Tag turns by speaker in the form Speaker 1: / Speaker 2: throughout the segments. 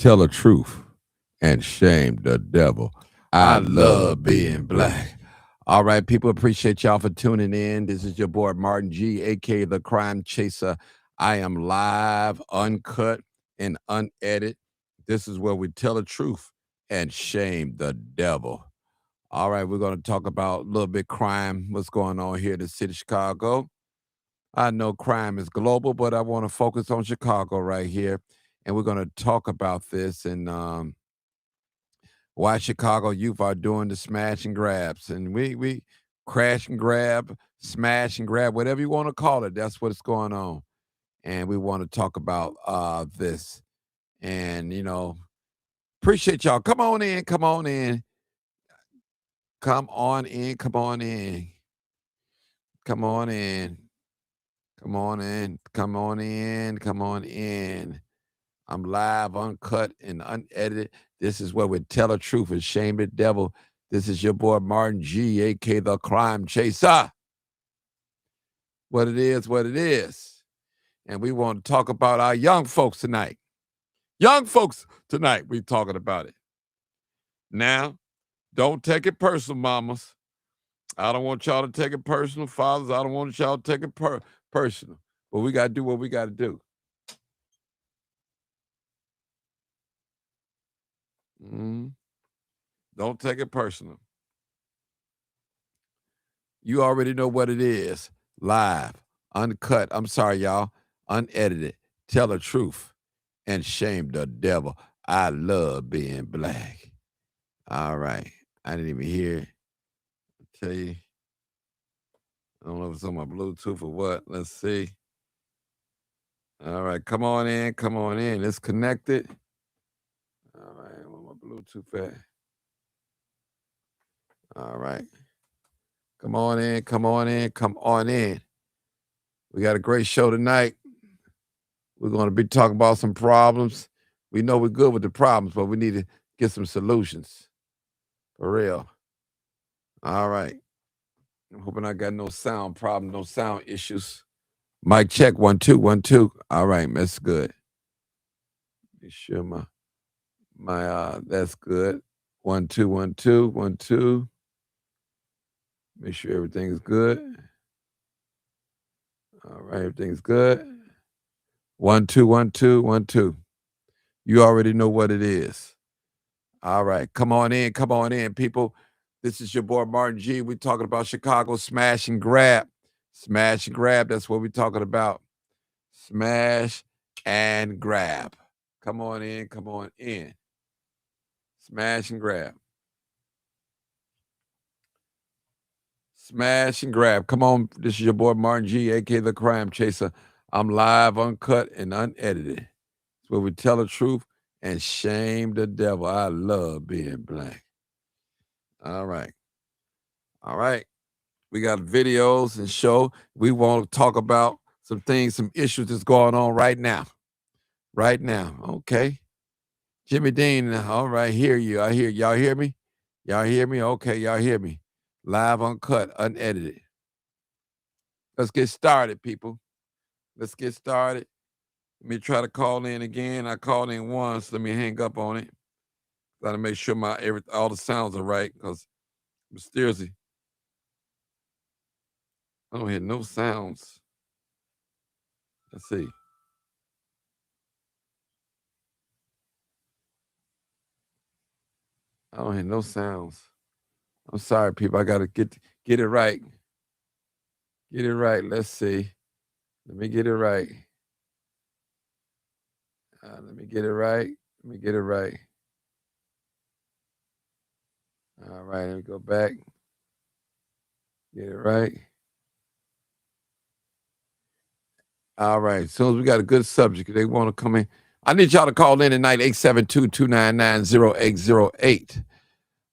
Speaker 1: tell the truth, and shame the devil. I love being black. All right, people, appreciate y'all for tuning in. This is your boy Martin G, aka the Crime Chaser. I am live, uncut, and unedited. This is where we tell the truth and shame the devil. All right, we're going to talk about a little bit crime, what's going on here in the city of Chicago. I know crime is global, but I want to focus on Chicago right here. And we're going to talk about this and why Chicago youth are doing the smash and grabs. And we crash and grab, smash and grab, whatever you want to call it. That's what's going on. And we want to talk about this. And, appreciate y'all. Come on in, come on in. Come on in, come on in. Come on in. Come on in. Come on in. Come on in. I'm live, uncut, and unedited. This is where we tell the truth and shame the devil. This is your boy Martin G, aka the Crime Chaser. What it is, what it is. And we want to talk about our young folks tonight. Young folks tonight, we talking about it. Now, don't take it personal, mamas. I don't want y'all to take it personal, fathers. I don't want y'all to take it personal. But we got to do what we got to do. Don't take it personal. You already know what it is. Live, uncut. I'm sorry, y'all. Unedited. Tell the truth and shame the devil. I love being black. All right. I didn't even hear it. I tell you. I don't know if it's on my Bluetooth or what. Let's see. All right. Come on in. Come on in. It's connected. All right. Where my Bluetooth at? All right. Come on in. Come on in. Come on in. We got a great show tonight. We're going to be talking about some problems. We know we're good with the problems, but we need to get some solutions. For real. All right. I'm hoping I got no sound problem, no sound issues. Mic check, 1 2 1 2. All right, that's good. Be sure my that's good. 1 2 1 2 1 2. Make sure everything is good. All right, everything's good. 1 2 1 2 1 2. You already know what it is. All right, come on in, people. This is your boy Martin G. We're talking about Chicago smash and grab. Smash and grab, that's what we're talking about. Smash and grab. Come on in, come on in. Smash and grab. Smash and grab. Come on, this is your boy Martin G, aka the Crime Chaser. I'm live, uncut, and unedited. It's where we tell the truth and shame the devil. I love being black. All right. All right. We got videos and show. We want to talk about some things, some issues that's going on right now. Right now. Okay. Jimmy Dean, all right, hear you. I hear y'all hear me? Y'all hear me? Okay, y'all hear me. Live, uncut, unedited. Let's get started, people. Let's get started. Let me try to call in again. I called in once. Let me hang up on it. Got to make sure all the sounds are right because mysteriously, I don't hear no sounds. Let's see. I don't hear no sounds. I'm sorry, people. I gotta get it right. Get it right. Let's see. Let me get it right. Let me get it right. Let me get it right. All right, let me go back. Get it right. All right. As soon as we got a good subject, they want to come in. I need y'all to call in tonight, 872-299-0808.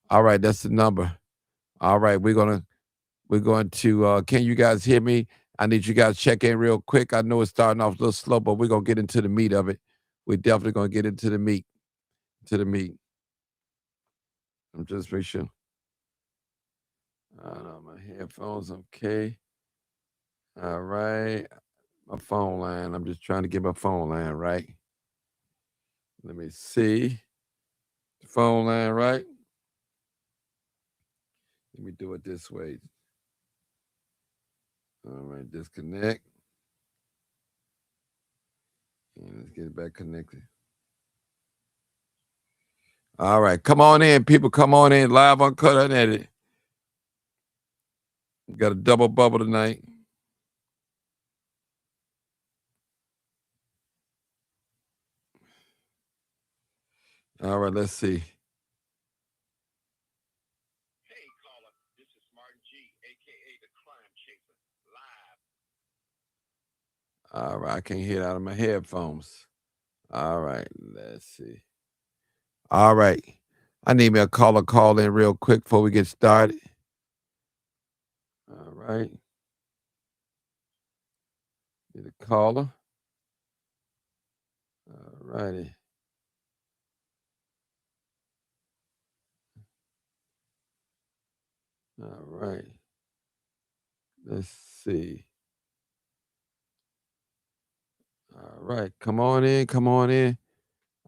Speaker 1: All right, that's the number. All right, we're going to can you guys hear me? I need you guys to check in real quick. I know it's starting off a little slow, but we're going to get into the meat of it. We're definitely going to get into the meat. I'm just make sure. My headphones, okay. All right. My phone line. I'm just trying to get my phone line right. Let me see. The phone line, right? Let me do it this way. All right, disconnect. And let's get it back connected. All right, come on in, people. Come on in, live, uncut, unedited. Got a double bubble tonight. All right, let's see. Hey, caller, this is Martin G, a.k.a. the Crimechaser, live. All right, I can't hear it out of my headphones. All right, let's see. All right. I need me a caller call in real quick before we get started. All right. Need a caller. All righty. All right. Let's see. All right. Come on in. Come on in.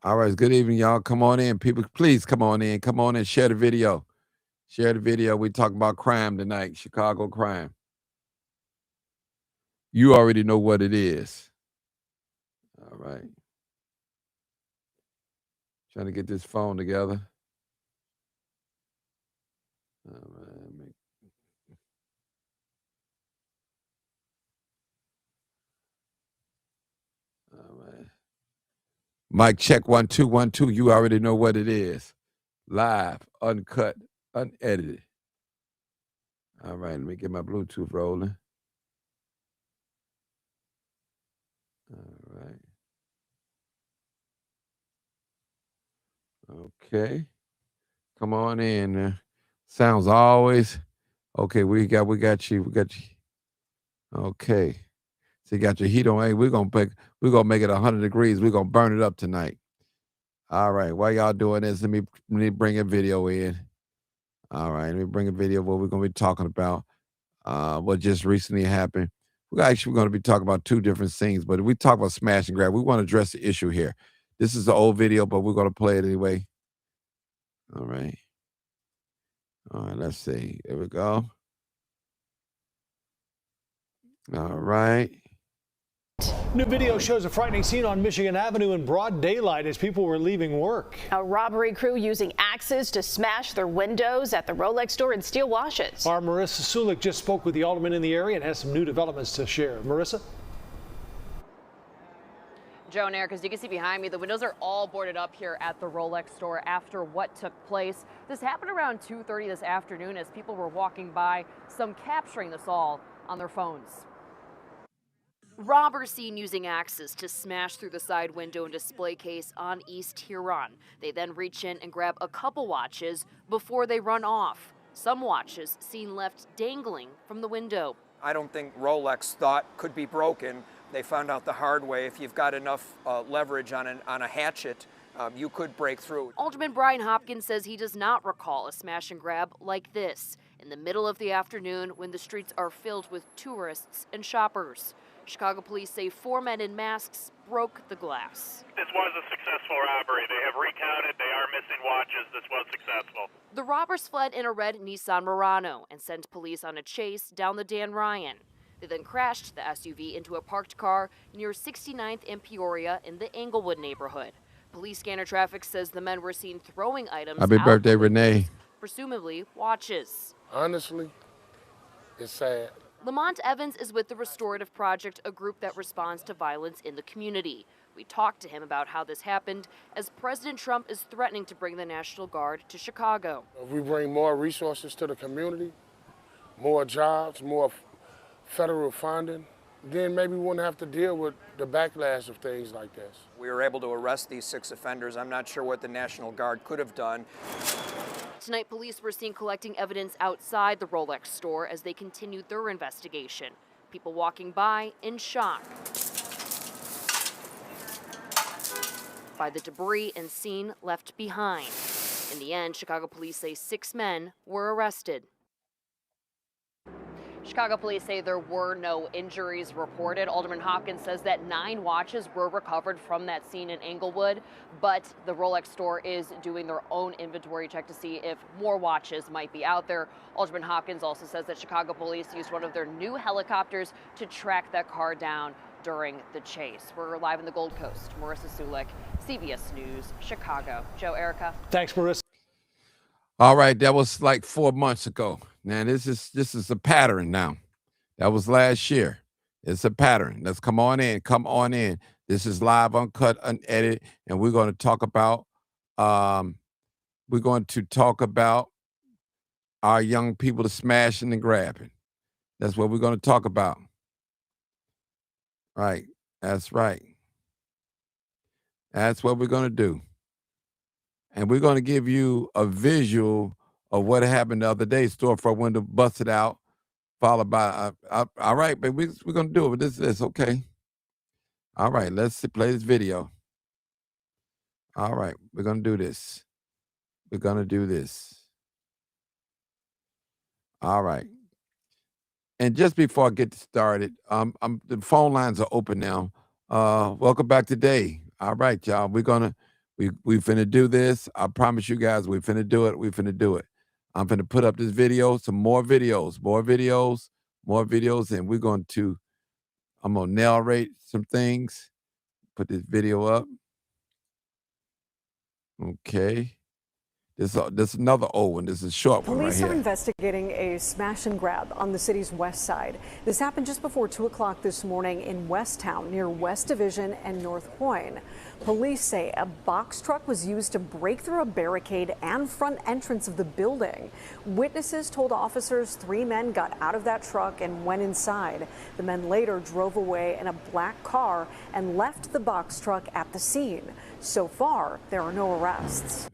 Speaker 1: All right. Good evening, y'all. Come on in. People, please come on in. Come on in. Share the video. Share the video. We talk about crime tonight, Chicago crime. You already know what it is. All right. Trying to get this phone together. All right. All right. Mic check 1 2 1 2. You already know what it is. Live, uncut, unedited. All right, let me get my Bluetooth rolling. All right. Okay. Come on in. Sounds always okay. We got you. We got you. Okay. So you got your heat on. Hey, we're gonna make it 100 degrees. We're gonna burn it up tonight. All right. While y'all doing this, let me bring a video in. All right, let me bring a video of what we're gonna be talking about. What just recently happened. We're actually going to be talking about two different things, but if we talk about smash and grab, we want to address the issue here. This is the old video, but we're going to play it anyway. All right. All right, let's see. Here we go. All right.
Speaker 2: New video shows a frightening scene on Michigan Avenue in broad daylight as people were leaving work.
Speaker 3: A robbery crew using axes to smash their windows at the Rolex store and steal watches.
Speaker 2: Our Marissa Sulik just spoke with the alderman in the area and has some new developments to share. Marissa?
Speaker 4: Joe and Eric, as you can see behind me, the windows are all boarded up here at the Rolex store after what took place. This happened around 2:30 this afternoon as people were walking by, some capturing this all on their phones. Robbers seen using axes to smash through the side window and display case on East Huron. They then reach in and grab a couple watches before they run off. Some watches seen left dangling from the window.
Speaker 5: I don't think Rolex thought could be broken. They found out the hard way. If you've got enough leverage on a hatchet, you could break through.
Speaker 4: Alderman Brian Hopkins says he does not recall a smash and grab like this in the middle of the afternoon when the streets are filled with tourists and shoppers. Chicago police say 4 men in masks broke the glass.
Speaker 6: This was a successful robbery. They have recounted. They are missing watches. This was successful.
Speaker 4: The robbers fled in a red Nissan Murano and sent police on a chase down the Dan Ryan. They then crashed the SUV into a parked car near 69th and Peoria in the Englewood neighborhood. Police scanner traffic says the men were seen throwing items
Speaker 1: Happy
Speaker 4: out
Speaker 1: birthday,
Speaker 4: the windows,
Speaker 1: Renee.
Speaker 4: presumably watches.
Speaker 7: Honestly, it's sad.
Speaker 4: Lamont Evans is with the Restorative Project, a group that responds to violence in the community. We talked to him about how this happened as President Trump is threatening to bring the National Guard to Chicago.
Speaker 7: If we bring more resources to the community, more jobs, more federal funding, then maybe we wouldn't have to deal with the backlash of things like this.
Speaker 5: We were able to arrest these 6 offenders. I'm not sure what the National Guard could have done.
Speaker 4: Tonight, police were seen collecting evidence outside the Rolex store as they continued their investigation. People walking by in shock by the debris and scene left behind. In the end, Chicago police say 6 men were arrested. Chicago police say there were no injuries reported. Alderman Hopkins says that 9 watches were recovered from that scene in Englewood, but the Rolex store is doing their own inventory check to see if more watches might be out there. Alderman Hopkins also says that Chicago police used one of their new helicopters to track that car down during the chase. We're live in the Gold Coast. Marissa Sulik, CBS News, Chicago. Joe, Erica.
Speaker 2: Thanks, Marissa.
Speaker 1: All right, that was like 4 months ago. Now this is a pattern now. That was last year. It's a pattern. Let's come on in. Come on in. This is live, uncut, unedited, and we're going to talk about our young people smashing and grabbing. That's what we're going to talk about. Right. That's right. That's what we're going to do. And we're going to give you a visual of what happened the other day. Storefront window busted out, followed by, all right, but we're going to do it with this, okay? All right, let's play this video. All right, we're going to do this. We're going to do this. All right. And just before I get started, the phone lines are open now. Welcome back today. All right, y'all. We finna do this. I promise you guys, we finna do it. We finna do it. I'm finna put up this video, some more videos, and I'm gonna narrate some things. Put this video up. Okay. This is another old one. This is a short one right here.
Speaker 8: Police are investigating a smash and grab on the city's west side. This happened just before 2 o'clock this morning in Westtown near West Division and North Hoyne. Police say a box truck was used to break through a barricade and front entrance of the building. Witnesses told officers 3 men got out of that truck and went inside. The men later drove away in a black car and left the box truck at the scene. So far, there are no arrests.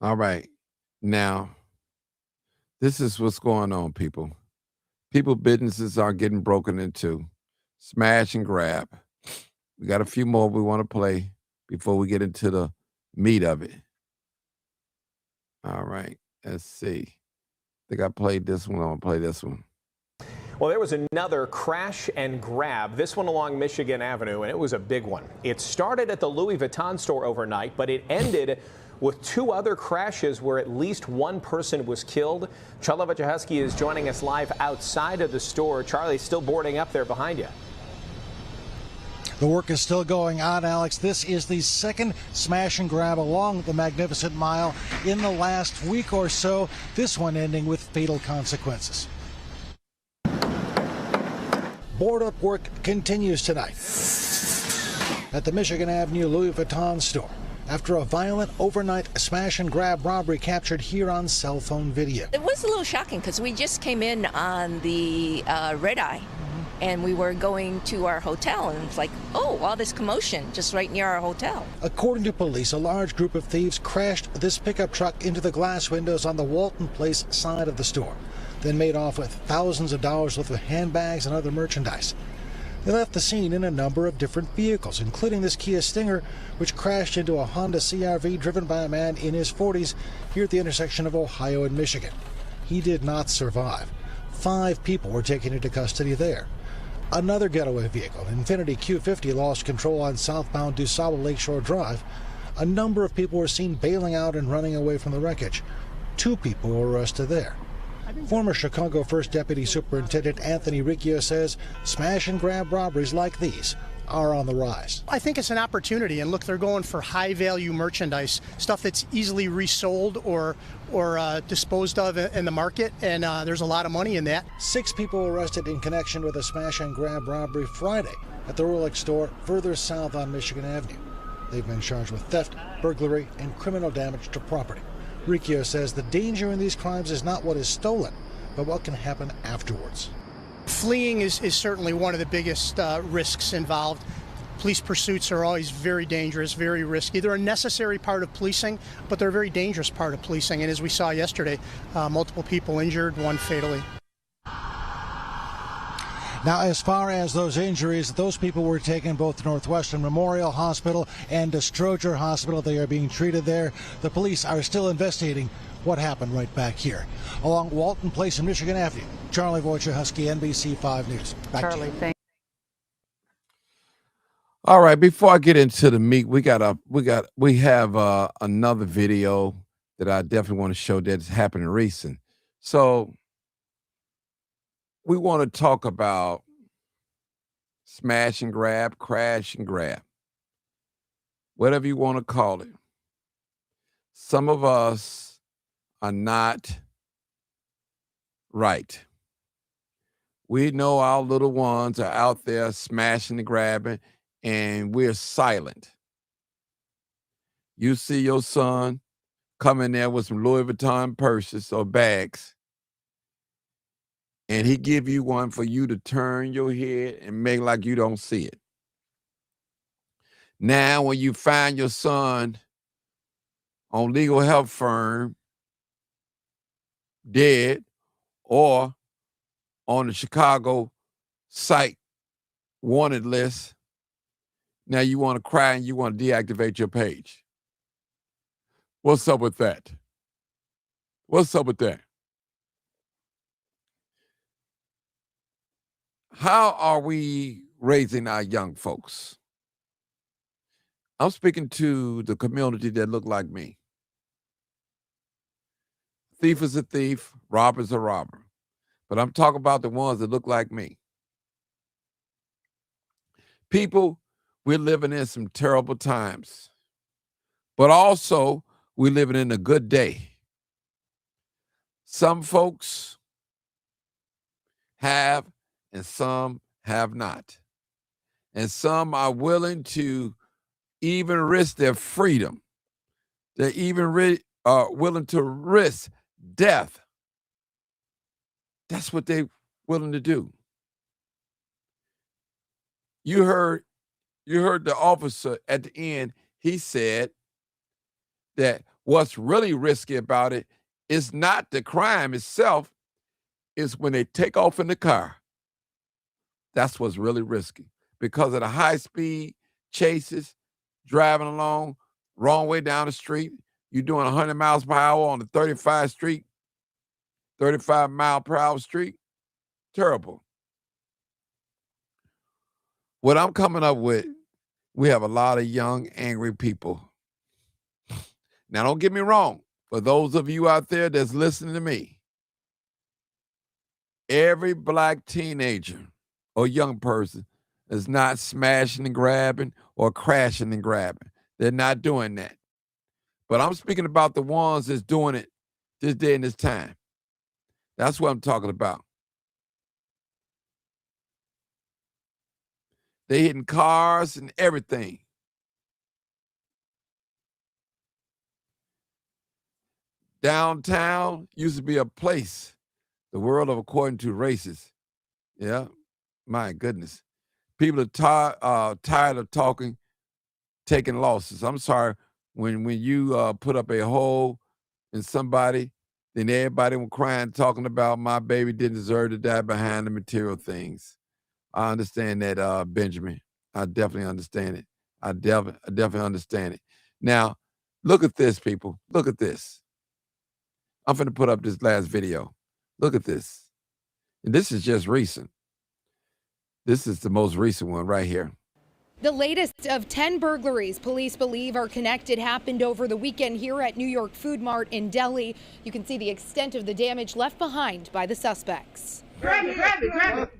Speaker 1: All right. Now, this is what's going on, people. Businesses are getting broken into. Smash and grab. We got a few more we want to play before we get into the meat of it. All right. Let's see. I think I played this one. I'm going to play this one.
Speaker 9: Well, there was another crash and grab, this one along Michigan Avenue, and it was a big one. It started at the Louis Vuitton store overnight, but it ended with 2 other crashes where at least 1 person was killed. Charlie Wojciechowski is joining us live outside of the store. Charlie, still boarding up there behind you.
Speaker 10: The work is still going on, Alex. This is the second smash and grab along the Magnificent Mile in the last week or so, this one ending with fatal consequences. Board-up work continues tonight at the Michigan Avenue Louis Vuitton store after a violent overnight smash and grab robbery captured here on cell phone video.
Speaker 11: It was a little shocking because we just came in on the red eye and we were going to our hotel and it's like, oh, all this commotion just right near our hotel.
Speaker 10: According to police, a large group of thieves crashed this pickup truck into the glass windows on the Walton Place side of the store, then made off with thousands of dollars worth of handbags and other merchandise. They left the scene in a number of different vehicles, including this Kia Stinger, which crashed into a Honda CR-V driven by a man in his 40s here at the intersection of Ohio and Michigan. He did not survive. 5 people were taken into custody there. Another getaway vehicle, Infiniti Q50, lost control on southbound DuSable Lakeshore Drive. A number of people were seen bailing out and running away from the wreckage. 2 people were arrested there. Former Chicago 1st Deputy Superintendent Anthony Riccio says smash and grab robberies like these are on the rise.
Speaker 12: I think it's an opportunity, and look, they're going for high value merchandise, stuff that's easily resold or disposed of in the market, and there's a lot of money in that.
Speaker 10: 6 people arrested in connection with a smash and grab robbery Friday at the Rolex store further south on Michigan Avenue. They've been charged with theft, burglary, and criminal damage to property. Riccio says the danger in these crimes is not what is stolen, but what can happen afterwards.
Speaker 12: Fleeing is certainly one of the biggest risks involved. Police pursuits are always very dangerous, very risky. They're a necessary part of policing, but they're a very dangerous part of policing. And as we saw yesterday, multiple people injured, 1 fatally.
Speaker 10: Now, as far as those injuries, those people were taken both to Northwestern Memorial Hospital and to Stroger Hospital. They are being treated there. The police are still investigating what happened right back here along Walton Place and Michigan Avenue. Charlie Wojciechowski, NBC 5 News. Back to you.
Speaker 1: All right, before I get into the meat, we have another video that I definitely want to show that's happening recent. So we want to talk about smash and grab, crash and grab, whatever you want to call it. Some of us are not right. We know our little ones are out there smashing and grabbing, and we're silent. You see your son come in there with some Louis Vuitton purses or bags, and he give you one for you to turn your head and make like you don't see it. Now, when you find your son on legal help firm dead or on the Chicago psych wanted list, now you want to cry and you want to deactivate your page. What's up with that? What's up with that? How are we raising our young folks? I'm speaking to the community that look like me. Thief is a thief, robber is a robber. But I'm talking about the ones that look like me. People, we're living in some terrible times. But also, we're living in a good day. Some folks have and some have not. And some are willing to even risk their freedom. They're even willing to risk death. That's what they're willing to do. You heard the officer at the end, he said that what's really risky about it is not the crime itself, it's when they take off in the car. That's what's really risky because of the high-speed chases, driving along, wrong way down the street. You're doing 100 miles per hour on the 35 mile per hour street. Terrible. What I'm coming up with, we have a lot of young, angry people. Now, don't get me wrong. For those of you out there that's listening to me, every black teenager or young person is not smashing and grabbing or crashing and grabbing. They're not doing that. But I'm speaking about the ones that's doing it this day and this time. That's what I'm talking about. They hitting cars and everything. Downtown used to be a place, the world of according to races. Yeah, my goodness. People are tired of taking losses. I'm sorry, when you put up a hole in somebody, then everybody was crying, talking about my baby didn't deserve to die behind the material things. I understand that, Benjamin. I definitely understand it. I definitely understand it. Now, look at this, people. Look at this. I'm finna put up this last video. Look at this. And this is just recent. This is the most recent one right here.
Speaker 13: The latest of 10 burglaries police believe are connected happened over the weekend here at New York Food Mart in Delhi. You can see the extent of the damage left behind by the suspects.
Speaker 14: Grab it, grab it, grab it.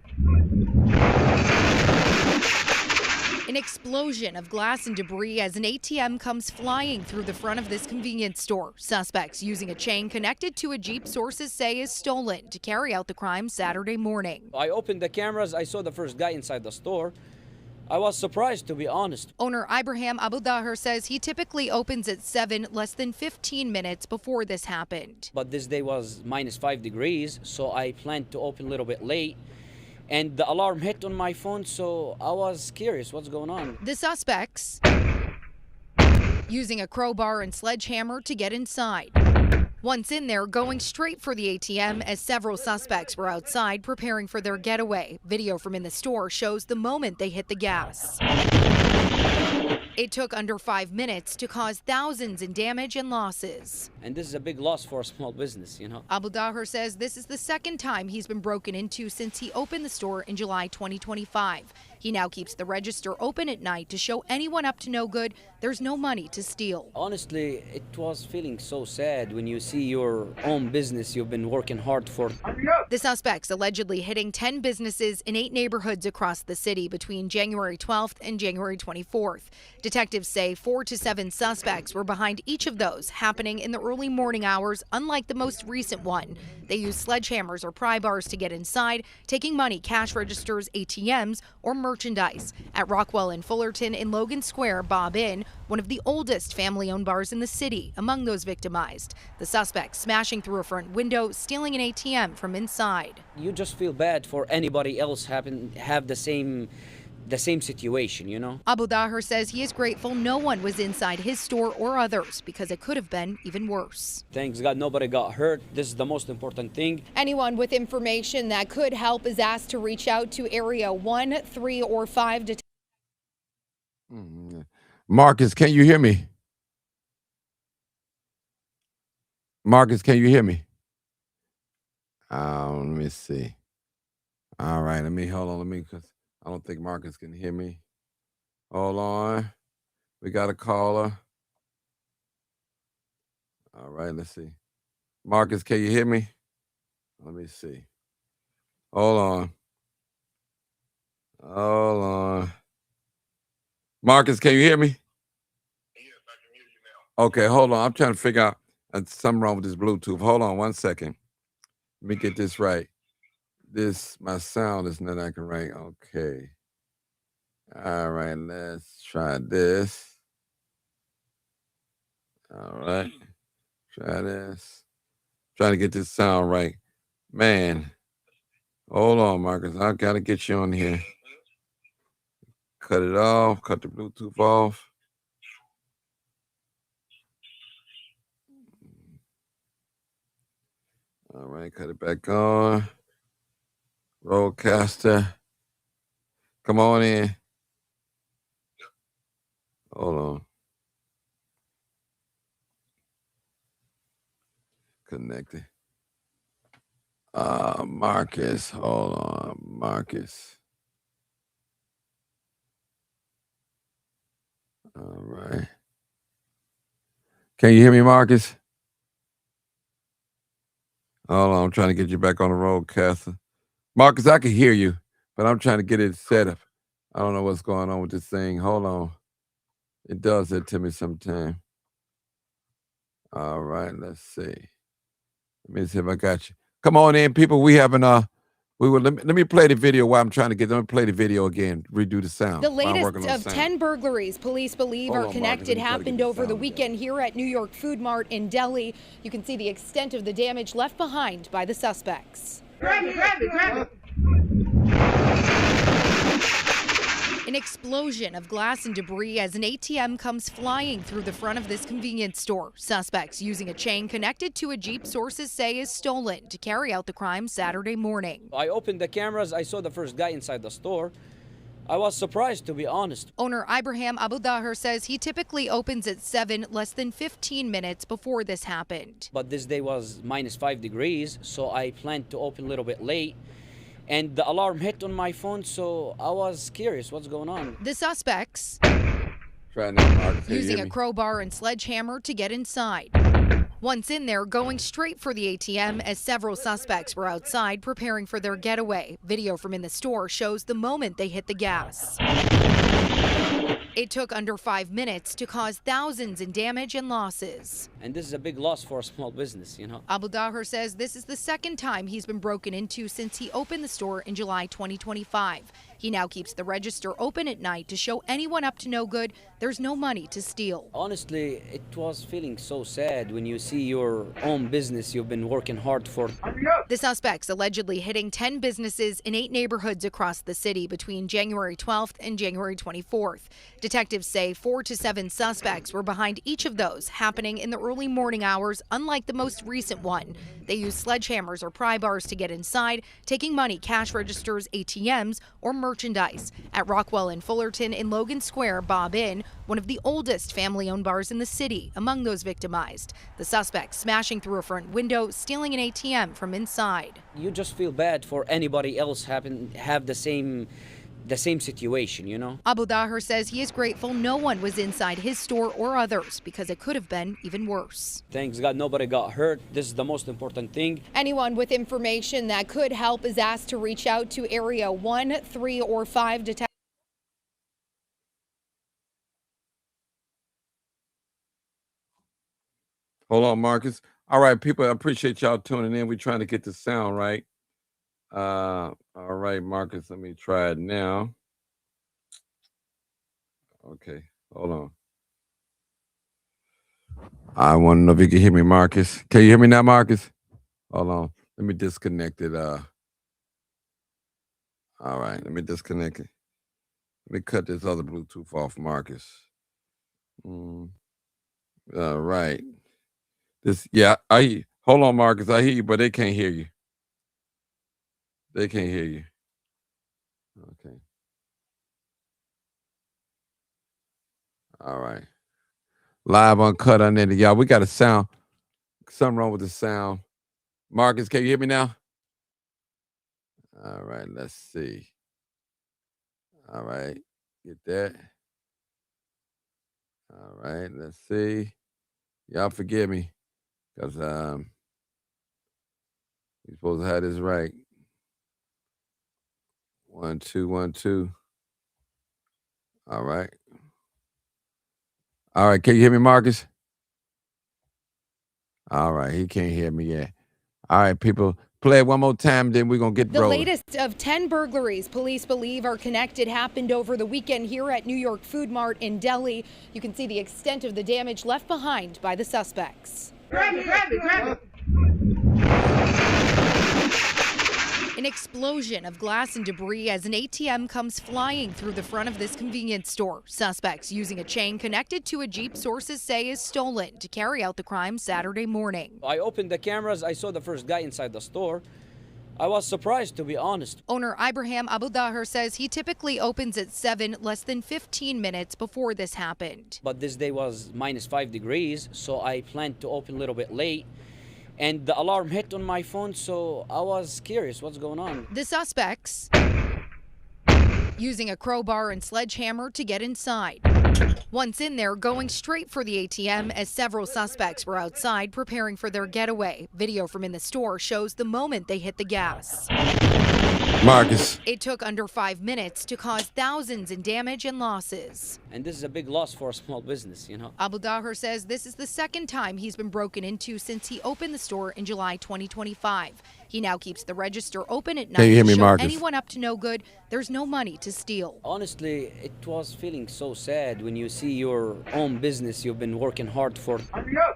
Speaker 13: An explosion of glass and debris as an ATM comes flying through the front of this convenience store. Suspects using a chain connected to a Jeep sources say is stolen to carry out the crime Saturday morning.
Speaker 15: I opened the cameras. I saw the first guy inside the store. I was surprised, to be honest.
Speaker 13: Owner Ibrahim Abu Dahir says he typically opens at 7, less than 15 minutes before this happened.
Speaker 15: But this day was -5 degrees, so I planned to open a little bit late. And the alarm hit on my phone, so I was curious what's going on.
Speaker 13: The suspects using a crowbar and sledgehammer to get inside. Once in there, going straight for the ATM as several suspects were outside preparing for their getaway. Video from in the store shows the moment they hit the gas. It took under 5 minutes to cause thousands in damage and losses.
Speaker 15: And this is a big loss for a small business, you know.
Speaker 13: Abu Daher says this is the second time he's been broken into since he opened the store in July 2025. He now keeps the register open at night to show anyone up to no good there's no money to steal.
Speaker 15: Honestly, it was feeling so sad when you see your own business you've been working hard for.
Speaker 13: The suspects allegedly hitting 10 businesses in 8 neighborhoods across the city between January 12th and January 24th. Detectives say 4 to 7 suspects were behind each of those, happening in the early morning hours, unlike the most recent one. They used sledgehammers or pry bars to get inside, taking money, cash registers, ATMs, or merchandise. At Rockwell and Fullerton in Logan Square, Bob Inn, one of the oldest family-owned bars in the city, among those victimized. The suspects smashing through a front window, stealing an ATM from inside.
Speaker 15: You just feel bad for anybody else have the same situation, you know.
Speaker 13: Abu Daher says he is grateful no one was inside his store or others because it could have been even worse.
Speaker 15: Thanks God nobody got hurt. This is the most important thing.
Speaker 13: Anyone with information that could help is asked to reach out to Area 1, 3, or 5 to
Speaker 1: Marcus, can you hear me? Marcus, can you hear me? Let me see. All right, hold on, because I don't think Marcus can hear me. Hold on. We got a caller. All right, let's see. Marcus, can you hear me? Let me see. Hold on. Hold on. Marcus, can you hear me? Yes, I can hear you now. Okay, hold on. I'm trying to figure out something wrong with this Bluetooth. Hold on 1 second. Let me get this right. My sound is not acting right. Okay. All right, let's try this. All right. Try this. Trying to get this sound right. Man. Hold on, Marcus. I got to get you on here. Cut it off. Cut the Bluetooth off. All right, cut it back on. Roadcaster. Come on in. Hold on. Connected. Marcus. Hold on. Marcus. All right. Can you hear me, Marcus? Hold on. I'm trying to get you back on the roadcaster. Marcus, I can hear you, but I'm trying to get it set up. I don't know what's going on with this thing. Hold on. It does that to me sometime. All right, let's see. Let me see if I got you. Come on in, people. Let me play the video while I'm trying to let me play the video again, redo the sound.
Speaker 13: The latest of 10 burglaries police believe are connected happened over the weekend here at New York Food Mart in Delhi. You can see the extent of the damage left behind by the suspects.
Speaker 14: Grab it.
Speaker 13: An explosion of glass and debris as an ATM comes flying through the front of this convenience store. Suspects using a chain connected to a Jeep sources say is stolen to carry out the crime Saturday morning.
Speaker 15: I opened the cameras. I saw the first guy inside the store. I was surprised, to be honest.
Speaker 13: Owner Ibrahim Abu Daher says he typically opens at 7, less than 15 minutes before this happened.
Speaker 15: But this day was -5 degrees, so I planned to open a little bit late. And the alarm hit on my phone, so I was curious what's going on.
Speaker 13: The suspects using a crowbar and sledgehammer to get inside. Once in there, going straight for the ATM as several suspects were outside preparing for their getaway. Video from in the store shows the moment they hit the gas. It took under 5 minutes to cause thousands in damage and losses.
Speaker 15: And this is a big loss for a small business, you know.
Speaker 13: Abu Daher says this is the second time he's been broken into since he opened the store in July 2025. He now keeps the register open at night to show anyone up to no good there's no money to steal.
Speaker 15: Honestly, it was feeling so sad when you see your own business you've been working hard for.
Speaker 13: The suspects allegedly hitting 10 businesses in 8 neighborhoods across the city between January 12th and January 24th. Detectives say 4 to 7 suspects were behind each of those, happening in the early morning hours, unlike the most recent one. They used sledgehammers or pry bars to get inside, taking money, cash registers, ATMs, or merchandise. At Rockwell and Fullerton in Logan Square, Bob Inn, one of the oldest family-owned bars in the city, among those victimized. The suspect smashing through a front window, stealing an ATM from inside.
Speaker 15: You just feel bad for anybody else have the same situation, you know?
Speaker 13: Abu Daher says he is grateful no one was inside his store or others because it could have been even worse.
Speaker 15: Thanks God nobody got hurt. This is the most important thing.
Speaker 13: Anyone with information that could help is asked to reach out to Area 1, 3, or 5 detectives.
Speaker 1: Hold on, Marcus. All right, people, I appreciate y'all tuning in. We're trying to get the sound right. All right, Marcus, let me try it now. Okay, hold on. I want to know if you can hear me, Marcus. Can you hear me now, Marcus? Hold on. Let me disconnect it. All right, let me disconnect it. Let me cut this other Bluetooth off, Marcus. All right. Hold on, Marcus. I hear you, but they can't hear you. They can't hear you. Okay. All right. Live uncut unedited. Y'all, we got a sound. Something wrong with the sound. Marcus, can you hear me now? All right, let's see. All right. Get that. All right, let's see. Y'all forgive me. Because you're supposed to have this right. 1 2 1 2. All right. All right, can you hear me, Marcus? All right, he can't hear me yet. All right, people, play it one more time, then we're going to get
Speaker 13: The
Speaker 1: rolling.
Speaker 13: latest of 10 burglaries police believe are connected happened over the weekend here at New York Food Mart in Delhi. You can see the extent of the damage left behind by the suspects.
Speaker 14: Grab it, grab it, grab it.
Speaker 13: An explosion of glass and debris as an ATM comes flying through the front of this convenience store. Suspects using a chain connected to a Jeep sources say is stolen to carry out the crime Saturday morning.
Speaker 15: I opened the cameras. I saw the first guy inside the store. I was surprised, to be honest.
Speaker 13: Owner Ibrahim Abu Daher says he typically opens at 7, less than 15 minutes before this happened.
Speaker 15: But this day was -5 degrees, so I planned to open a little bit late. And the alarm hit on my phone, so I was curious what's going on.
Speaker 13: The suspects using a crowbar and sledgehammer to get inside. Once in there, going straight for the ATM as several suspects were outside preparing for their getaway. Video from in the store shows the moment they hit the gas.
Speaker 1: Marcus.
Speaker 13: It took under 5 minutes to cause thousands in damage and losses.
Speaker 15: And this is a big loss for a small business, you know.
Speaker 13: Abu Daher says this is the second time he's been broken into since he opened the store in July 2025. He now keeps the register open at night
Speaker 1: Can you hear me,
Speaker 13: to show
Speaker 1: Marcus?
Speaker 13: anyone up to no good there's no money to steal.
Speaker 15: Honestly, it was feeling so sad when you see your own business you've been working hard for.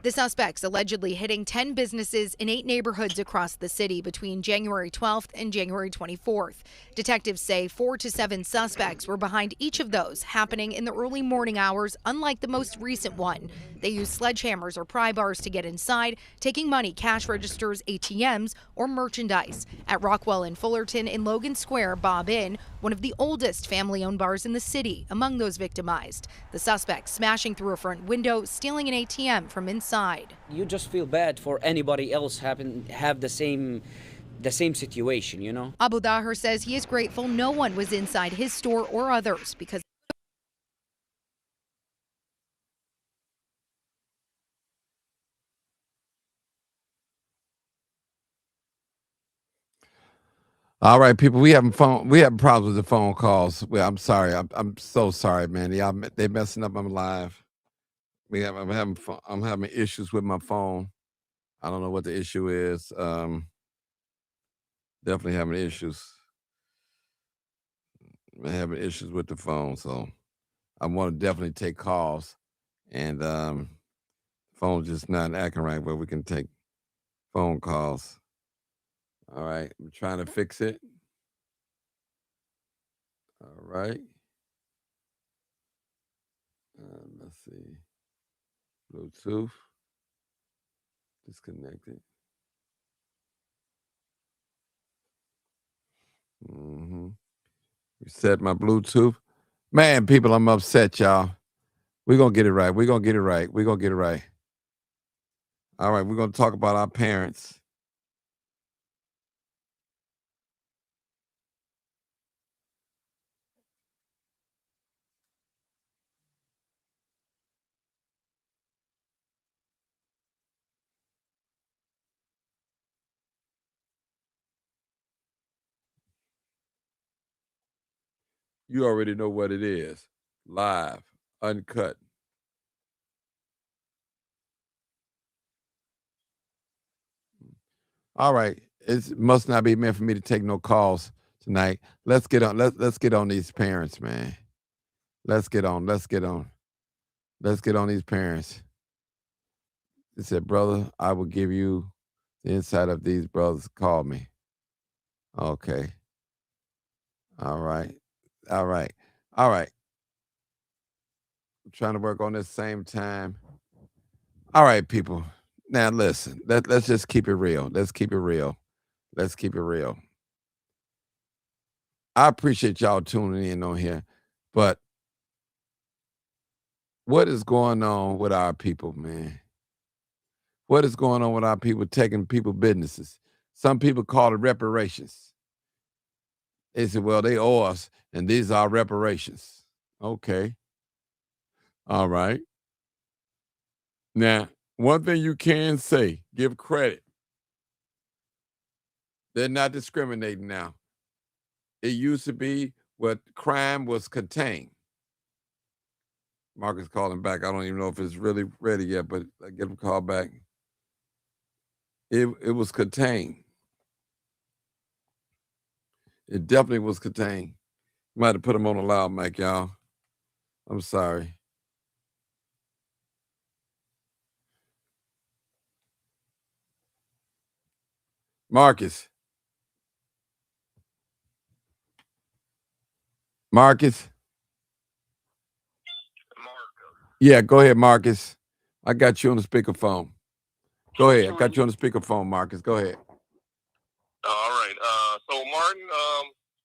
Speaker 13: The suspects allegedly hitting 10 businesses in 8 neighborhoods across the city between January 12th and January 24th. Detectives say 4 to 7 suspects were behind each of those, happening in the early morning hours, unlike the most recent one. They used sledgehammers or pry bars to get inside, taking money, cash registers, ATMs, or merchandise. At Rockwell and Fullerton in Logan Square, Bob Inn, one of the oldest family-owned bars in the city, among those victimized. The suspects smashing through a front window, stealing an ATM from inside.
Speaker 15: You just feel bad for anybody else have the same situation, you know.
Speaker 13: Abu Daher says he is grateful no one was inside his store or others because
Speaker 1: All right, people, we having problems with the phone calls. Well, I'm sorry. I'm so sorry, man. They messing up. I'm live. I'm having issues with my phone. I don't know what the issue is. Definitely having issues. I'm having issues with the phone, so I want to definitely take calls. And phone's just not acting right where we can take phone calls. All right, I'm trying to fix it. All right. Let's see. Bluetooth. Disconnected. Reset my Bluetooth. Man, people, I'm upset, y'all. We're going to get it right. We're going to get it right. We're going to get it right. All right, we're going to talk about our parents. You already know what it is. Live, uncut. All right. It must not be meant for me to take no calls tonight. Let's get on. Let's get on these parents, man. Let's get on. Let's get on. Let's get on these parents. He said, brother, I will give you the inside of these brothers. Call me. Okay. All right. All right. All right. I'm trying to work on this same time. All right, people. Now listen. Let's just keep it real. Let's keep it real. Let's keep it real. I appreciate y'all tuning in on here, but what is going on with our people, man? What is going on with our people taking people businesses? Some people call it reparations. They say, well, they owe us, and these are reparations. Okay. All right. Now, one thing you can say, give credit. They're not discriminating now. It used to be what crime was contained. Marcus calling back. I don't even know if it's really ready yet, but I get him call back. It was contained. It definitely was contained. Might have to put him on a loud mic, y'all. I'm sorry. Marcus. Marcus. Yeah, go ahead, Marcus. I got you on the speakerphone. Go ahead. I got you on the speakerphone, Marcus. Go ahead.
Speaker 14: All right. So, Martin,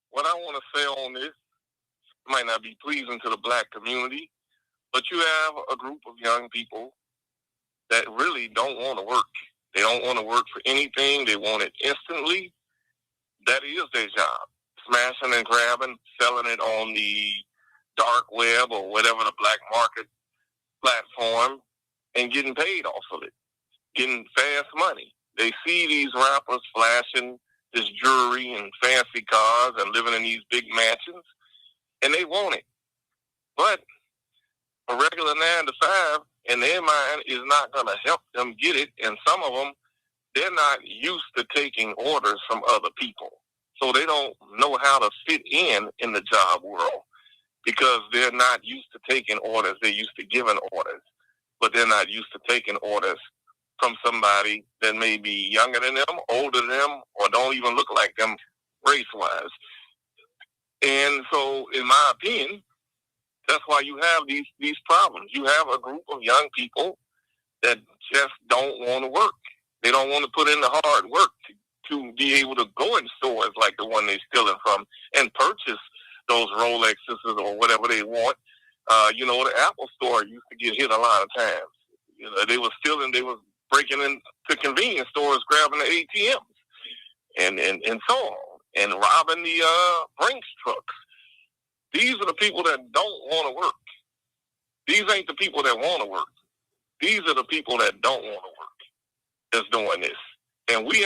Speaker 14: what I want to say on this might not be pleasing to the black community, but you have a group of young people that really don't want to work. They don't want to work for anything. They want it instantly. That is their job. Smashing and grabbing, selling it on the dark web or whatever the black market platform and getting paid off of it, getting fast money. They see these rappers flashing this jewelry and fancy cars and living in these big mansions, and they want it. But a regular 9 to 5 in their mind is not going to help them get it, and some of them, they're not used to taking orders from other people. So they don't know how to fit in the job world because they're not used to taking orders. They're used to giving orders, but they're not used to taking orders from somebody that may be younger than them, older than them, or don't even look like them race-wise. And so, in my opinion, that's why you have these problems. You have a group of young people that just don't want to work. They don't want to put in the hard work to be able to go in stores like the one they're stealing from and purchase those Rolexes or whatever they want. The Apple store used to get hit a lot of times. They were stealing, they were breaking into convenience stores, grabbing the ATMs and so on, and robbing the Brinks trucks. These are the people that don't want to work. These ain't the people that want to work. These are the people that don't want to work that's doing this. And we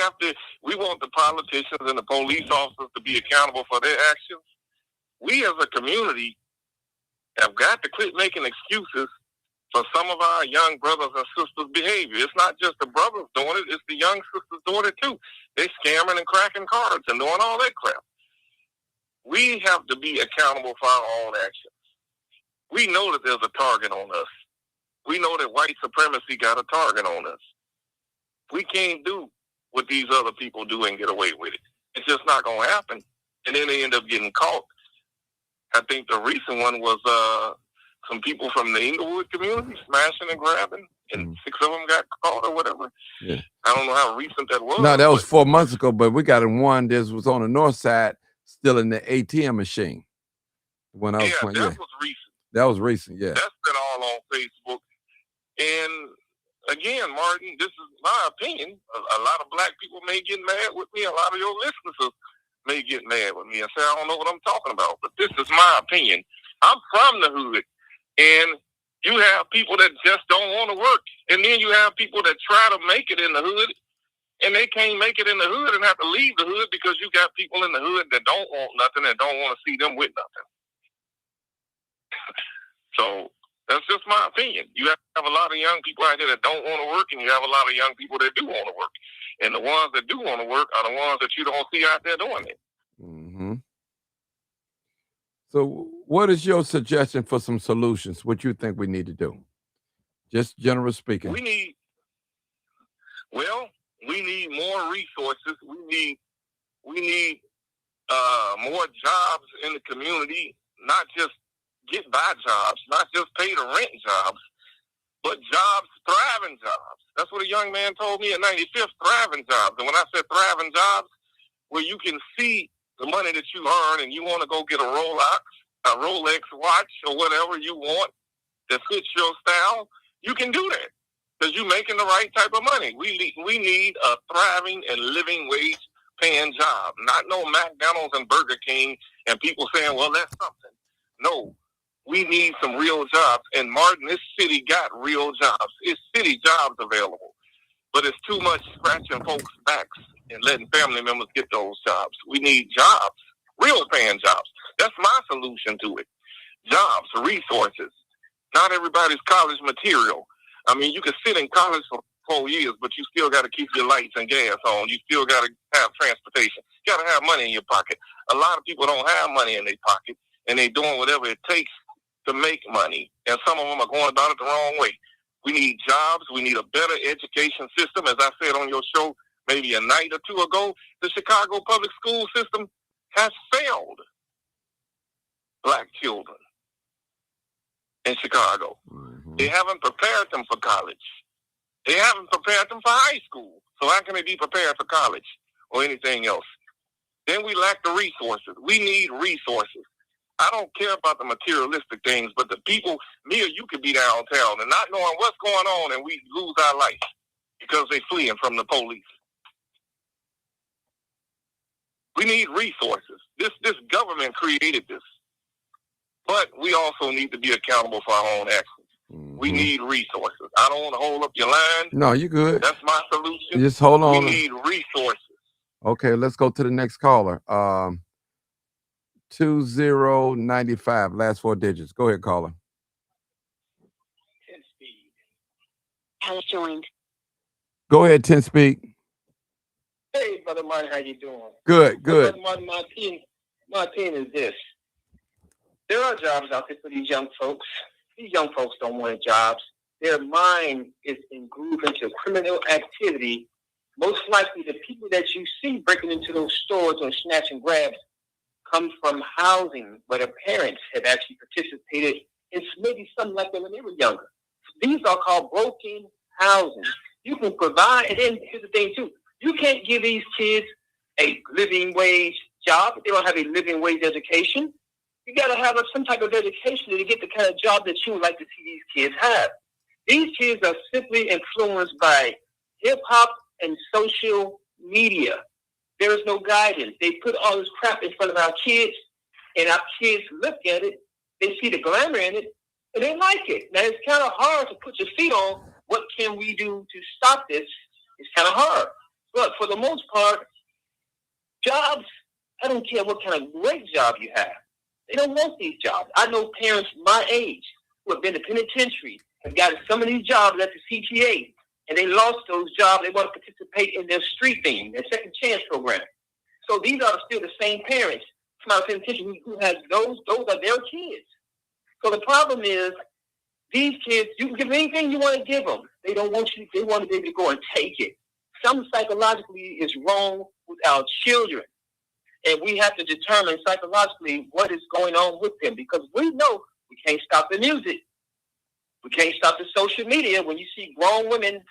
Speaker 14: want the politicians and the police officers to be accountable for their actions. We as a community have got to quit making excuses for some of our young brothers and sisters' behavior. It's not just the brothers doing it, it's the young sisters doing it too. They scamming and cracking cards and doing all that crap. We have to be accountable for our own actions. We know that there's a target on us. We know that white supremacy got a target on us. We can't do what these other people do and get away with it. It's just not going to happen. And then they end up getting caught. I think the recent one was some people from the Inglewood community smashing and grabbing, and 6 of them got caught or whatever.
Speaker 1: Yeah.
Speaker 14: I don't know how recent that was.
Speaker 1: No, that was 4 months ago, but we got one that was on the north side stealing the ATM machine. When I was
Speaker 14: Yeah,
Speaker 1: playing,
Speaker 14: that
Speaker 1: yeah,
Speaker 14: was recent.
Speaker 1: that was recent. Yeah.
Speaker 14: That's been all on Facebook. And again, Martin, this is my opinion. A lot of black people may get mad with me. A lot of your listeners may get mad with me and say, I don't know what I'm talking about. But this is my opinion. I'm from the hood. And you have people that just don't want to work. And then you have people that try to make it in the hood, and they can't make it in the hood and have to leave the hood because you got people in the hood that don't want nothing and don't want to see them with nothing. So that's just my opinion. You have a lot of young people out there that don't want to work, and you have a lot of young people that do want to work. And the ones that do want to work are the ones that you don't see out there doing it.
Speaker 1: Mm-hmm. So, what is your suggestion for some solutions? What you think we need to do? Just general speaking.
Speaker 14: We need more resources. We need more jobs in the community, not just get by jobs, not just pay to rent jobs, but jobs, thriving jobs. That's what a young man told me at 95th, thriving jobs. And when I said thriving jobs, where you can see the money that you earn and you want to go get a Rolex watch or whatever you want that fits your style, you can do that because you're making the right type of money. We need a thriving and living wage paying job, not no McDonald's and Burger King and people saying, well, that's something. No, we need some real jobs. And Martin, this city got real jobs. It's city jobs available, but it's too much scratching folks' backs and letting family members get those jobs. We need jobs, real paying jobs. That's my solution to it. Jobs, resources. Not everybody's college material. I mean, you can sit in college for 4 years, but you still got to keep your lights and gas on. You still got to have transportation. You got to have money in your pocket. A lot of people don't have money in their pocket, and they're doing whatever it takes to make money. And some of them are going about it the wrong way. We need jobs. We need a better education system. As I said on your show maybe a night or two ago, the Chicago public school system has failed black children in Chicago. Mm-hmm. They haven't prepared them for college. They haven't prepared them for high school. So how can they be prepared for college or anything else? Then we lack the resources. We need resources. I don't care about the materialistic things, but the people, me or you could be downtown and not knowing what's going on, and we lose our life because they're fleeing from the police. We need resources. This government created this. But we also need to be accountable for our own actions. Mm-hmm. We need resources. I don't want to hold up your line.
Speaker 1: No, you're good.
Speaker 14: That's my solution.
Speaker 1: Just hold on.
Speaker 14: We need resources.
Speaker 1: Okay, let's go to the next caller. 2095, last 4 digits. Go ahead, caller.
Speaker 16: Has joined.
Speaker 1: Go ahead, 10 Speed.
Speaker 16: Hey, Brother Martin, how you doing?
Speaker 1: Good.
Speaker 16: Brother Martin, my opinion is this. There are jobs out there for these young folks. These young folks don't want jobs. Their mind is engrooved into criminal activity. Most likely the people that you see breaking into those stores and snatch and grabs come from housing where their parents have actually participated in maybe something like that when they were younger. These are called broken housing. You can provide, and then here's the thing too, you can't give these kids a living wage job if they don't have a living wage education. You got to have some type of education to get the kind of job that you would like to see these kids have. These kids are simply influenced by hip-hop and social media. There is no guidance. They put all this crap in front of our kids, and our kids look at it, they see the glamour in it, and they like it. Now, it's kind of hard to put your feet on what can we do to stop this. It's kind of hard. But for the most part, jobs, I don't care what kind of great job you have. They don't want these jobs. I know parents my age who have been to penitentiary have got some of these jobs at the CTA, and they lost those jobs. They want to participate in their street thing, their second chance program. So these are still the same parents from out of penitentiary who has those are their kids. So the problem is these kids, you can give anything you want to give them. They don't want you, they want to be able to go and take it. Something psychologically is wrong with our children. And we have to determine psychologically what is going on with them, because we know we can't stop the music. We can't stop the social media. When you see grown women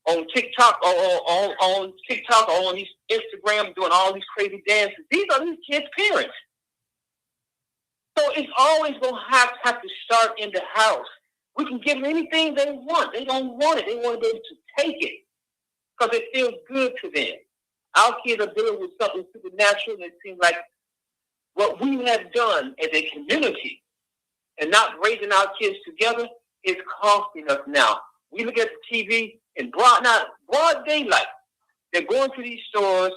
Speaker 16: on TikTok or on TikTok or on these Instagram doing all these crazy dances, these are these kids' parents. So it's always going to have to start in the house. We can give them anything they want. They don't want it. They want to be able to take it because it feels good to them. Our kids are dealing with something supernatural, and it seems like what we have done as a community and not raising our kids together is costing us now. We look at the TV in broad daylight. They're going to these stores,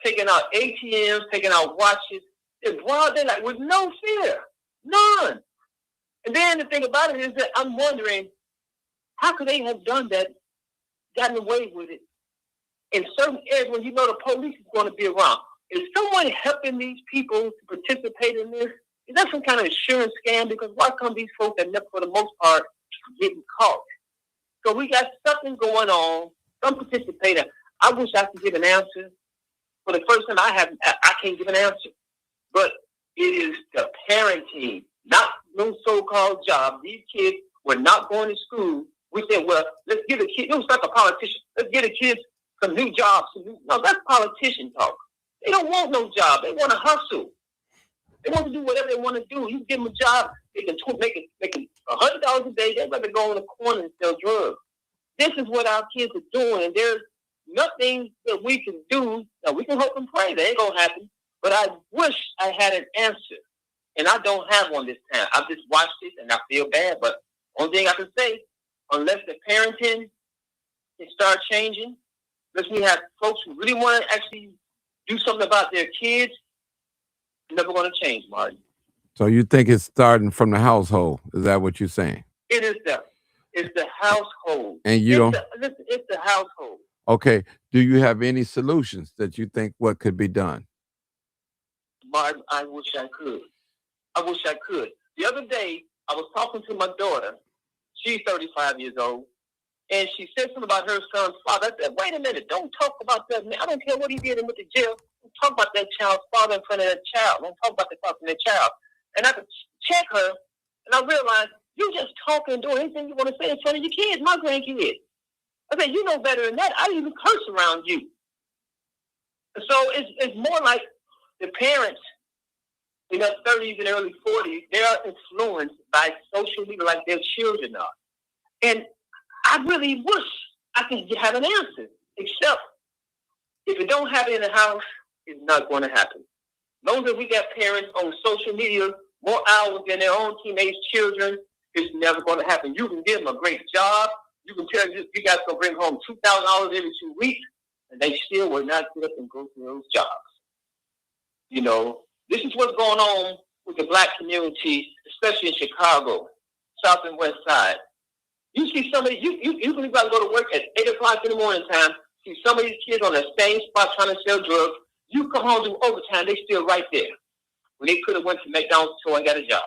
Speaker 16: taking out ATMs, taking out watches in broad daylight with no fear, none. And then the thing about it is that I'm wondering, how could they have done that, gotten away with it? In certain areas when you know the police is going to be around, is someone helping these people to participate in this? Is that some kind of insurance scam? Because why come these folks that never, for the most part, getting caught? So we got something going on, some participator. I wish I could give an answer. For the first time, I can't give an answer. But it is the parenting, not no so-called job. These kids were not going to school. We said, well, let's give the kids, it was like a politician, let's give the kids some new jobs. No, that's politician talk. They don't want no job. They want to hustle. They want to do whatever they want to do. You give them a job, they can make $100 a day. They'd rather go in the corner and sell drugs. This is what our kids are doing, and there's nothing that we can do. Now, we can hope and pray. That ain't going to happen. But I wish I had an answer, and I don't have one this time. I've just watched it, and I feel bad. But only thing I can say, unless the parenting can start changing, unless we have folks who really want to actually do something about their kids, it's never going to change, Martin.
Speaker 1: So you think it's starting from the household? Is that what you're saying?
Speaker 16: It is it's the household.
Speaker 1: And you
Speaker 16: it's the household.
Speaker 1: Okay. Do you have any solutions that you think what could be done?
Speaker 16: Martin, I wish I could. The other day, I was talking to my daughter. She's 35 years old. And she said something about her son's father. I said, wait a minute, don't talk about that, man. I don't care what he did and went to jail. Don't talk about that child's father in front of that child. Don't talk about the father in that child. And I could check her, and I realized, you just talking and doing anything you want to say in front of your kids, my grandkids. I said, you know better than that. I didn't even curse around you. And so it's more like the parents in their 30s and early 40s, they are influenced by social media like their children are. And I really wish I could have an answer, except if it don't happen in the house, it's not going to happen. As long as we got parents on social media more hours than their own teenage children, it's never going to happen. You can give them a great job. You can tell you guys going to bring home $2,000 every 2 weeks, and they still will not get up and go to those jobs. You know, this is what's going on with the black community, especially in Chicago, South and West Side. You see somebody, you can go to work at 8 o'clock in the morning time, see some of these kids on the same spot trying to sell drugs. You come home do overtime, they still right there. When they could have went to McDonald's store and got a job.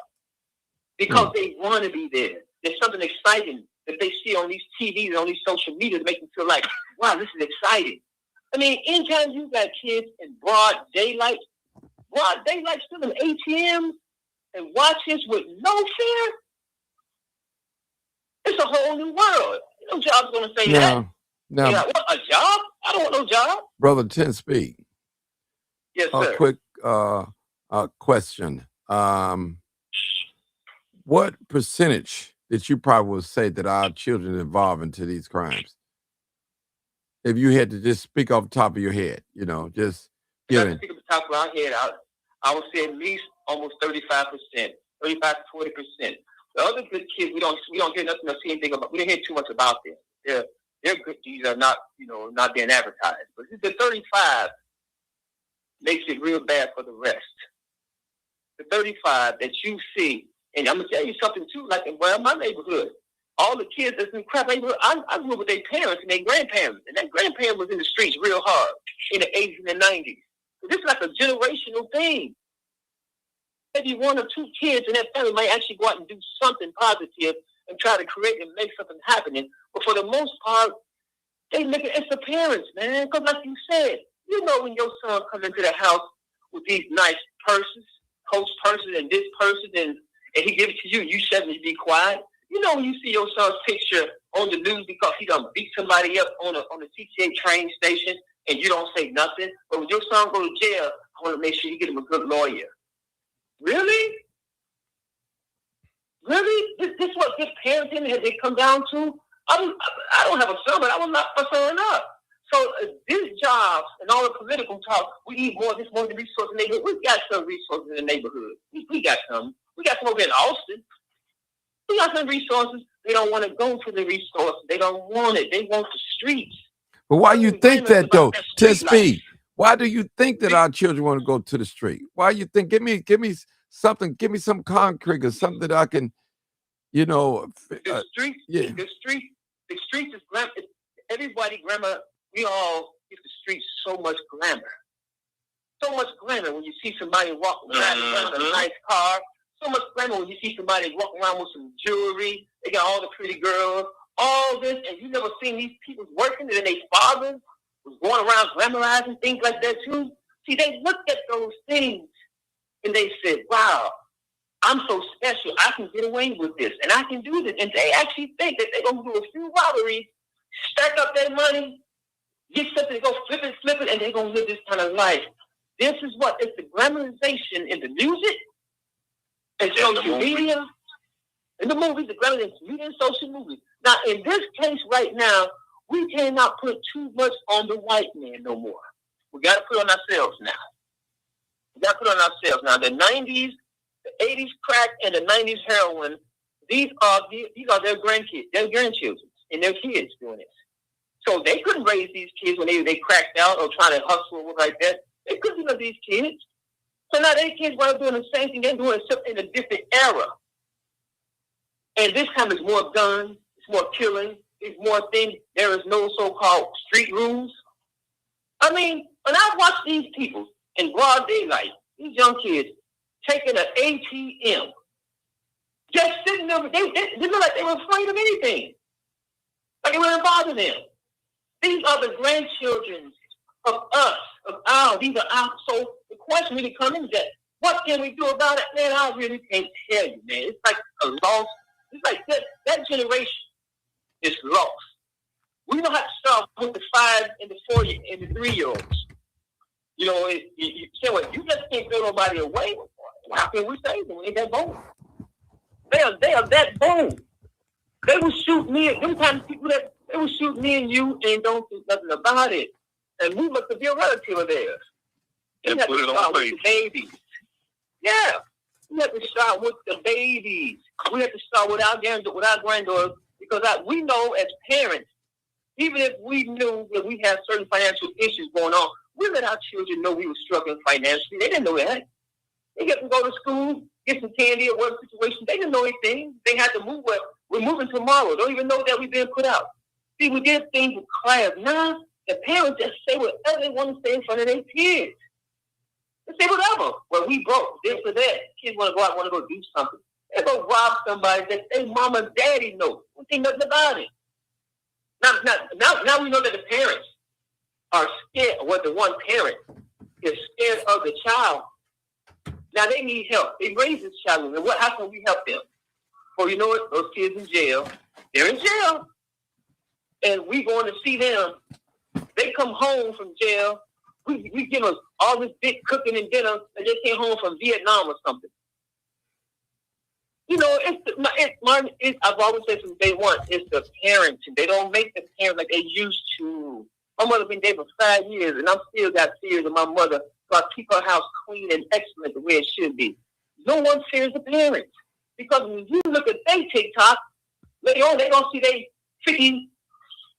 Speaker 16: Because they want to be there. There's something exciting that they see on these TVs and on these social media to make them feel like, wow, this is exciting. I mean, anytime you got kids in broad daylight still in ATMs and watches with no fear, it's a whole new world. No job's going to say that.
Speaker 1: Now,
Speaker 16: yeah, what, a job? I don't want no job.
Speaker 1: Brother Ten Speak.
Speaker 16: Yes, sir.
Speaker 1: A quick question. What percentage that you probably would say that our children involved into these crimes? If you had to just speak off the top of your head, you know, just
Speaker 16: If I speak off the top of my head, I would say at least almost 35%, 35 to 40%. The other good kids, we don't hear nothing or see anything about. We don't hear too much about them. Their good deeds are not, not being advertised. But the 35 makes it real bad for the rest. The 35 that you see, and I'm gonna tell you something too. Like in my neighborhood, all the kids that's in crap neighborhood, I grew up with their parents and their grandparents, and that grandparent was in the streets real hard in the 80s and the 90s. So this is like a generational thing. Maybe one or two kids in that family might actually go out and do something positive and try to create and make something happen. But for the most part, they look at it's the parents, man. Because like you said, when your son comes into the house with these nice purses, Coach purses and this person, and he gives it to you, you shut and you be quiet. When you see your son's picture on the news because he done beat somebody up on the TTA train station and you don't say nothing. But when your son go to jail, I want to make sure you get him a good lawyer. Really? Really? This is what good parenting has it come down to? I don't have a son, but I will lock my son up. So these jobs and all the political talk, we need more of this, more of the resources in the neighborhood. We got some resources in the neighborhood. We got some. We got some over in Austin. We got some resources. They don't want to go to the resources. They don't want it. They want the streets.
Speaker 1: But why you think that though? Speed. Why do you think that our children want to go to the street? Why you think? Give me something. Give me some concrete or something that I can,
Speaker 16: The streets. Yeah. The streets is glamour. Everybody glamour. We all give the streets so much glamour. So much glamour when you see somebody walking around in a nice car. So much glamour when you see somebody walking around with some jewelry. They got all the pretty girls. All this, and you never seen these people working, and their fathers was going around glamorizing things like that too. See, they looked at those things and they said, wow, I'm so special. I can get away with this, and I can do this. And they actually think that they're going to do a few robberies, stack up their money, get something, go flip it, and they're going to live this kind of life. This is what? It's the glamorization in the music and social media. In the movies, the glamorization media and social media. Now, in this case right now, we cannot put too much on the white man no more. We got to put on ourselves now. The 90s, the 80s crack, and the 90s heroin, these are their grandchildren, and their kids doing this. So they couldn't raise these kids when they cracked out or trying to hustle or like that. They couldn't do these kids. So now their kids are doing the same thing they're doing, except in a different era. And this time it's more guns, it's more killing, it's more things. There is no so-called street rules. I mean, when I watch these people in broad daylight, these young kids taking an ATM, just sitting there, they look like they were afraid of anything. Like it wouldn't bother them. These are the grandchildren of us, these are our. So the question really comes in that, what can we do about it? Man, I really can't tell you, man. It's like a loss. It's like that generation is lost. We don't have to start with the 5 and the 4 and the 3-year-olds. You say, well, you just can't throw nobody away. How can we save them? Ain't that bold? They are that bold. They will shoot me. Them kind of people that they will shoot me and you and don't do nothing about it. And we look to be a relative of theirs.
Speaker 14: And put it on
Speaker 16: with the babies. Yeah. We have to start with the babies. We have to start with our granddaughters, because we know as parents, even if we knew that we had certain financial issues going on, we let our children know we were struggling financially. They didn't know that. They get to go to school, get some candy or whatever situation. They didn't know anything. They had to move. Well, we're moving tomorrow. Don't even know that we've been put out. See, we did things with class. Now, the parents just say whatever they want to say in front of their kids. They say whatever. Well, we broke this or that. Kids want to go out, want to go do something. They go rob somebody that their mama and daddy know. We think nothing about it. Now we know that the parents are scared. Well, the one parent is scared of the child. Now they need help. They raise this child. And how can we help them? Well, you know what? Those kids in jail. They're in jail. And we going to see them. They come home from jail. We give them all this big cooking and dinner, and they came home from Vietnam or something. Martin, I've always said from day one, it's the parents. They don't make the parents like they used to. My mother been there for 5 years, and I'm still got fears of my mother, so I keep her house clean and excellent the way it should be. No one fears the parents. Because when you look at their TikTok, later on, they're going to see their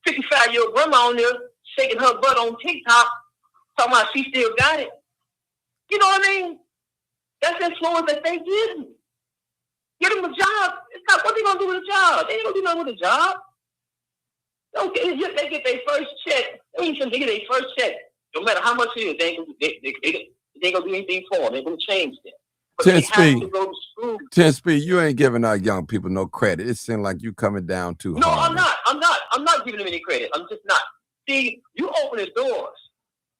Speaker 16: 55-year-old grandma on there shaking her butt on TikTok, talking about she still got it. You know what I mean? That's the influence that they give me. Get them a job. It's not what they gonna do with a job. They ain't gonna do nothing with a job. Okay, they get their first check. They get their first check. No matter how much it is, they ain't gonna do anything for them. They're gonna change them. But
Speaker 1: 10
Speaker 16: they
Speaker 1: speed.
Speaker 16: have to go to school.
Speaker 1: 10 speed. You ain't giving our young people no credit. It seems like you coming down too hard.
Speaker 16: No, I'm not giving them any credit. I'm just not. See, you open the doors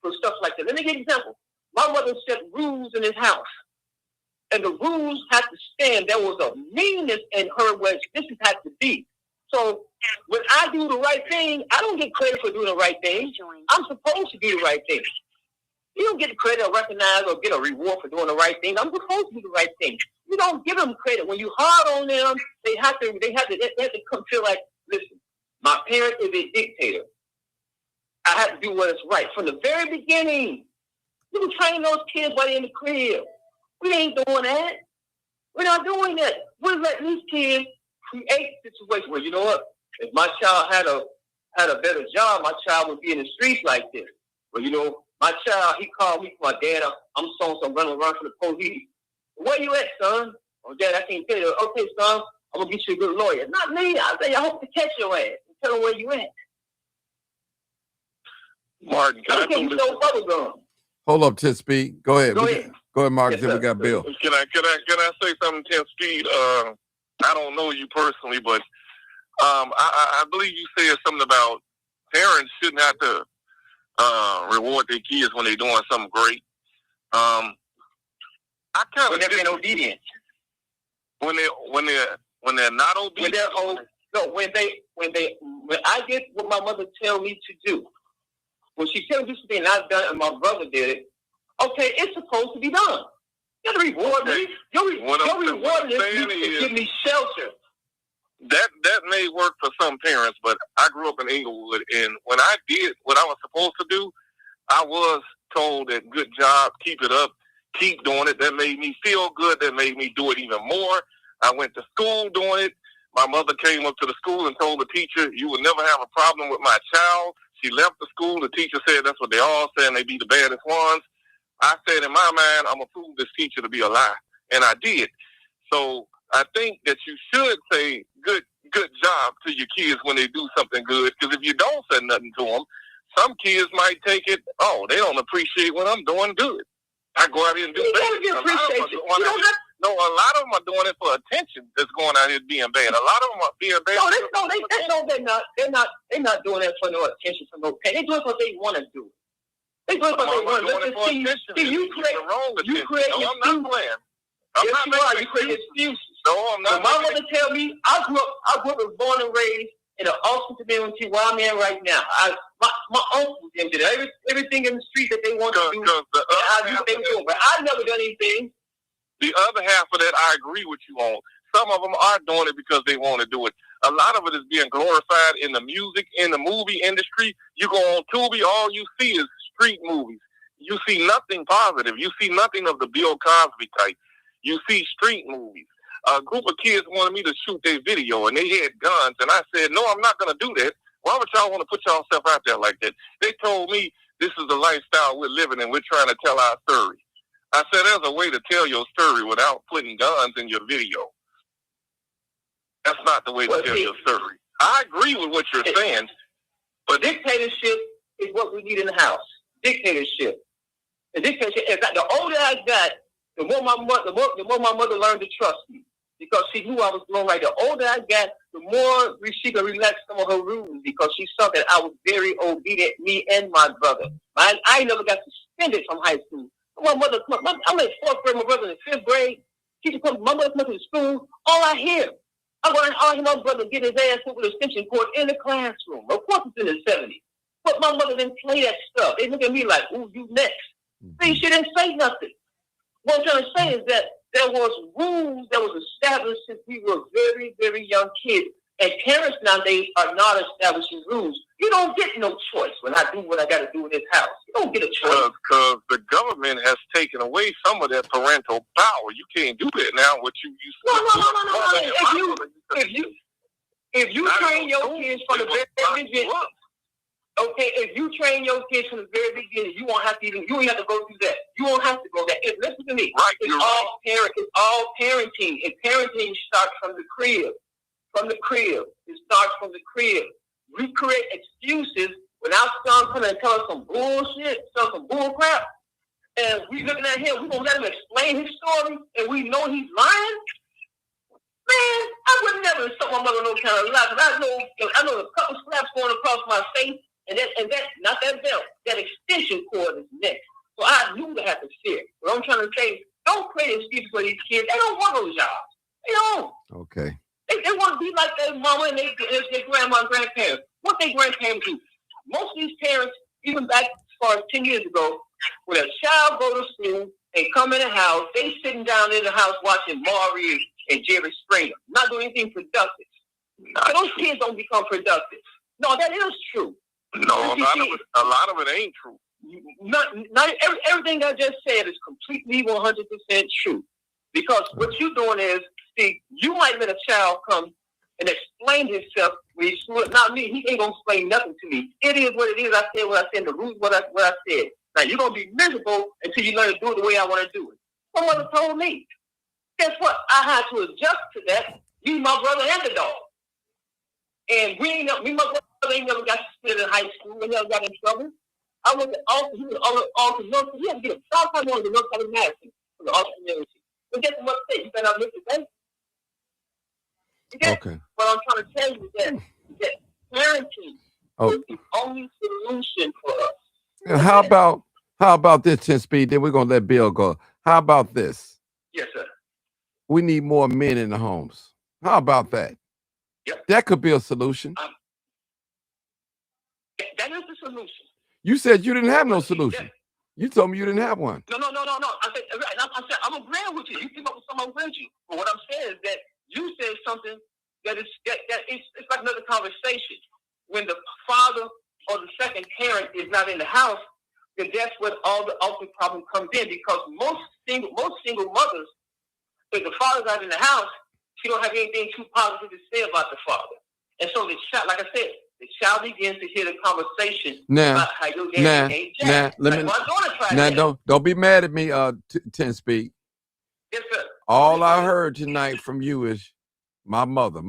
Speaker 16: for stuff like that. Let me give you an example. My mother set rules in his house. And the rules had to stand. There was a meanness in her where this had to be. So when I do the right thing, I don't get credit for doing the right thing. I'm supposed to do the right thing. You don't get credit or recognized or get a reward for doing the right thing. I'm supposed to do the right thing. You don't give them credit. When you hard on them, they have to come feel like, listen, my parent is a dictator. I have to do what is right. From the very beginning, you can train those kids while they're in the crib. We ain't doing that. We're not doing that. We're letting these kids create situations where, you know what, if my child had a better job, my child would be in the streets like this. Well, you know, my child, he called me, my dad, I'm so running around for the police. Where you at, son? Oh, Dad, I can't tell you. Okay, son, I'm going to get you a good lawyer. Not me. I say, I hope to catch your ass and tell him where you at.
Speaker 14: Martin, can I
Speaker 16: you so bubblegum.
Speaker 1: Hold up, 10 Speed. Go ahead.
Speaker 16: Go ahead.
Speaker 1: Go ahead, Marcus.
Speaker 16: Yes,
Speaker 1: Then we got Bill.
Speaker 14: Can I say something, 10 Speed? I don't know you personally, but I believe you said something about parents shouldn't have to reward their kids when they're doing something great. I kind of
Speaker 16: they're being obedient.
Speaker 14: When they're not obedient.
Speaker 16: When I did what my mother tell me to do, when she tells me something and I've done it and my brother did it, okay, it's supposed to be done. You got to reward me. Your reward is to give me shelter.
Speaker 14: That may work for some parents, but I grew up in Inglewood, and when I did what I was supposed to do, I was told that good job, keep it up, keep doing it. That made me feel good. That made me do it even more. I went to school doing it. My mother came up to the school and told the teacher, you will never have a problem with my child. She left the school. The teacher said that's what they all say, and they be the baddest ones. I said, in my mind, I'm going to prove this teacher to be a lie. And I did. So I think that you should say good job to your kids when they do something good. Because if you don't say nothing to them, some kids might take it, oh, they don't appreciate what I'm doing good. I go out here and do bad. No, a lot of them are doing it for attention. That's going out here being bad. A lot of them are being bad.
Speaker 16: They're not doing that for no attention, for no pay. They're doing what they want to do. They're doing what they want to do. You create
Speaker 14: I'm not playing.
Speaker 16: You create excuses.
Speaker 14: No, I'm not.
Speaker 16: My mother tell me I grew up was born and raised in an awesome community where I'm in right now. My uncles did everything in the street that they want to do. I knew what they were doing, but I never done anything.
Speaker 14: The other half of that, I agree with you on. Some of them are doing it because they want to do it. A lot of it is being glorified in the music, in the movie industry. You go on Tubi, all you see is street movies. You see nothing positive. You see nothing of the Bill Cosby type. You see street movies. A group of kids wanted me to shoot their video, and they had guns. And I said, no, I'm not going to do that. Why would y'all want to put yourself out there like that? They told me this is the lifestyle we're living in. We're trying to tell our story. I said, there's a way to tell your story without putting guns in your video. That's not the way to tell your story. I agree with what you're saying, but
Speaker 16: dictatorship is what we need in the house. Dictatorship. The dictatorship. In fact, the older I got, the more my mother learned to trust me because she knew I was doing right. The older I got, the more she could relax some of her rules because she saw that I was very obedient, me and my brother. I never got suspended from high school. My mother, I'm in 4th grade, my brother in 5th grade. My mother come to the school. All I hear my brother get his ass put with an extension cord in the classroom. Of course, it's in the 70s. But my mother didn't play that stuff. They look at me like, ooh, you next. See, she didn't say nothing. What I'm trying to say is that there was rules that was established since we were very, very young kids. And parents nowadays are not establishing rules. You don't get no choice when I do what I got to do in this house. You don't get a choice.
Speaker 14: Because the government has taken away some of that parental power. You can't do that now. What you used to
Speaker 16: No. If you train your kids from the very beginning, okay, if you train your kids from the very beginning, you won't have to you don't have to go through that. You won't have to go that. Listen to me.
Speaker 14: Right,
Speaker 16: It's all parenting. And parenting starts from the crib. It starts from the crib. We create excuses when our son come and tell us some bullshit, some bull crap, and we looking at him, we gonna let him explain his story, and we know he's lying. Man, I would never insult my mother no kind of lie. I know a couple slaps going across my face, and that not that belt, that extension cord is next. So I knew to have to fear. What I'm trying to say is, don't create excuses for these kids. They don't want those jobs. They don't.
Speaker 1: Okay.
Speaker 16: They want to be like their mama and their grandma and grandparents. What their grandparents do. Most of these parents, even back far as 10 years ago, when a child go to school and come in the house, they sitting down in the house watching Maury and Jerry Springer, not doing anything productive. So those kids don't become productive. No, that is true.
Speaker 14: No, a lot of it ain't true.
Speaker 16: Not everything I just said is completely 100% true. Because what you're doing is, see, you might let a child come and explain himself when he's not me. He ain't gonna explain nothing to me. It is what it is. I said what I said. The rules what I said. Now you're gonna be miserable until you learn to do it the way I want to do it. My mother told me. Guess what? I had to adjust to that. Me, my brother, and the dog. And my brother ain't never got suspended in high school. We never got in trouble. I was he was North. He had to get a South Carolina to North Carolina Madison for the Austin community. But guess what? You better not miss it,
Speaker 1: Okay.
Speaker 16: What I'm trying to tell you is that parenting is the only solution for us.
Speaker 1: How about this, 10 Speed? Then we're gonna let Bill go. How about this?
Speaker 16: Yes, sir.
Speaker 1: We need more men in the homes. How about that?
Speaker 16: Yep.
Speaker 1: That could be a solution.
Speaker 16: That is the solution.
Speaker 1: You said you didn't have no solution. You told me you didn't have one.
Speaker 16: No. I said I'm agreeing with you. You came up with something with you. But what I'm saying is that you said something that it's like another conversation. When the father or the second parent is not in the house, then that's when all the ultimate problem comes in. Because most single mothers, if the father's not in the house, she don't have anything too positive to say about the father. And so the child, like I said, the child begins to hear the conversation about how your dad ain't jack.
Speaker 1: Don't be mad at me, 10 Speed.
Speaker 16: Yes, sir.
Speaker 1: All I heard tonight from you is my mother.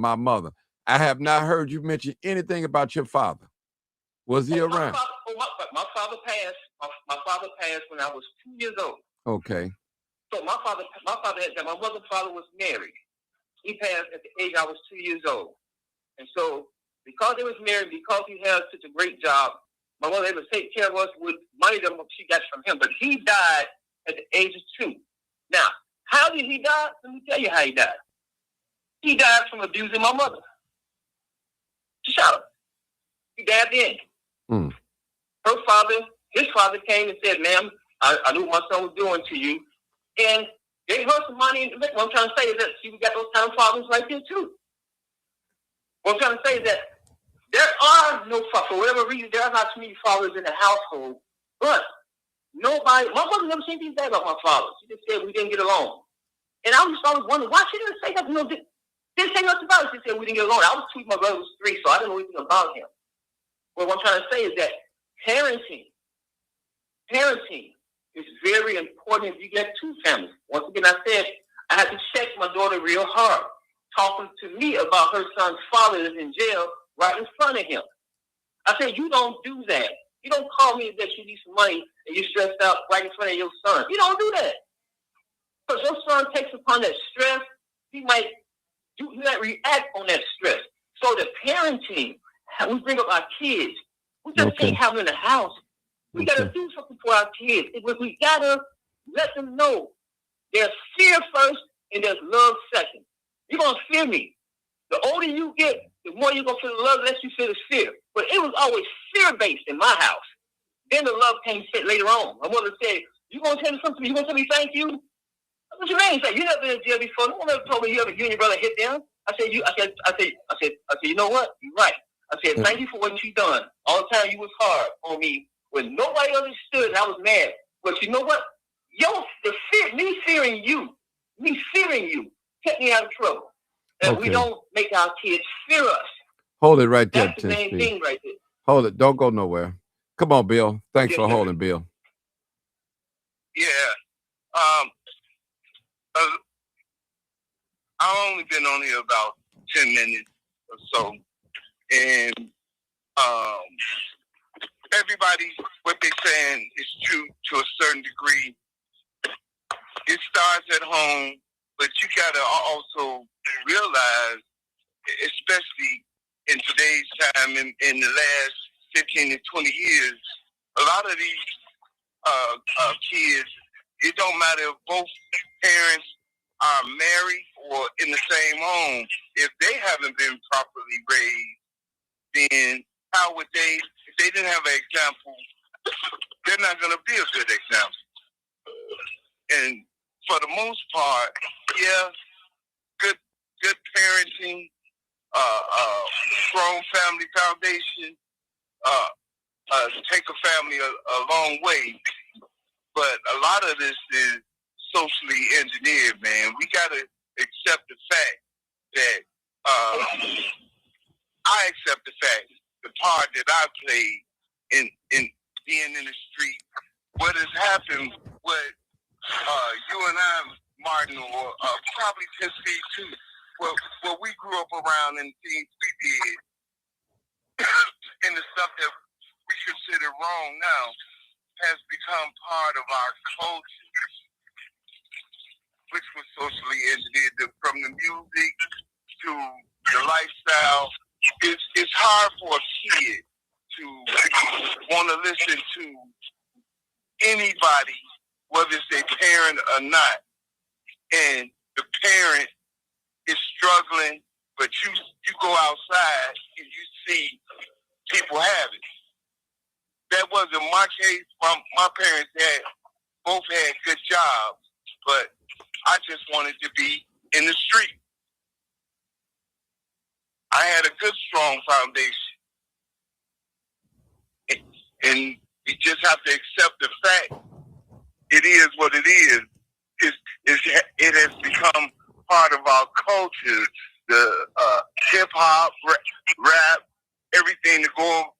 Speaker 1: I have not heard you mention anything about your father. Was he around?
Speaker 16: My father passed. My father passed when I was 2 years old.
Speaker 1: Okay.
Speaker 16: So my mother's father was married. He passed at the age I was 2 years old. And so because they was married, because he had such a great job, my mother able to take care of us with money that she got from him. But he died at the age of 2. Now, how did he die? Let me tell you how he died. He died from abusing my mother. She shot him. He died then. His father came and said, ma'am, I knew what my son was doing to you. And gave her some money. What I'm trying to say is that she got those kind of fathers right there too. What I'm trying to say is that there are no fathers. For whatever reason, there are not too many fathers in the household. But my mother never said anything bad about my father. She just said we didn't get along. And I was always wondering why she didn't say nothing. Didn't say nothing about it. She said we didn't get along. I was 2, my brother was 3, so I didn't know anything about him. But what I'm trying to say is that parenting is very important if you get 2 families. Once again, I said I had to check my daughter real hard, talking to me about her son's father is in jail right in front of him. I said, you don't do that. You don't call me that you need some money and you're stressed out right in front of your son. You don't do that. Because your son takes upon that stress, he might react on that stress. So the parenting, we bring up our kids. We just can't have them in the house. We got to do something for our kids. We got to let them know there's fear first and there's love second. You're going to fear me. The older you get, the more you're going to feel the love, the less you feel the fear. But it was always fear-based in my house. Then the love came later on. My mother said, you going to tell me something? You going to tell me thank you? What you mean? You never been in jail before. No one ever told me you and your brother hit them. I said, you know what? You're right. I said, thank you for what you done. All the time you was hard on me when nobody understood and I was mad. But you know what? Me fearing you kept me out of trouble. And we don't make our kids fear us.
Speaker 1: Hold it right there,
Speaker 16: That's the main thing right there.
Speaker 1: Hold it. Don't go nowhere. Come on, Bill. Thanks for holding, Bill.
Speaker 14: Yeah. I've only been on here about 10 minutes or so. And everybody, what they're saying is true to a certain degree. It starts at home, but you got to also realize, especially in today's time, in the last 15 to 20 years, a lot of these kids, it don't matter if both parents are married or in the same home. If they haven't been properly raised, then how would they, if they didn't have an example they're not going to be a good example. And for the most part, yeah, good parenting, strong family foundation, take a family a long way. But a lot of this is socially engineered, man. We got to accept the fact that I accept the fact, the part that I played in being in the street. What has happened, what you and I, Martin, or probably Tennessee too, what we grew up around and things we did, and the stuff that we consider wrong now has become part of our culture, which was socially engineered. From the music to the lifestyle, it's hard for a kid to want to listen to anybody, whether it's their parent or not, and the parent is struggling, but you go outside and you see people have it. That wasn't my case. My parents both had good jobs, but I just wanted to be in the street. I had a good, strong foundation. And we just have to accept the fact it is what it is. It has become part of our culture, the hip-hop, rap, everything to go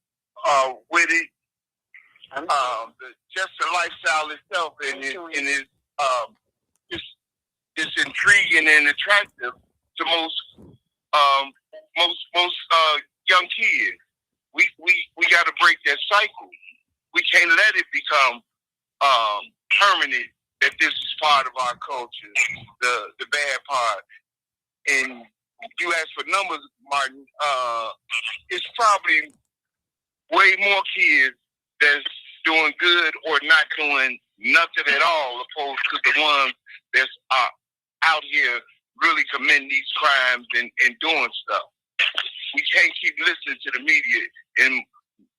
Speaker 14: with it. Just the lifestyle itself, and it's intriguing and attractive to most young kids. We got to break that cycle. We can't let it become permanent. That this is part of our culture, the bad part. And you asked for numbers, Martin. It's probably way more kids that's doing good or not doing nothing at all, opposed to the ones that's out here really committing these crimes and doing stuff. We can't keep listening to the media. And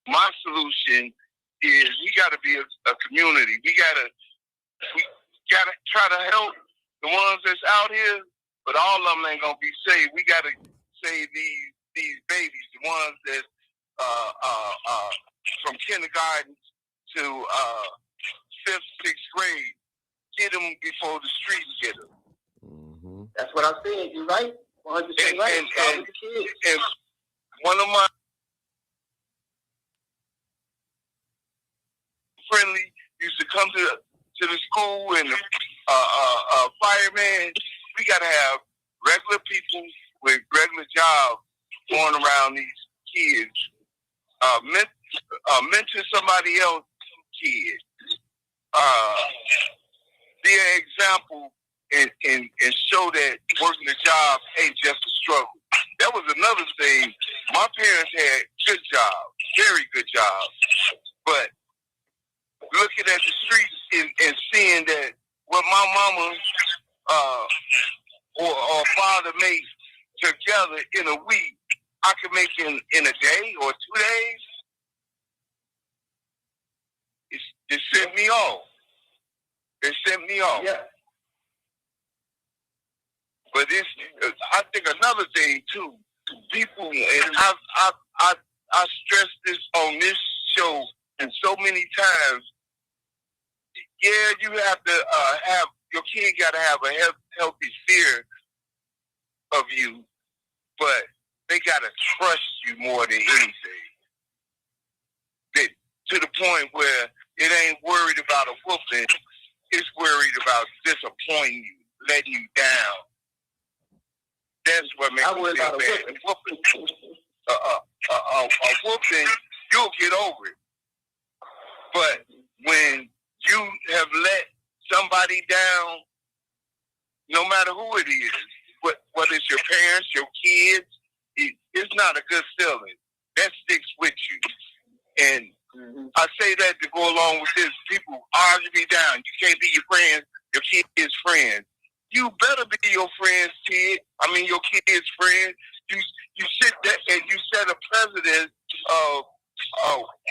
Speaker 14: my solution is we got to be a community. We gotta try to help the ones that's out here, but all of them ain't gonna be saved. We gotta save these babies, the ones that from kindergarten to 5th, 6th grade. Get them before the streets get them.
Speaker 16: Mm-hmm. That's what I said. You're right. 100% right.
Speaker 14: And one of my friendly used to come to the school, and fireman. We got to have regular people with regular jobs going around these kids. Mentor somebody else's kids. Be an example and show that working a job ain't just a struggle. That was another thing. My parents had good jobs, very good jobs, but looking at the streets and seeing that what my mama or father made together in a week, I could make in a day or 2 days. It sent me off. It sent me off.
Speaker 16: Yeah.
Speaker 14: But I think another thing too, people, and I stress this on this show and so many times. Yeah, you have to have your kid got to have a healthy fear of you, but they got to trust you more than anything. To the point where it ain't worried about a whooping, it's worried about disappointing you, letting you down. That's what makes me feel bad. A whooping, you'll get over it. But when you have let somebody down, no matter who it is, whether it's your parents, your kids, it's not a good feeling. That sticks with you. And I say that to go along with this. People argue me down. You can't be your kid's friend. You better be your friend's kid. I mean, your kid's friend. You sit there and you set a precedent of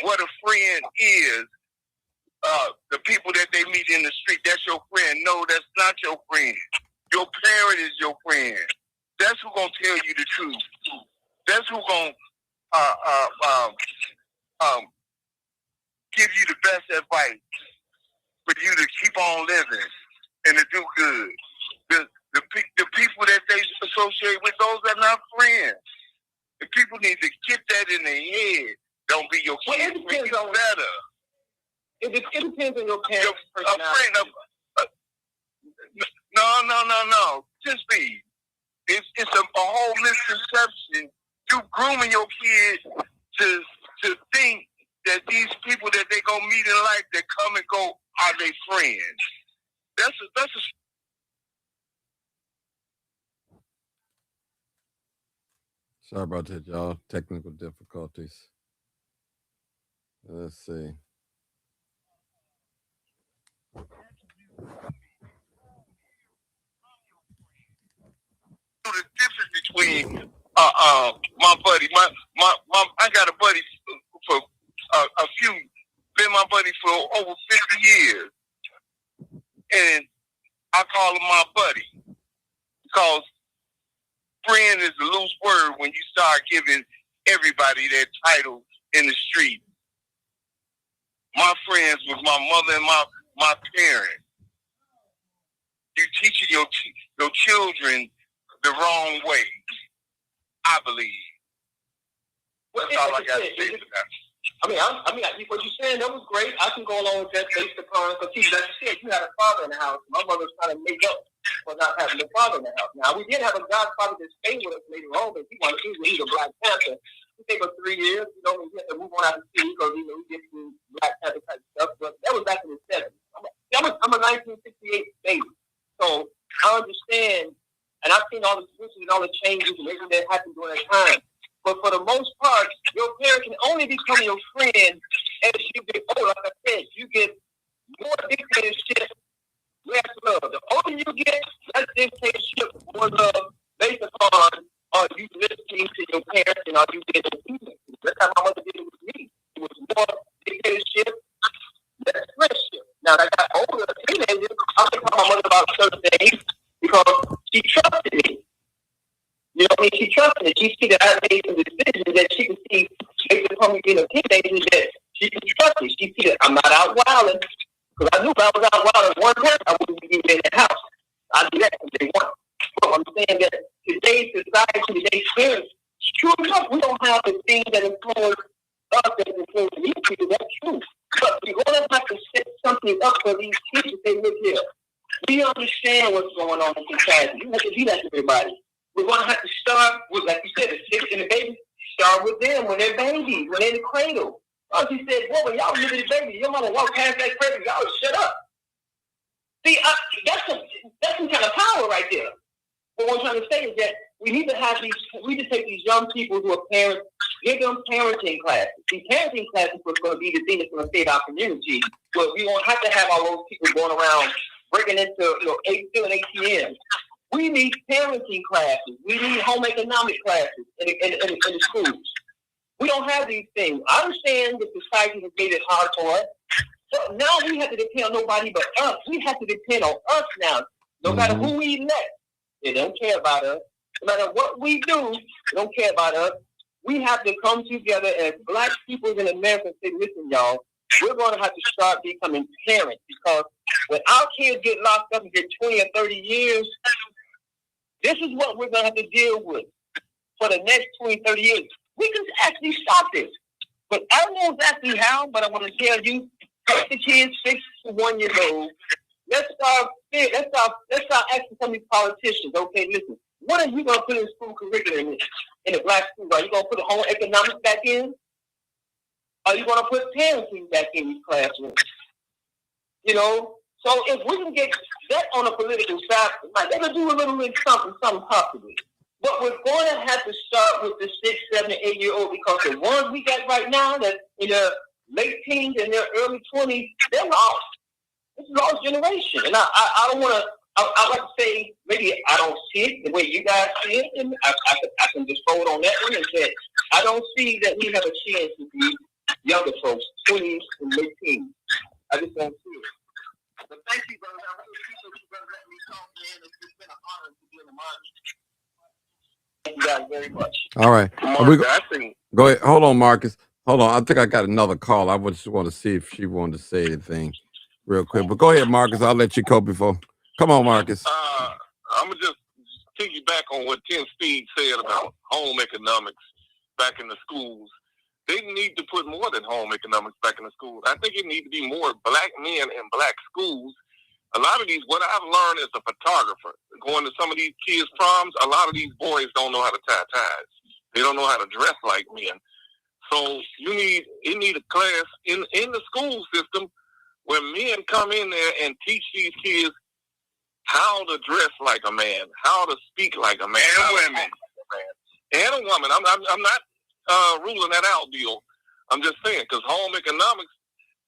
Speaker 14: what a friend is. the people that they meet in the street, that's your friend. No, that's not your friend. Your parent is your friend. That's who gonna tell you the truth. That's who gonna give you the best advice for you to keep on living and to do good. The people that they associate with, those are not friends. The people need to get that in their head. Don't be your kids. Make you better.
Speaker 16: It depends on your parents'
Speaker 14: personality. No. Just be. It's a whole misconception. You grooming your kids to think that these people that they gonna meet in life that come and go are they friends. That's a
Speaker 1: Sorry about that, y'all. Technical difficulties. Let's see.
Speaker 14: The difference between my buddy, my I got a buddy for a few, been my buddy for over 50 years, and I call him my buddy because friend is a loose word when you start giving everybody that title in the street. My friends was my mother and my parents. You teaching your children the wrong way, I believe. That's all I got to say to that.
Speaker 16: I mean, what you're saying, that was great. I can go along with that based upon, because like you said, you had a father in the house. My mother was trying to make up for not having a father in the house. Now, we did have a godfather that stayed with us later on, but he wanted to be a Black Panther. He stayed for 3 years. You know, we had to move on out of the city because, we did some Black Panther type stuff. But that was back in the 70s. I'm a 1968 baby. So I understand, and I've seen all the switches and all the changes and everything that happened during that time. But for the most part, your parent can only become your friend as you get older. Like I said, you get more dictatorship, less love. The older you get, less dictatorship, more love, based upon are you listening to your parents and are you getting obedient? That's how my mother did it with me. It was more dictatorship, less friendship. Now that I got older, teenagers, I can tell my mother about certain things because she trusted me. You know what I mean? She trusted me. She see that I made some decisions that she could see based upon me being a teenager that she could trust me. She see that I'm not out wilding. Because I knew if I was out wilding one time, I wouldn't be in the house. I do that from day one. So I'm saying that today's society, today's parents, true enough, we don't have the things that influence us that influence these people. That's true. But we're going to have to set something up for these kids if they live here. We understand what's going on in society. You have to do that to everybody. We're going to have to start with, like you said, the six and the baby. Start with them when they're babies, when they're in the cradle. Oh, she said, boy, when y'all was little baby, your mama walked past that cradle, y'all shut up. See, that's some kind of power right there. But what I'm trying to say is that we need to take these young people who are parents, give them parenting classes. See, parenting classes is going to be the thing that's going to save our community. But we won't have to have all those people going around breaking into, stealing ATMs. We need parenting classes. We need home economic classes in the schools. We don't have these things. I understand that society has made it hard for us. So now we have to depend on nobody but us. We have to depend on us now. No matter who we elect, they don't care about us. No matter what we do, they don't care about us. We have to come together as Black people in America and say, listen, y'all, we're going to have to start becoming parents because when our kids get locked up and get 20 or 30 years, this is what we're going to have to deal with for the next 20, 30 years. We can actually stop this. But I don't know exactly how, but I want to tell you, take the kids 6 to 1 year old. Let's start asking some of these politicians, okay, listen, what are you going to put in school curriculum in the Black school? Are you going to put home economics back in? Are you going to put parenting back in these classrooms? You know? So if we can get that on a political side, they can do a little bit something possibly. But we're going to have to start with the 6, 7, 8 year old because the ones we got right now that in their late teens and their early 20s, they're lost. It's a lost generation. And I don't want to, I like to say, maybe I don't see it the way you guys see it. And I can just fold on that one and say, I don't see that we have a chance to be younger folks, 20s and late teens. I just don't see it. But thank you, brother. I really appreciate you, brother, letting me talk, man. It's just been an honor to be in the mind. Thank you guys very much.
Speaker 1: All right. Go ahead. Hold on, Marcus. Hold on. I think I got another call. I just want to see if she wanted to say anything real quick. But go ahead, Marcus. I'll let you go before. Come on, Marcus.
Speaker 14: I'm going to just piggyback on what Tim Speed said about home economics back in the schools. They need to put more than home economics back in the schools. I think it needs to be more black men in black schools. A lot of these, what I've learned as a photographer, going to some of these kids' proms, a lot of these boys don't know how to tie ties. They don't know how to dress like men. So you need a class in the school system where men come in there and teach these kids how to dress like a man, how to speak like a man, and women, and a woman. I'm not ruling that out, Bill. I'm just saying, because home economics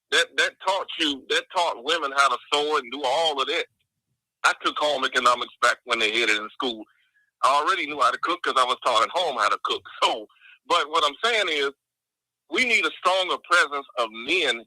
Speaker 14: that taught women how to sew and do all of that. I took home economics back when they had it in school. I already knew how to cook because I was taught at home how to cook. So, but what I'm saying is, we need a stronger presence of men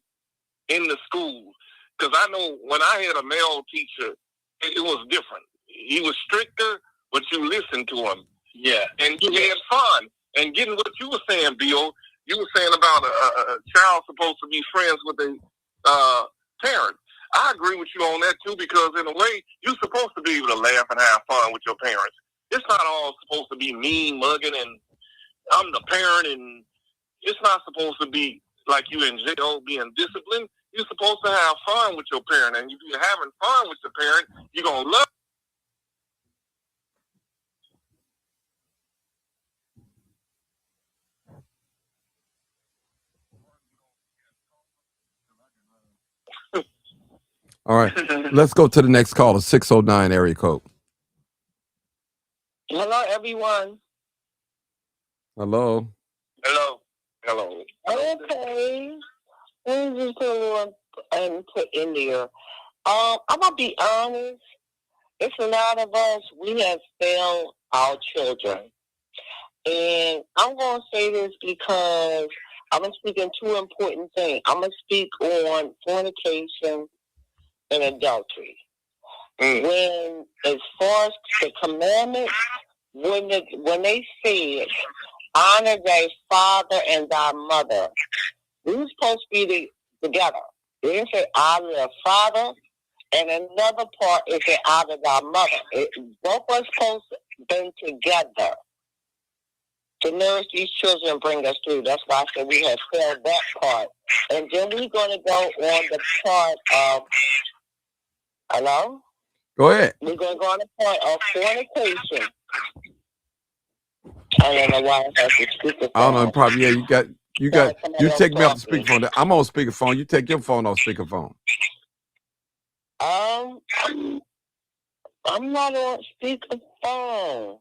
Speaker 14: in the schools. Because I know when I had a male teacher, it was different. He was stricter, but you listened to him. Yeah. And you had fun. And getting what you were saying, Bill, you were saying about a child supposed to be friends with a parent. I agree with you on that, too, because in a way, you're supposed to be able to laugh and have fun with your parents. It's not all supposed to be mean, mugging, and I'm the parent, and it's not supposed to be like you in jail being disciplined. You're supposed to have fun with your parent, and if you're having fun with your parent, you're going to love.
Speaker 1: All right. Let's go to the next caller, 609 area code.
Speaker 16: Hello, everyone.
Speaker 1: Hello.
Speaker 14: Hello. Hello.
Speaker 16: Okay. Let me just put a little input in there. I'm going to be honest. It's a lot of us, we have failed our children. And I'm going to say this because I'm going to speak on two important things. I'm going to speak on fornication and adultery. When, as far as the commandments, when they said, honor thy father and thy mother, we were supposed to be together. They didn't say honor thy father, and another part is say honor thy mother. Both are supposed to be together to nourish these children and bring us through. That's why I said we have failed that part. And then we're going to go on the part of, hello?
Speaker 1: Go ahead.
Speaker 16: We're going to go on the part of fornication. I don't know why I have to speakerphone.
Speaker 1: I don't know. Probably, yeah, you take me off the speakerphone. I'm on speakerphone. You take your phone off speakerphone.
Speaker 16: I'm not on speakerphone.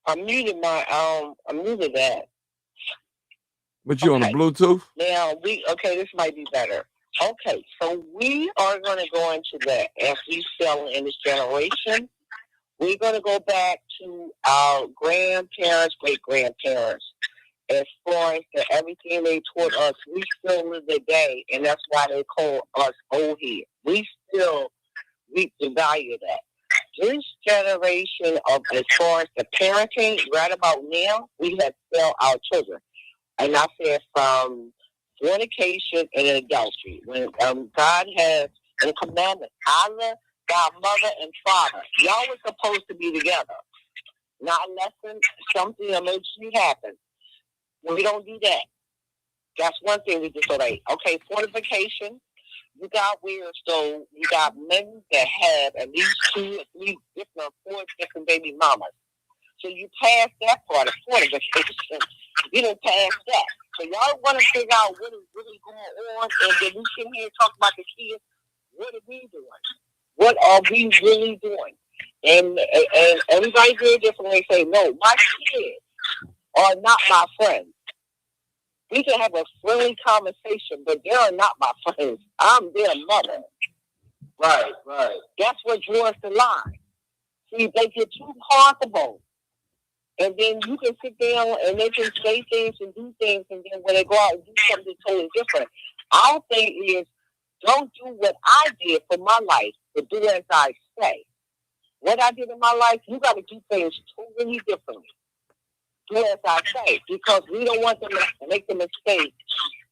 Speaker 16: I muted that.
Speaker 1: But you on the Bluetooth?
Speaker 16: Now, this might be better. Okay, so we are going to go into that as we sell in this generation. We're going to go back to our grandparents, great-grandparents. As far as everything they taught us, we still live today, and that's why they call us old heads. We still reap the value of that. This generation of, as far as the parenting, right about now, we have failed our children. And I said from fornication and adultery. When God has a commandment, honor thy mother and father. Y'all were supposed to be together. Not unless something emergency happens. We don't do that. That's one thing we disobey. Okay, fortification. You got weird, so you got men that have at least 2 or 3 different, 4 different baby mamas. So you pass that part of fortification. You didn't pass that. So y'all want to figure out what is really going on, and then we sit here and talk about the kids. What are we doing? What are we really doing? And everybody very differently say, no, my kids are not my friends. We can have a friendly conversation, but they are not my friends. I'm their mother. Right. That's what draws the line. See, they get too comfortable. And then you can sit down and they can say things and do things, and then when they go out and do something totally different. Our thing is, Don't do what I did for my life, but do as I say. What I did in my life, you got to do things totally differently. Do as I say, because we don't want them to make the mistake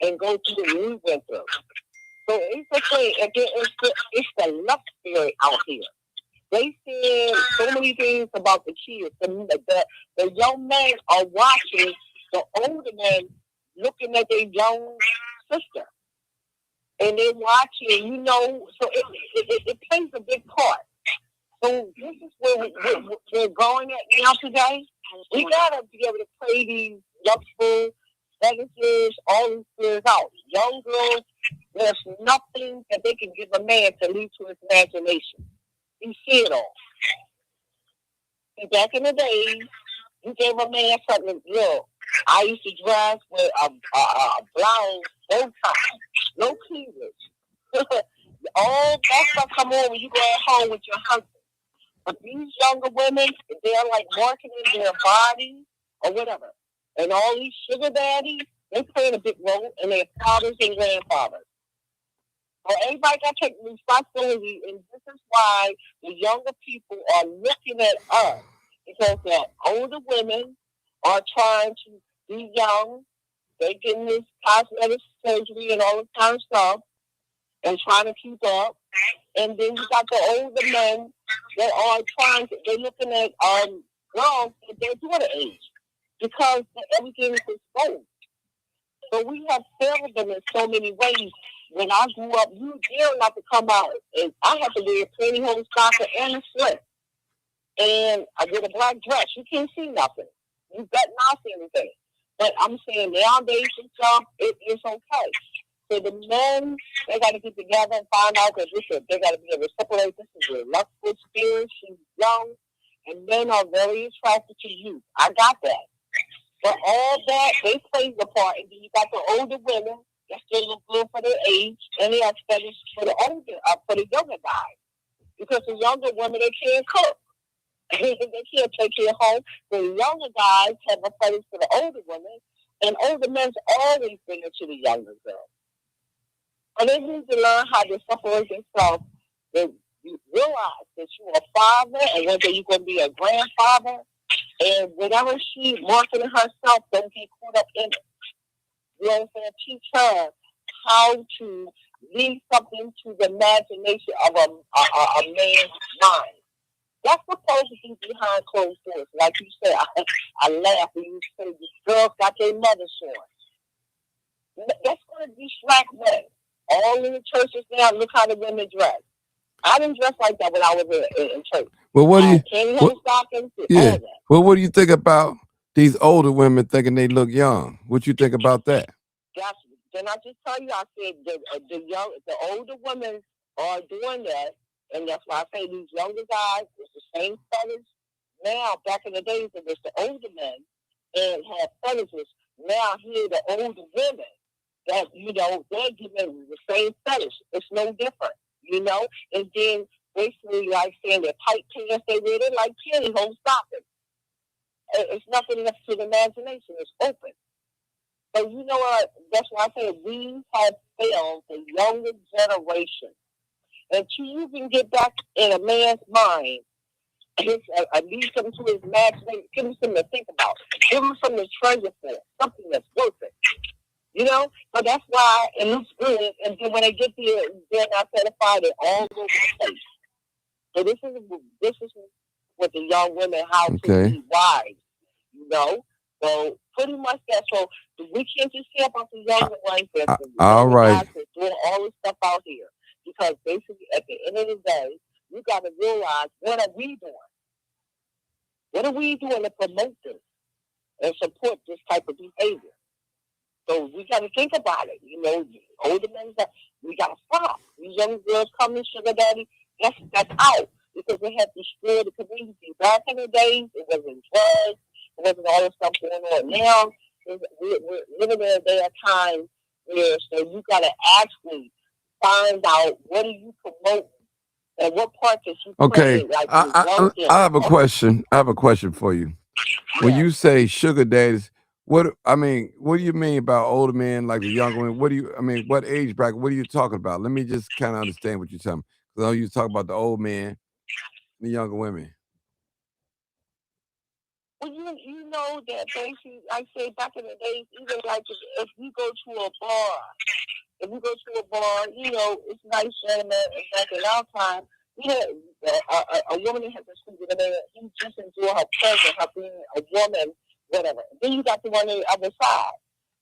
Speaker 16: and go through what we went through. So it's a thing. Again, it's the love spirit out here. They said so many things about the kids. The young men are watching the older men looking at their young sister. And they're watching, you know, so it plays a big part. So this is where we're going at now today. We got to be able to play these lustful fetishes, all these things out. Young girls, there's nothing that they can give a man to lead to his imagination. You see it all. And back in the days, you gave a man something. Look, I used to dress with a blouse, bow tie, no cleavage. All that stuff come on when you go at home with your husband. But these younger women, they're like marketing their body or whatever. And all these sugar daddies, they're playing a big role in their fathers and grandfathers. So everybody got to take responsibility, and this is why the younger people are looking at us, because the older women are trying to be young. They're getting this cosmetic surgery and all this kind of stuff and trying to keep up. And then you got the older men that are they're looking at girls at their daughter age because everything is exposed. So we have failed them in so many ways. When I grew up, you dare not to come out. And I had to wear a pantyhose stocking and a slip. And with a black dress, you can't see nothing. You better not see anything. But I'm saying nowadays and stuff, it's okay. So the men, they got to get together and find out that they got to be able to separate. This is a lustful spirit. She's young, and men are very attracted to youth. I got that. But all that, they play the part. And then you got the older women that still look good for their age, and they have fetish for the younger guys. Because the younger women, they can't cook. They can't take care of home. The younger guys have a fetish for the older women, and older men's always bring it to the younger girls. And they need to learn how to separate themselves. They realize that you're a father, and one day you're going to be a grandfather. And whatever she's marketing herself, don't get caught up in it. You know what I'm saying? Teach her how to lead something to the imagination of a man's mind. That's supposed to be behind closed doors. Like you said, I laugh when you say the girls got their mother showing. That's going to distract men. All in the churches now, look how the women dress. I didn't dress like that when I was in church.
Speaker 1: Well, what do you?
Speaker 16: Yeah.
Speaker 1: Well, what do you think about these older women thinking they look young? What you think about that?
Speaker 16: Then I just tell you, I said the older women are doing that, and that's why I say these younger guys, it's the same fetishes. Now, back in the days, it was the older men and had fetishes. Now, here the older women that, you know, they're giving the same fetish. It's no different, you know? And then basically, like saying their tight pants they wear, they're like pantyhose stockings. It's nothing left to the imagination. It's open. So, you know what? That's why I say we have failed the younger generation. Until you can get back in a man's mind, lead something to his imagination, give him something to think about, give him something to treasure for, something that's worth it. You know? So that's why it looks good. And then when they get there, they're not satisfied. They're all over the place. So this is with the young women, how to be wise, you know? So pretty much that. So we can't just care about the younger ones.
Speaker 1: All right.
Speaker 16: Guys doing all this stuff out here. Because basically, at the end of the day, you got to realize, what are we doing? What are we doing to promote this and support this type of behavior? So we got to think about it. You know, older men, we got to stop. These young girls coming, sugar daddy, that's out. Because they have destroyed the community. Back in the days, it wasn't drugs. It wasn't all this stuff going on. Now, we're living in a day of time where so you got to actually find out what do you promote and what part that you play. Like
Speaker 1: I have a question. I have a question for you. When you say sugar daddies, What do you mean about older men like the younger women? What age bracket? What are you talking about? Let me just kind of understand what you're telling me. 'Cause I know you talk about the old men, the younger women.
Speaker 16: Well, you know that basically, I say back in the days, even like if you go to a bar, you know, it's nice gentlemen, and back in our time, you know, a woman that has a sleep with a man, you just enjoy her presence, her being a woman, whatever. Then you got the one on the other side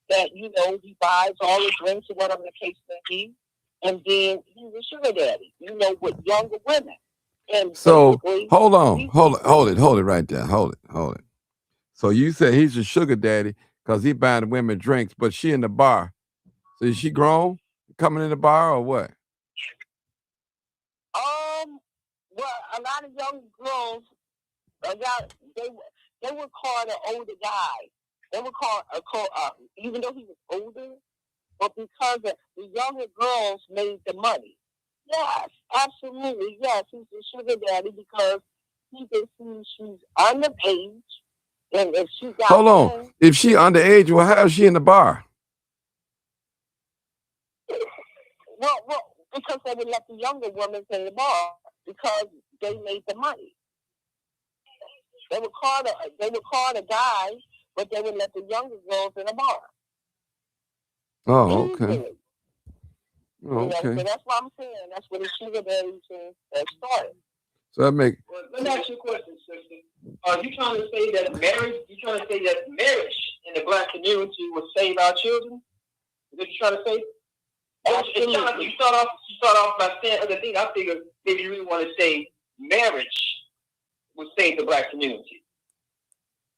Speaker 16: that, you know, he buys all the drinks or whatever the case may be, and then he's a sugar daddy, you know, with younger women. And
Speaker 1: So
Speaker 16: basically,
Speaker 1: hold it right there. Hold it. So you said he's a sugar daddy because he buying the women drinks, but she in the bar. So is she grown coming in the bar or what?
Speaker 16: well, a lot of young girls, they they would call the older guy. They would even though he was older, but because the younger girls made the money. Yes, absolutely. Yes, he's a sugar daddy because he can see she's underage, and if she got
Speaker 1: Hold on. If she underage, well, how is she in the bar?
Speaker 16: well, because they would let the younger women in the bar because they made the money. They would call the guys, but they would let the younger girls in the bar.
Speaker 1: Oh, okay.
Speaker 16: Easily.
Speaker 1: Oh,
Speaker 16: You know,
Speaker 1: okay.
Speaker 16: so that's what I'm saying. That's where the sugar daddy thing started.
Speaker 1: So that make
Speaker 16: Well, let me ask you a question, sister. Are you trying to say that marriage? You trying to say that marriage in the black community will save our children? Is that what you're trying to say? Absolutely. You start off by saying other things. I figure maybe you really want to say marriage will save the black community.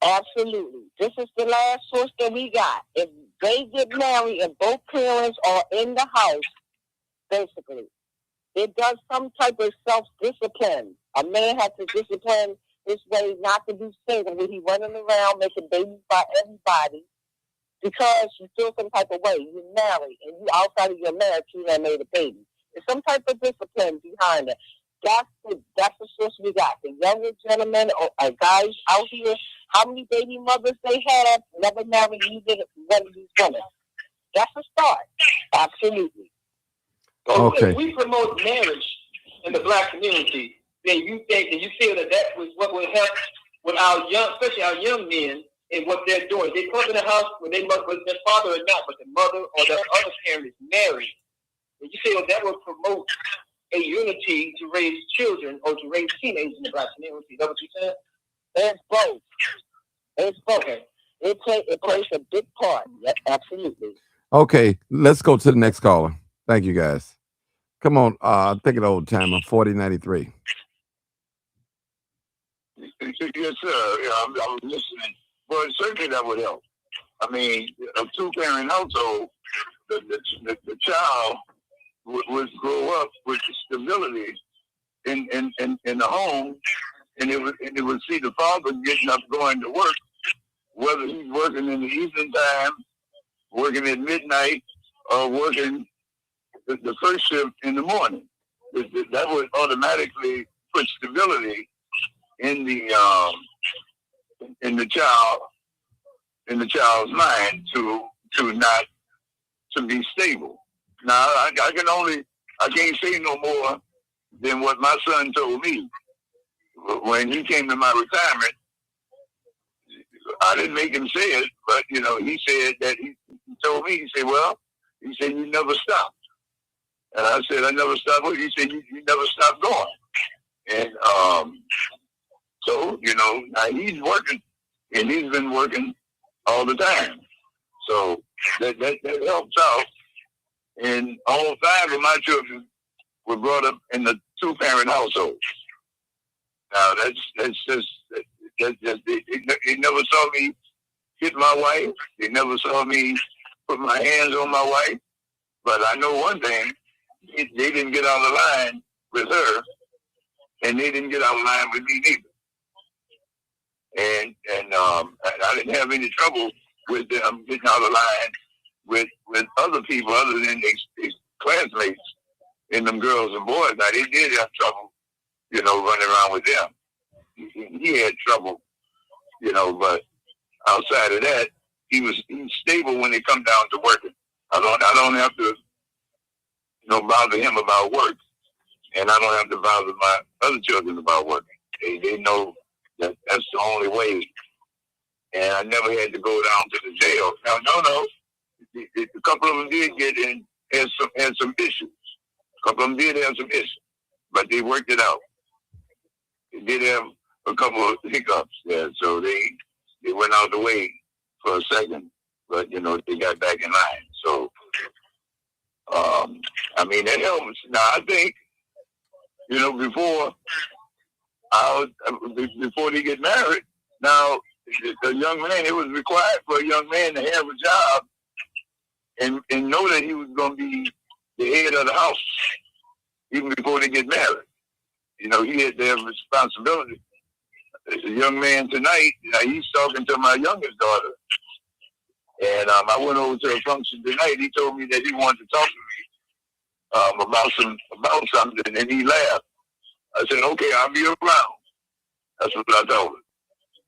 Speaker 16: Absolutely. This is the last source that we got. If they get married and both parents are in the house, basically, it does some type of self-discipline. A man has to discipline his way not to be single when he's running around making babies by everybody because you feel some type of way. You're married and you outside of your marriage, you have made a baby. There's some type of discipline behind it. That's the source we got. The younger gentlemen or guys out here, how many baby mothers they had, never married either one of these women. That's a start. Absolutely. So
Speaker 1: okay.
Speaker 16: if we promote marriage in the black community, then you think and you feel that was what would help with our young, especially our young men, in what they're doing. They come in the house with their father or not, but the mother or their other parent is married. And you feel that would promote a unity to raise children or to raise teenagers in the black community. Is that what you said? It's both. It's both. Okay. It plays a big part. Yeah, absolutely.
Speaker 1: Okay, let's go to the next caller. Thank you, guys. Come on, take it old timer, 4093.
Speaker 14: Yes, sir. Yeah, I'm listening. Well, certainly that would help. I mean, a two-parent household, the child would grow up with stability in the home, and it would see the father getting up, going to work, whether he's working in the evening time, working at midnight, or working the first shift in the morning. That would automatically put stability in the child's mind to be stable. Now I can't say no more than what my son told me when he came to my retirement. I didn't make him say it, but he said that he told me. He said, "Well, he said you never stop," and I said, "I never stopped." Well, he said, "You never stop going," and so now he's working, and he's been working all the time. So that helps out. And all 5 of my children were brought up in the 2-parent household. Now that's just they never saw me hit my wife. They never saw me put my hands on my wife. But I know one thing: they didn't get out of line with her, and they didn't get out of line with me neither. And I didn't have any trouble with them getting out of line with other people other than their classmates and them girls and boys. Now they did have trouble, running around with them. He had trouble, but outside of that, he was stable when it come down to working. I don't have to bother him about work, and I don't have to bother my other children about working. They know that that's the only way. And I never had to go down to the jail. Now, no. A couple of them did get in, had some issues. A couple of them did have some issues, but they worked it out. They did have a couple of hiccups there, so they went out the way for a second, but they got back in line. So, I mean, that helps. Now, I think, before they get married, now, a young man, it was required for a young man to have a job and know that he was going to be the head of the house even before they get married. He had to have responsibility. A young man tonight, he's talking to my youngest daughter. And I went over to a function tonight. He told me that he wanted to talk to me about something, and he laughed. I said, okay, I'll be around. That's what I told him.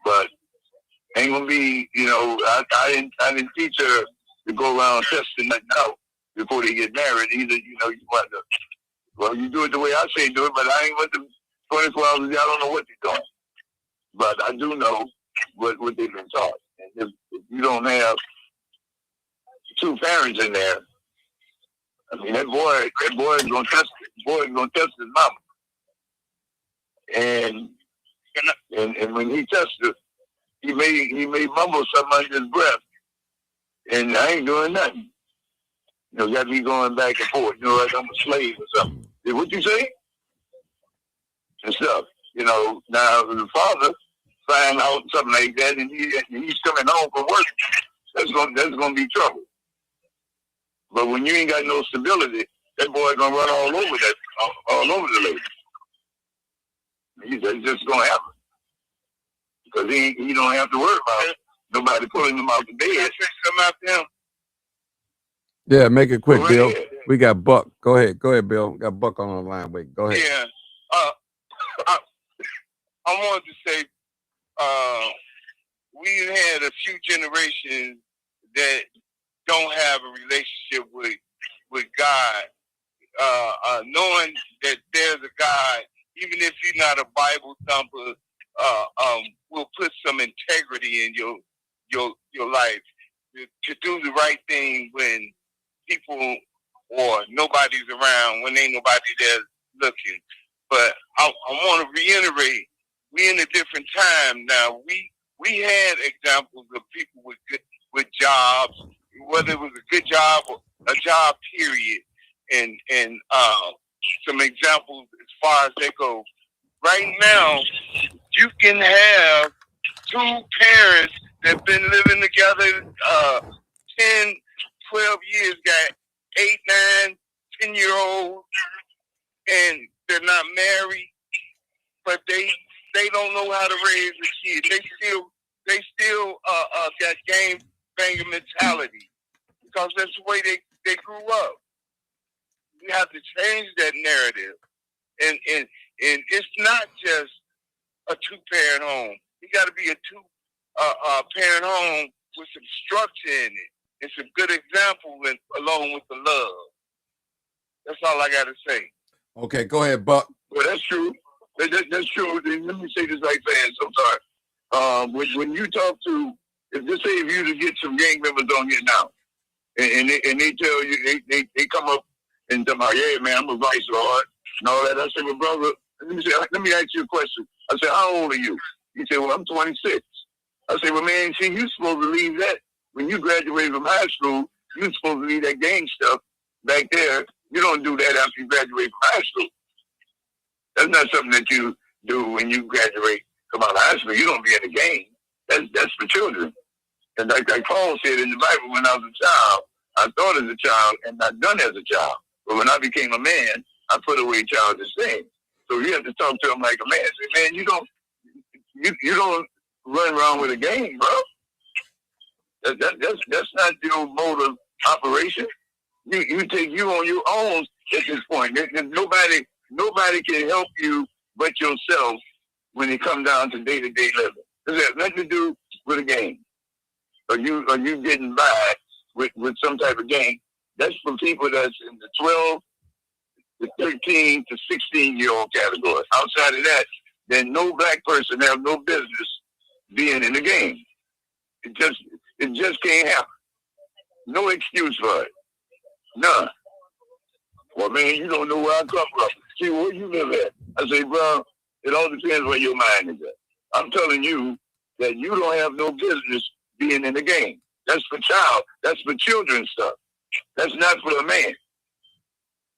Speaker 14: But ain't gonna be, I didn't teach her to go around testing nothing out before they get married. Either, you want to, well, you do it the way I say do it, but I ain't with them 24 hours a day. I don't know what they're doing. But I do know what they've been taught. And if you don't have two parents in there, I mean, that boy is gonna test his mama. And when he tests her, he may mumble something under his breath, and I ain't doing nothing. Got me going back and forth, like I'm a slave or something. What you say? And stuff. Now the father find out something like that, and he's coming home from work. That's gonna be trouble. But when you ain't got no stability, that boy gonna run all over the lady. It's just gonna happen. Because he don't have to worry about nobody pulling him out the bed. Come after him.
Speaker 1: Yeah, make it quick, Bill. We got Buck. Go ahead, Bill. We got Buck on the line. Wait, go ahead.
Speaker 14: Yeah. I wanted to say, we've had a few generations that don't have a relationship with God. Knowing that there's a God, even if you're not a Bible thumper, will put some integrity in your life to do the right thing when people or nobody's around, when ain't nobody there looking. But I want to reiterate, we're in a different time now. We had examples of people with jobs, whether it was a good job or a job period, and some examples as far as they go. Right now, you can have two parents that have been living together 10, 12 years, got 8, 9, 10-year-olds, and they're not married, but they don't know how to raise a kid. They still got game banger mentality because that's the way they grew up. We have to change that narrative, and it's not just a 2-parent home. It got to be a 2-parent home with some structure in it and some good example along with the love. That's all I got to say.
Speaker 1: Okay, go ahead, Buck.
Speaker 14: Well, that's true. That's true. Let me say this right fast. I'm sorry. When you talk to, just say if you to get some gang members on here now, and they tell you, they come up and tell me, yeah, man, I'm a vice lord and all that. I say, well, brother, let me ask you a question. I said, how old are you? He said, well, I'm 26. I said, well, man, see, you're supposed to leave that. When you graduate from high school, you're supposed to leave that gang stuff back there. You don't do that after you graduate from high school. That's not something that you do when you graduate, come out of high school. You don't be in the gang. That's for children. And like Paul said in the Bible, when I was a child, I thought as a child and not done as a child. But when I became a man, I put away childish things. So you have to talk to him like a man. Say, man, you don't run around with a gang, bro. That's not your mode of operation. You take you on your own at this point. Nobody can help you but yourself when it comes down to day-to-day living. It has nothing to do with a game.
Speaker 17: or you getting by with some type of gang. That's for people that's in the 12 to 13 to 16-year-old category. Outside of that, then no black person have no business being in the game. It just can't happen. No excuse for it. None. Well, man, you don't know where I come from. See, where you live at? I say, bro, it all depends where your mind is at. I'm telling you that you don't have no business being in the game. That's for that's for children's stuff. That's not for a man.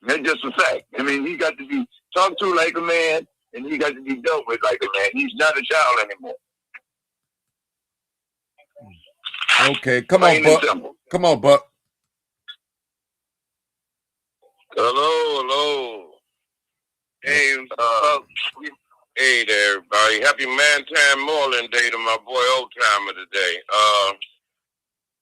Speaker 17: That's just a fact. I mean, he got to be talked to like a man, and he got to be dealt with like a man. He's not a child anymore.
Speaker 1: Okay, come on, Buck. Come on, Buck.
Speaker 14: Hello. Hey, hey there, everybody. Happy Man-Time Moreland Day to my boy Old Timer today.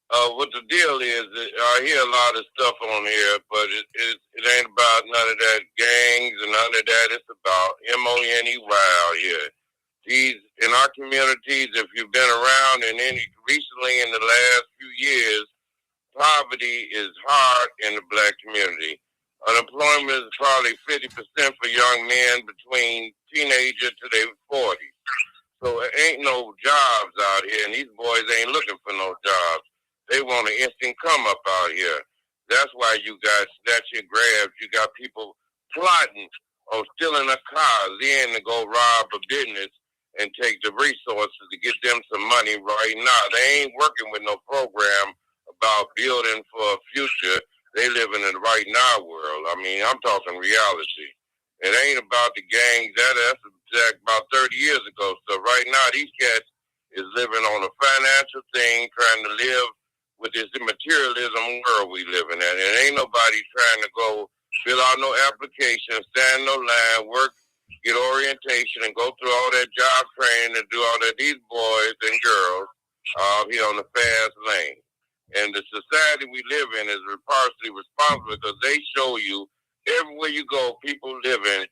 Speaker 14: What the deal is, I hear a lot of stuff on here, but it ain't about none of that gangs and none of that. It's about MONEY out here. These, in our communities, if you've been around recently in the last few years, poverty is hard in the black community. Unemployment is probably 50% for young men between teenager to their 40s. So there ain't no jobs out here, and these boys ain't looking for no jobs. They want an instant come up out here. That's why you got snatch and grabs. You got people plotting on stealing a car then to go rob a business and take the resources to get them some money right now. They ain't working with no program about building for a future. They living in the right now world. I mean, I'm talking reality. It ain't about the gangs. That's exact about 30 years ago. So right now, these cats is living on a financial thing, trying to live with this materialism world we living in. And ain't nobody trying to go fill out no application, stand no line, work, get orientation, and go through all that job training and do all that. These boys and girls here on the fast lane. And the society we live in is partially responsible because they show you everywhere you go, people living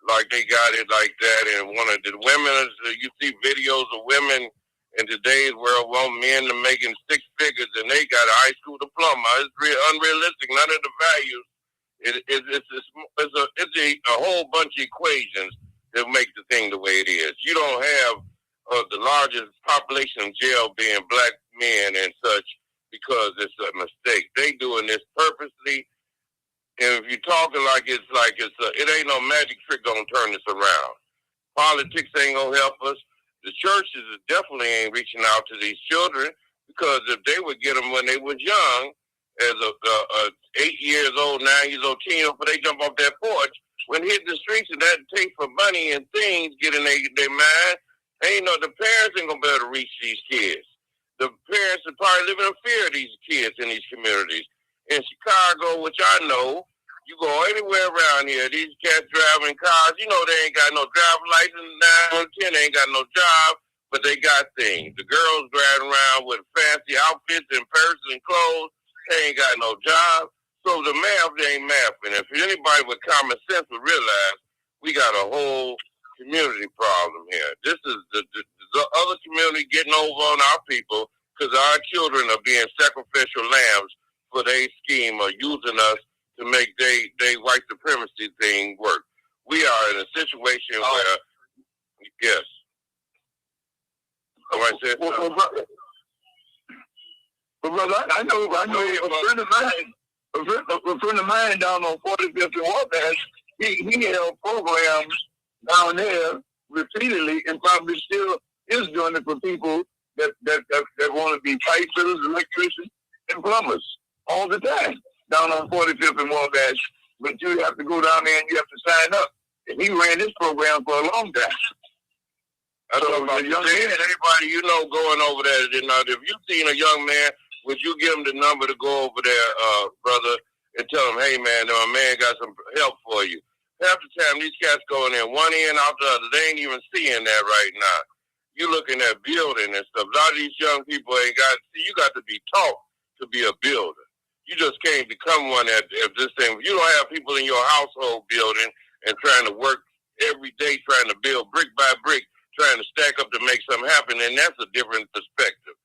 Speaker 14: like they got it like that. And one of the women, you see videos of women in today's world want men to making six figures and they got a high school diploma. It's unrealistic. None of the values. It's a whole bunch of equations that make the thing the way it is. You don't have the largest population of jail being black men and such because it's a mistake. They doing this purposely. And if you're talking it ain't no magic trick gonna turn this around. Politics ain't gonna help us. The churches definitely ain't reaching out to these children because if they would get them when they was young, as a 8 years old, 9 years old teen, before they jump off that porch, when hitting the streets and that take for money and things get in their mind, the parents ain't gonna be able to reach these kids. The parents are probably living in fear of these kids in these communities. In Chicago, which I know, you go anywhere around here, these cats driving cars, they ain't got no driver's license, 9 or 10, they ain't got no job, but they got things. The girls driving around with fancy outfits and purses and clothes, they ain't got no job. So the math ain't mathing. If anybody with common sense would realize we got a whole community problem here. This is the other community getting over on our people because our children are being sacrificial lambs for their scheme of using us to make they white supremacy thing work. We are in a situation where, yes. What I said?
Speaker 17: Well, brother, I know a friend of mine down on 45th and Wabash, he held programs down there repeatedly and probably still is doing it for people that want to be pipe fitters, electricians, and plumbers all the time down on 45th and Wabash. But you have to go down there and you have to sign up. And he ran this program for a long time.
Speaker 14: I don't know about young man, anybody going over there. If you seen a young man, would you give him the number to go over there, brother, and tell him, hey, man, my man got some help for you. Half the time, these cats going in one end out the other. They ain't even seeing that right now. You looking at building and stuff. A lot of these young people you got to be taught to be a builder. You just can't become one at this thing. If you don't have people in your household building and trying to work every day, trying to build brick by brick, trying to stack up to make something happen, then that's a different perspective.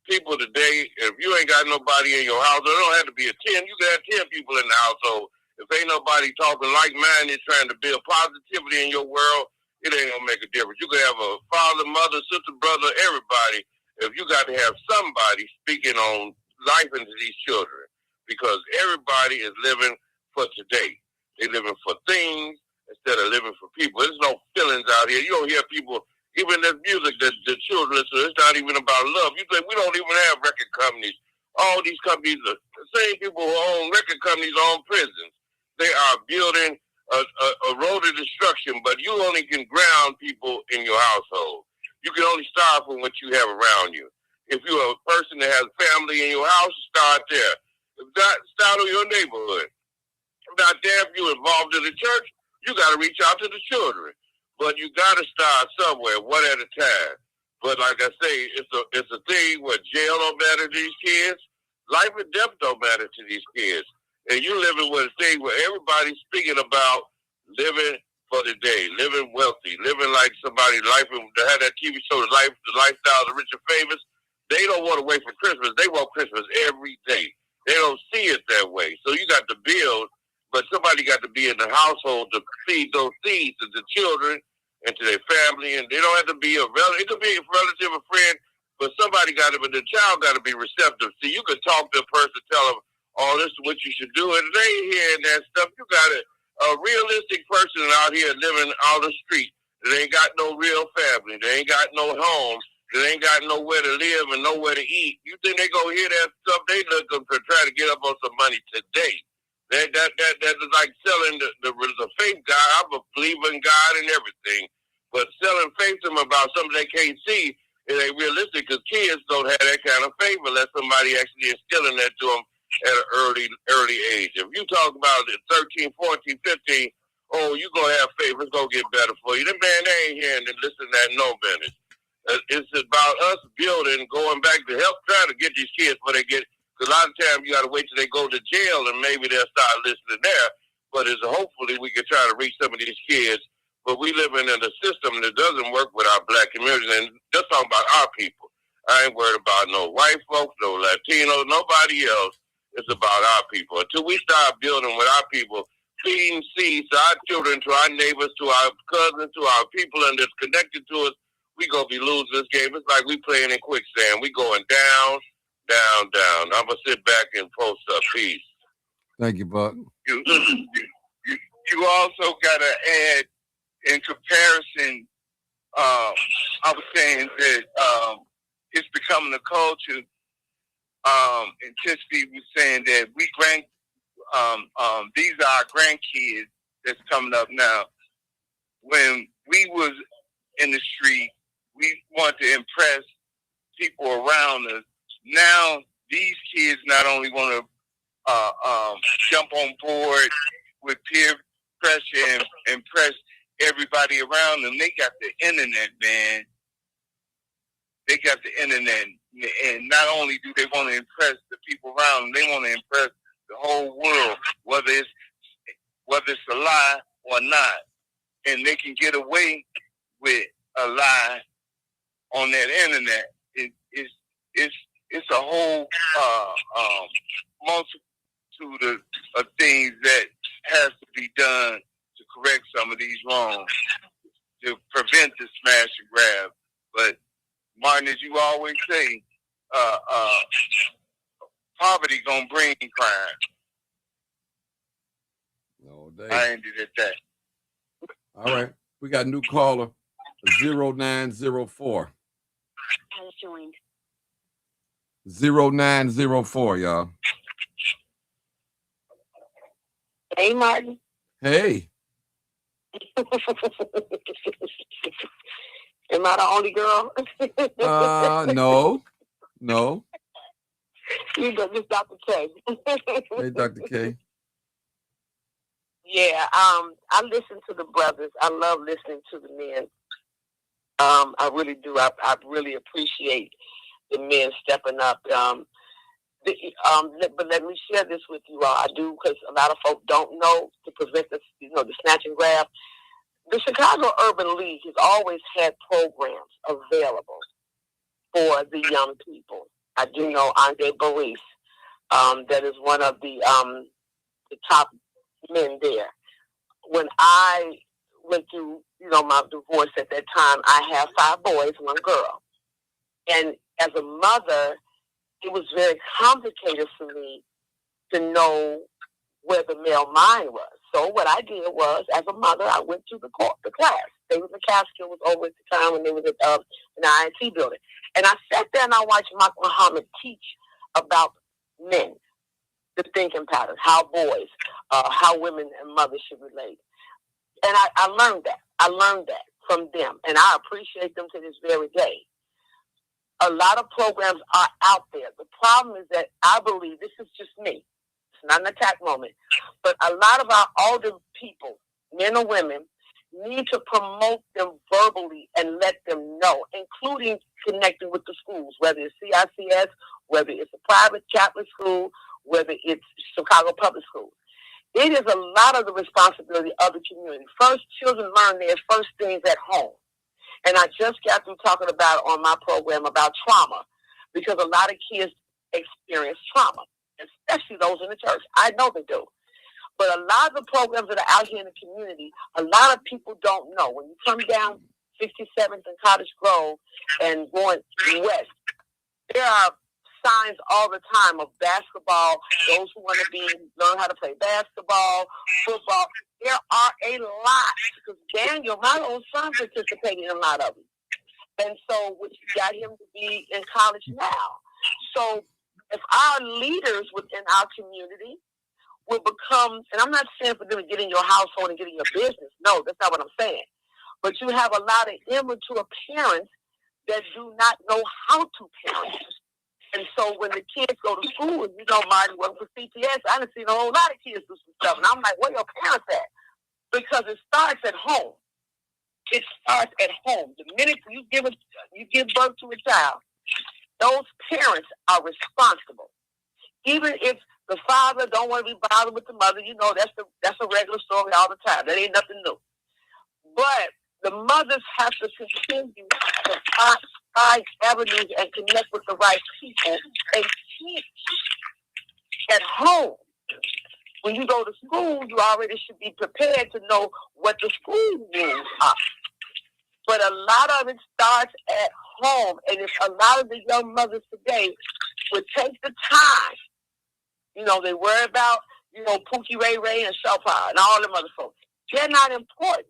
Speaker 14: people today, if you ain't got nobody in your household, it don't have to be a 10. You can have 10 people in the household. If ain't nobody talking like-minded, trying to build positivity in your world, it ain't gonna make a difference. You can have a father, mother, sister, brother, everybody. If you got to have somebody speaking on life into these children, because everybody is living for today. They living for things instead of living for people. There's no feelings out here. You don't hear people, even this music that the children listen to, it's not even about love. You think we don't even have record companies. All these companies, are the same people who own record companies own prisons. They are building a road of destruction, but you only can ground people in your household. You can only start from what you have around you. If you're a person that has family in your house, start there. If not, start in your neighborhood. If not there, if you're involved in the church, you got to reach out to the children. But you got to start somewhere, one at a time. But like I say, it's a thing where jail don't matter to these kids. Life and death don't matter to these kids. And you living with a thing where everybody's speaking about living for the day, living wealthy, living like somebody, life, they had that TV show, the Lifestyle of the Rich and Famous. They don't want to wait for Christmas. They want Christmas every day. They don't see it that way. So you got to build, but somebody got to be in the household to feed those seeds to the children and to their family. And they don't have to be a relative. It could be a relative, a friend, but somebody got to, but the child got to be receptive. See, you can talk to a person, tell them, oh, this is what you should do. And they ain't hearing that stuff. You got a realistic person out here living on the street that ain't got no real family. They ain't got no home. They ain't got nowhere to live and nowhere to eat. You think they gonna hear that stuff? They looking to try to get up on some money today. That is like selling the faith guy. I'm a believer in God and everything, but selling faith to them about something they can't see, it ain't realistic because kids don't have that kind of faith unless somebody actually instilling that to them at an early age. If you talk about it 13, 14, 15, oh, you gonna have faith, it's gonna get better for you. The man, they ain't hearing and listening to that no business. It's about us building, going back to help try to get these kids before they get, because a lot of times you got to wait till they go to jail and maybe they'll start listening there. But hopefully we can try to reach some of these kids. But we living in a system that doesn't work with our black community. And just talking about our people. I ain't worried about no white folks, no Latinos, nobody else. It's about our people. Until we start building with our people, feeding seeds to our children, to our neighbors, to our cousins, to our people, and that's connected to us, we gonna be losing this game. It's like we playing in quicksand. We going down, down, down. I'm gonna sit back and post up. Peace.
Speaker 1: Thank you, Buck.
Speaker 17: You also gotta add, in comparison, I was saying that it's becoming a culture. And Tiffany was saying that these are our grandkids that's coming up now. When we was in the street, we want to impress people around us. Now, these kids not only want to jump on board with peer pressure and impress everybody around them, they got the internet, man. They got the internet. And not only do they want to impress the people around them, they want to impress the whole world, whether it's a lie or not. And they can get away with a lie on that internet. It's a whole multitude of things that has to be done to correct some of these wrongs, to prevent the smash and grab. But Martin, as you always say, poverty gonna bring crime.
Speaker 1: No day.
Speaker 17: I ended at that.
Speaker 1: All right, we got a new caller, 0904. 0904, y'all.
Speaker 18: Hey, Martin.
Speaker 1: Hey.
Speaker 18: Am I the only girl?
Speaker 1: No.
Speaker 18: You got this Dr. K.
Speaker 1: Hey, Dr. K.
Speaker 18: Yeah, I listen to the brothers. I love listening to the men. I really do. I really appreciate the men stepping up. But let me share this with you all. I do, because a lot of folks don't know, to prevent the snatch and grab. The Chicago Urban League has always had programs available for the young people. I do know Andre Boris, that is one of the top men there. When I went through, my divorce at that time, I have 5 boys, 1 girl. And as a mother, it was very complicated for me to know where the male mind was. So what I did was, as a mother, I went to the class. They was the Catskill was over at the time when they was at an IIT building. And I sat there and I watched Mark Muhammad teach about men, the thinking patterns, how boys, how women and mothers should relate. And I learned that. I learned that from them. And I appreciate them to this very day. A lot of programs are out there. The problem is that I believe, this is just me, it's not an attack moment, but a lot of our older people, men or women, need to promote them verbally and let them know, including connecting with the schools, whether it's CICS, whether it's a private Catholic school, whether it's Chicago Public Schools. It is a lot of the responsibility of the community. First, children learn their first things at home. And I just got through talking about on my program about trauma, because a lot of kids experience trauma, especially those in the church. I know they do. But a lot of the programs that are out here in the community, a lot of people don't know. When you come down 67th and Cottage Grove and going west, there are signs all the time of basketball, those who want to learn how to play basketball, football. There are a lot, because Daniel, my own son, participated in a lot of them. And so, which got him to be in college now. So if our leaders within our community will become, and I'm not saying for them to get in your household and get in your business. No, that's not what I'm saying. But you have a lot of immature parents that do not know how to parent. And so when the kids go to school, and Martin working for CPS, I done seen a whole lot of kids do some stuff. And I'm like, where your parents at? Because it starts at home. It starts at home. The minute you give birth to a child, those parents are responsible. Even if the father don't want to be bothered with the mother, that's a regular story all the time. That ain't nothing new. But the mothers have to continue to find avenues and connect with the right people and teach at home. When you go to school, you already should be prepared to know what the school rules are. But a lot of it starts at home. And if a lot of the young mothers today would take the time, they worry about, Pookie Ray Ray and Shawpa and all them other folks. They're not important,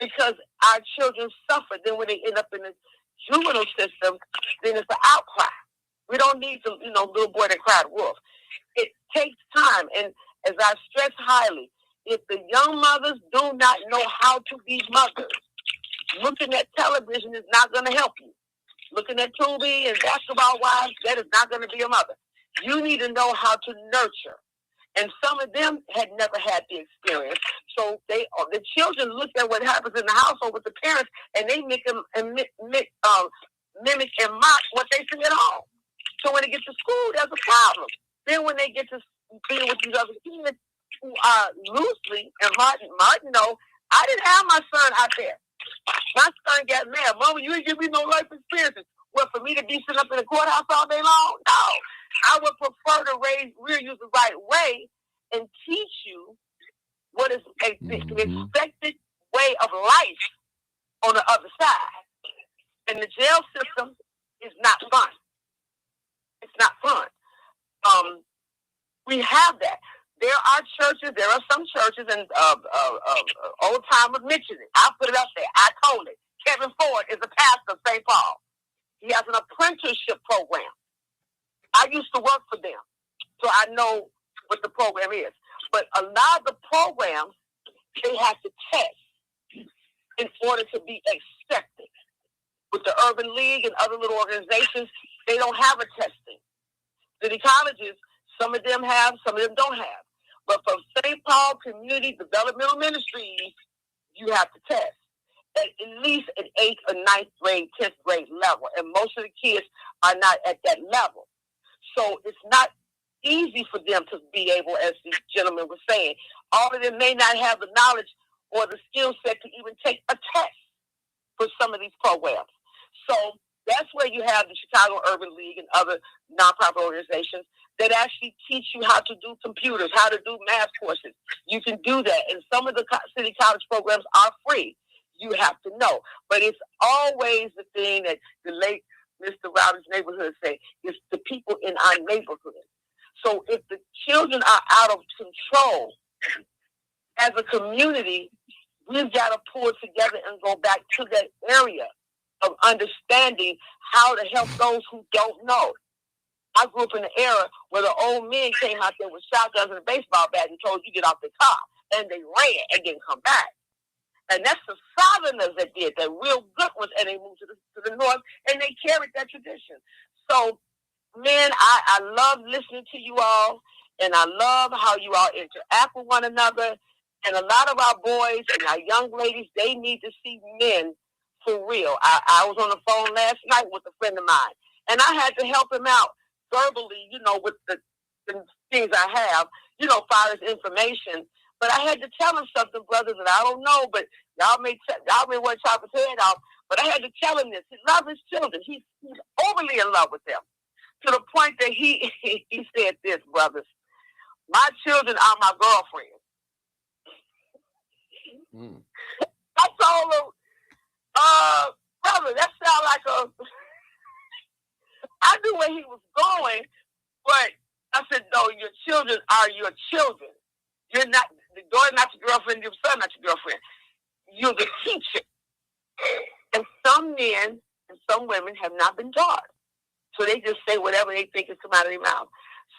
Speaker 18: because our children suffer. Then when they end up in the juvenile system, then it's an outcry. We don't need the, little boy that cried wolf. It takes time. And as I stress highly, if the young mothers do not know how to be mothers, looking at television is not going to help you. Looking at Tubi and Basketball Wives, that is not going to be a mother. You need to know how to nurture. And some of them had never had the experience. So the children look at what happens in the household with the parents, and they mimic and mock what they see at home. So when they get to school, there's a problem. Then when they get to be with these other kids who are loosely, and Martin know, I didn't have my son out there. My son got mad. Mama, you didn't give me no life experiences. Well, for me to be sitting up in the courthouse all day long? No. I would prefer to raise you the right way and teach you what is the expected way of life on the other side. And the jail system is not fun. It's not fun. We have that. There are churches, there are some churches, and old timers mentioned it. I put it up there. I told it. Kevin Ford is a pastor of St. Paul. He has an apprenticeship program. I used to work for them, so I know what the program is. But a lot of the programs, they have to test in order to be accepted. With the Urban League and other little organizations, they don't have a testing. City colleges, some of them have, some of them don't have. But for St. Paul Community Developmental Ministries, you have to test at least an 8th or 9th grade, 10th grade level. And most of the kids are not at that level. So it's not easy for them to be able, as the gentleman was saying, all of them may not have the knowledge or the skill set to even take a test for some of these programs. So That's where you have the Chicago Urban League and other nonprofit organizations that actually teach you how to do computers, how to do math courses. You can do that. And some of the city college programs are free. You have to know. But it's always the thing that the late Mr. Rowdy's neighborhood say, it's the people in our neighborhood. So if the children are out of control, as a community, we've got to pull together and go back to that area of understanding how to help those who don't know. I grew up in an era where the old men came out there with shotguns and a baseball bat and told you get off the car, and they ran and didn't come back. And that's the Southerners that did that, real good ones, and they moved to the north, and they carried that tradition. So, man, I love listening to you all, and I love how you all interact with one another. And a lot of our boys and our young ladies, they need to see men for real. I was on the phone last night with a friend of mine, and I had to help him out verbally, with the things I have, far as information. But I had to tell him something, brothers, that I don't know, but y'all may want to chop his head off. But I had to tell him this. He loves his children. He's overly in love with them, to the point that he said this, brothers. My children are my girlfriends. I told him, brother, that sounds like I knew where he was going, but I said, no, your children are your children. You're not, the daughter not your girlfriend, your son not your girlfriend. You're the teacher. And some men and some women have not been taught. So they just say whatever they think is come out of their mouth.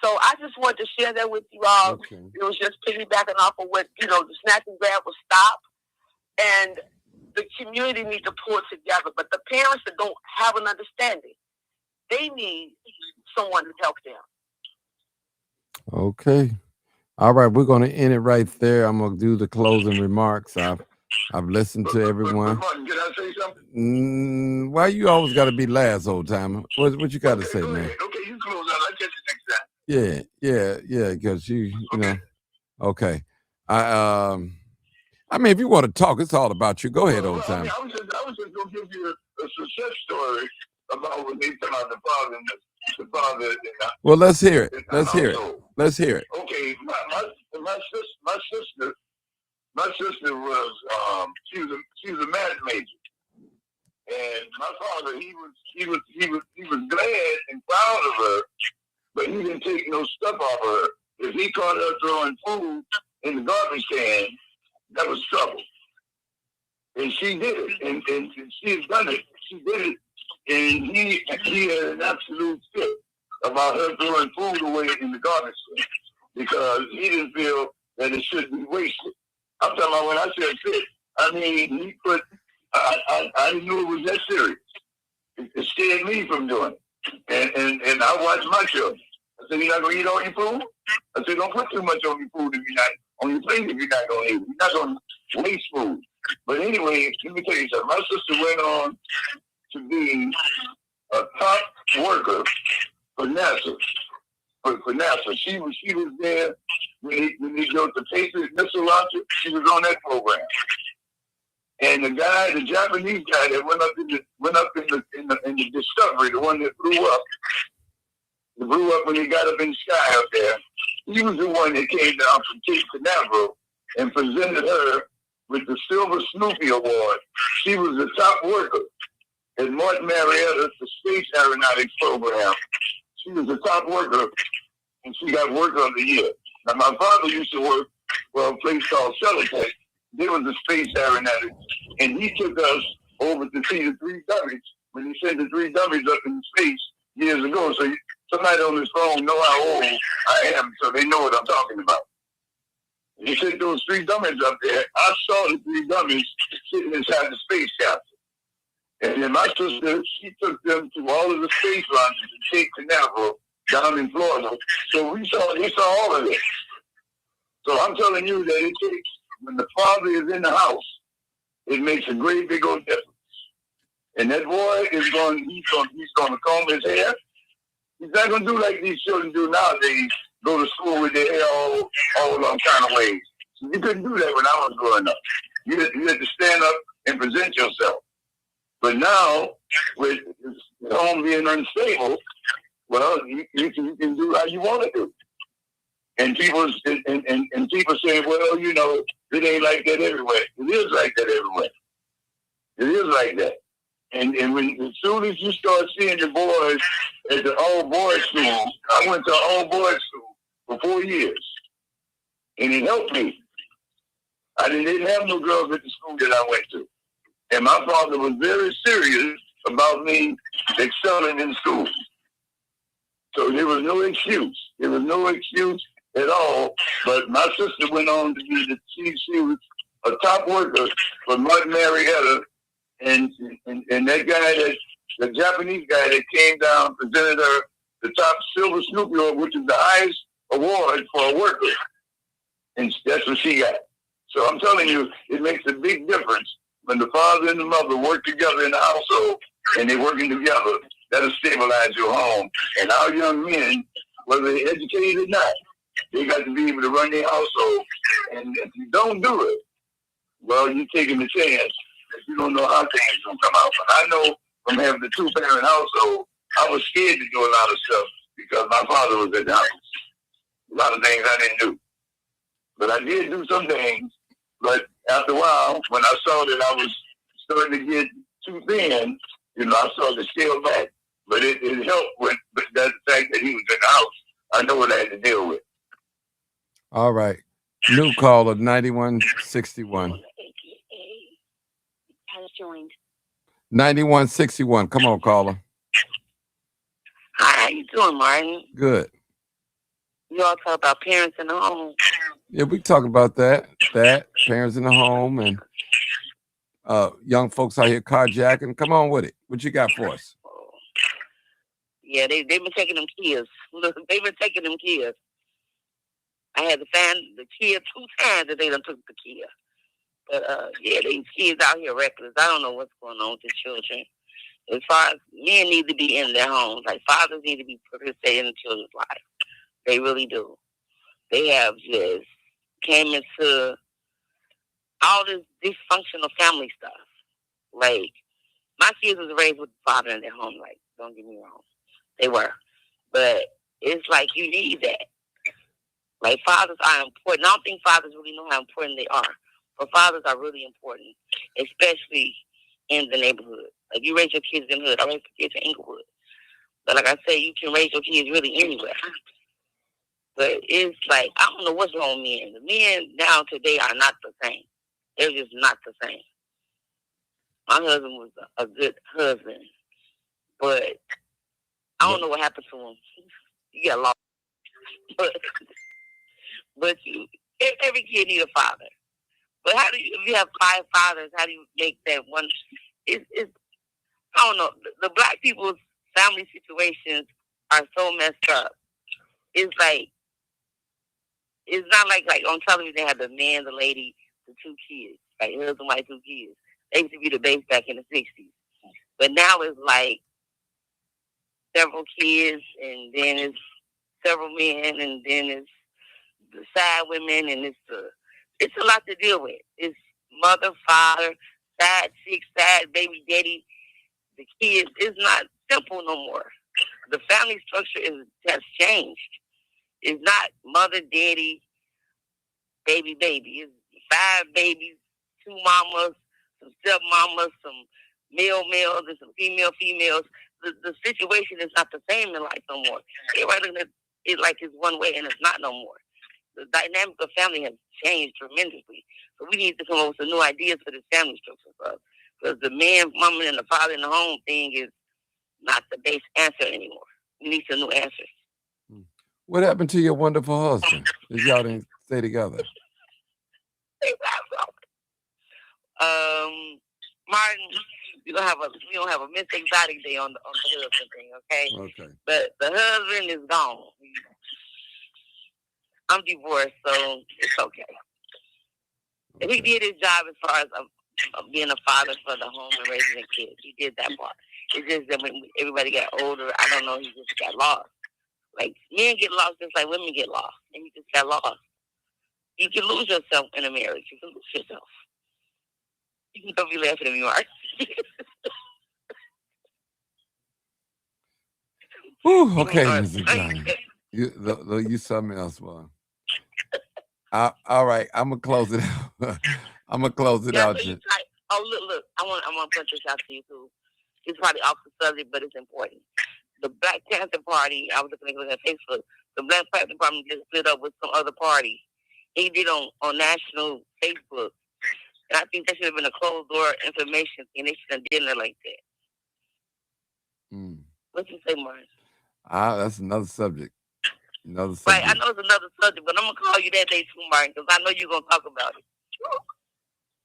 Speaker 18: So I just wanted to share that with you all. Okay. It was just piggybacking off of what, the snatch and grab will stop. And the community needs to pull it together. But the parents that don't have an understanding, they need someone to help them.
Speaker 1: Okay. All right, we're going to end it right there. I'm going to do the closing remarks. I've listened to everyone.
Speaker 17: Martin, can I say something?
Speaker 1: Why you always got to be last, old timer? What you got to say, man?
Speaker 17: Okay, you close out. I'll catch you next time.
Speaker 1: Yeah, because you know. Okay. I mean, if you want to talk, it's all about you. Go ahead, old timer.
Speaker 17: I was just going to give you a success story about when they come out the father.
Speaker 1: Well, let's hear it. Let's hear it.
Speaker 17: Okay, my sister was she was a math major, and my father he was glad and proud of her, but he didn't take no stuff off her. If he caught her throwing food in the garbage can, that was trouble. And she did it, and she has done it. She did it. And he had an absolute fit about her throwing food away in the garbage because he didn't feel that it should be wasted. I'm talking about when I said fit, I mean, he put, I didn't know it was that serious. It scared me from doing it. And I watched my children. I said, you're not going to eat all your food? I said, don't put too much on your food if you're not, on your plate if you're not going to eat. You're not going to waste food. But anyway, let me tell you something. My sister went on to be a top worker for NASA. For NASA, she was there when they built the Patriot missile launcher. She was on that program. And the Japanese guy that went up in the Discovery, the one that blew up when he got up in the sky up there. He was the one that came down from Cape Canaveral and presented her with the Silver Snoopy Award. She was the top worker at Martin Marietta, the Space Aeronautics Program. She was the top worker, and she got Worker of the Year. Now, my father used to work for a place called Celatech. There was a Space Aeronautics, and he took us over to see the three dummies when he sent the three dummies up in space years ago. So somebody on this phone know how old I am, so they know what I'm talking about. He sent those three dummies up there. I saw the three dummies sitting inside the space capsule. And then my sister, she took them to all of the space launches in Cape Canaveral down in Florida. So we saw all of this. So I'm telling you that it takes, when the father is in the house, it makes a great big old difference. And that boy he's going to comb his hair. He's not going to do like these children do nowadays, go to school with their hair all kind of ways. So you couldn't do that when I was growing up. You had to stand up and present yourself. But now, with the home being unstable, well, you can do how you want to do. And people and people say, well, you know, it ain't like that everywhere. It is like that everywhere. It is like that. And when as soon as you start seeing the boys at the all boys school, I went to all boys school for 4 years, and it helped me. I didn't have no girls at the school that I went to, and my father was very serious about me excelling in school. So there was no excuse. There was no excuse at all. But my sister went on to be she was a top worker for Martin Marietta, and that guy, the Japanese guy that came down, presented her the top silver Snoopy Award, which is the highest award for a worker. And that's what she got. So I'm telling you, it makes a big difference when the father and the mother work together in the household, and they're working together. That'll stabilize your home. And our young men, whether they're educated or not, they got to be able to run their household. And if you don't do it, well, you're taking a chance that you don't know how things are going to come out. But I know from having the two-parent household, I was scared to do a lot of stuff because my father was at the house. A lot of things I didn't do. But I did do some things. But after a while, when I saw that I was starting to get too thin, you know, I started to scale back. But it helped with that fact that he was in the house. I know what I had to deal with.
Speaker 1: All right. New caller, 9161.
Speaker 18: Has joined.
Speaker 1: 9161. Come on, caller.
Speaker 18: Hi, how you doing, Martin?
Speaker 1: Good.
Speaker 18: You all talk about parents in the home.
Speaker 1: Yeah, we talk about that. Parents in the home and young folks out here carjacking. Come on with it. What you got for us?
Speaker 18: Yeah, they've been taking them kids. They've been taking them kids. I had to find the kid 2 times that they done took the kid. But yeah, these kids out here reckless. I don't know what's going on with the children. As far as men need to be in their homes, like fathers need to be participating in the children's life. They really do. They have just came into all this dysfunctional family stuff. Like, my kids was raised with the father in their home, like, don't get me wrong. They were. But it's like you need that. Like, fathers are important. I don't think fathers really know how important they are. But fathers are really important, especially in the neighborhood. Like, you raise your kids in the hood. I raise your kids in Inglewood. But like I say, you can raise your kids really anywhere. But it's like, I don't know what's wrong with men. The men now today are not the same. They're just not the same. My husband was a good husband. But I don't know what happened to him. He got lost. But every kid needs a father. But how do you, if you have 5 fathers, how do you make that one? It's I don't know. The black people's family situations are so messed up. It's like, it's not like on television they have the man, the lady, the 2 kids, like husband, wife, 2 kids. They used to be the base back in the 60s. But now it's like several kids, and then it's several men, and then it's the side women, and it's a lot to deal with. It's mother, father, side chick, side baby, daddy, the kids. It's not simple no more. The family structure has changed. It's not mother, daddy, baby. It's 5 babies, 2 mamas, some step mamas, some males, and some females. The situation is not the same in life no more. Everybody looking at it like it's one way, and it's not no more. The dynamic of family has changed tremendously. So we need to come up with some new ideas for this family structure. Because the man, mama, and the father in the home thing is not the base answer anymore. We need some new answers.
Speaker 1: What happened to your wonderful husband? If y'all didn't stay together?
Speaker 18: Martin, we don't have a Miss Exotic Day on the husband thing, okay?
Speaker 1: Okay.
Speaker 18: But the husband is gone. I'm divorced, so it's okay. He did his job as far as being a father for the home and raising the kids. He did that part. It's just that when everybody got older, I don't know, he just got lost. Like, men get lost just like women get lost, and he just got lost. You can lose yourself in a marriage. You can lose yourself. You can don't be laughing at me, Mark.
Speaker 1: Ooh, okay, Mr. Johnny. You something else, boy. All right, I'm gonna close it out. I'm gonna close it
Speaker 18: Yeah,
Speaker 1: out.
Speaker 18: so you type, oh, look, I want to put this out to you, too. It's probably off the subject, but it's important. The Black Panther Party, I was looking at Facebook, the Black Panther Party just split up with some other party. He did on national Facebook. And I think that should have been a closed door information thing. They should have done it like that.
Speaker 1: Mm.
Speaker 18: What you say, Martin?
Speaker 1: That's another subject. Another
Speaker 18: Right,
Speaker 1: subject.
Speaker 18: I know it's another subject, but I'm going to call you that day too, Martin, because I know you're going to talk about it.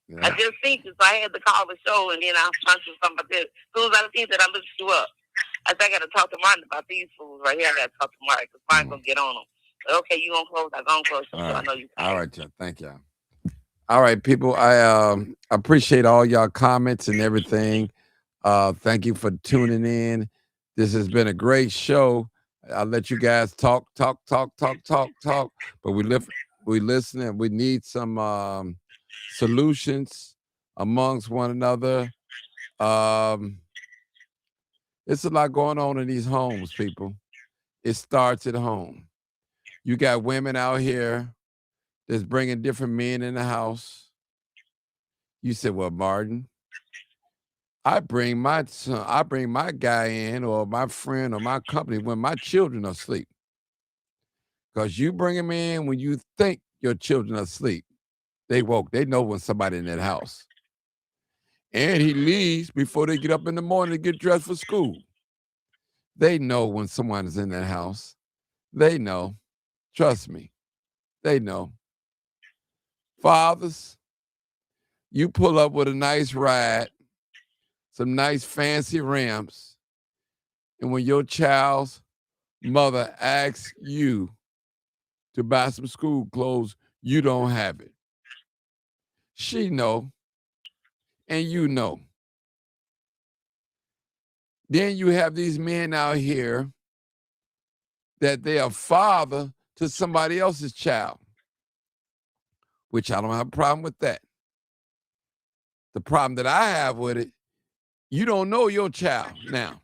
Speaker 1: Yeah.
Speaker 18: I just think this. I had to call the show, and then I found you something about this. As soon as I think that, I looked you up. I said, I got to talk to Martin about these fools right here. I got to talk to Martin, because Martin's going to get on them. But okay, you going to close? I'm going to close. So I know you.
Speaker 1: All right, y'all. Thank y'all. All right, people. I appreciate all y'all comments and everything. Thank you for tuning in. This has been a great show. I'll let you guys talk. But we listen, and we need some solutions amongst one another. It's a lot going on in these homes, people. It starts at home. You got women out here that's bringing different men in the house. You said, well, Martin, I bring my son, I bring my guy in, or my friend, or my company when my children are asleep. Because you bring them in when you think your children are asleep. They woke. They know when somebody in that house. And he leaves before they get up in the morning to get dressed for school. They know when someone is in that house. They know. Trust me. They know. Fathers, you pull up with a nice ride, some nice fancy rims, and when your child's mother asks you to buy some school clothes, you don't have it. She know, and you know. Then you have these men out here that they are father to somebody else's child, which I don't have a problem with that. The problem that I have with it, you don't know your child now,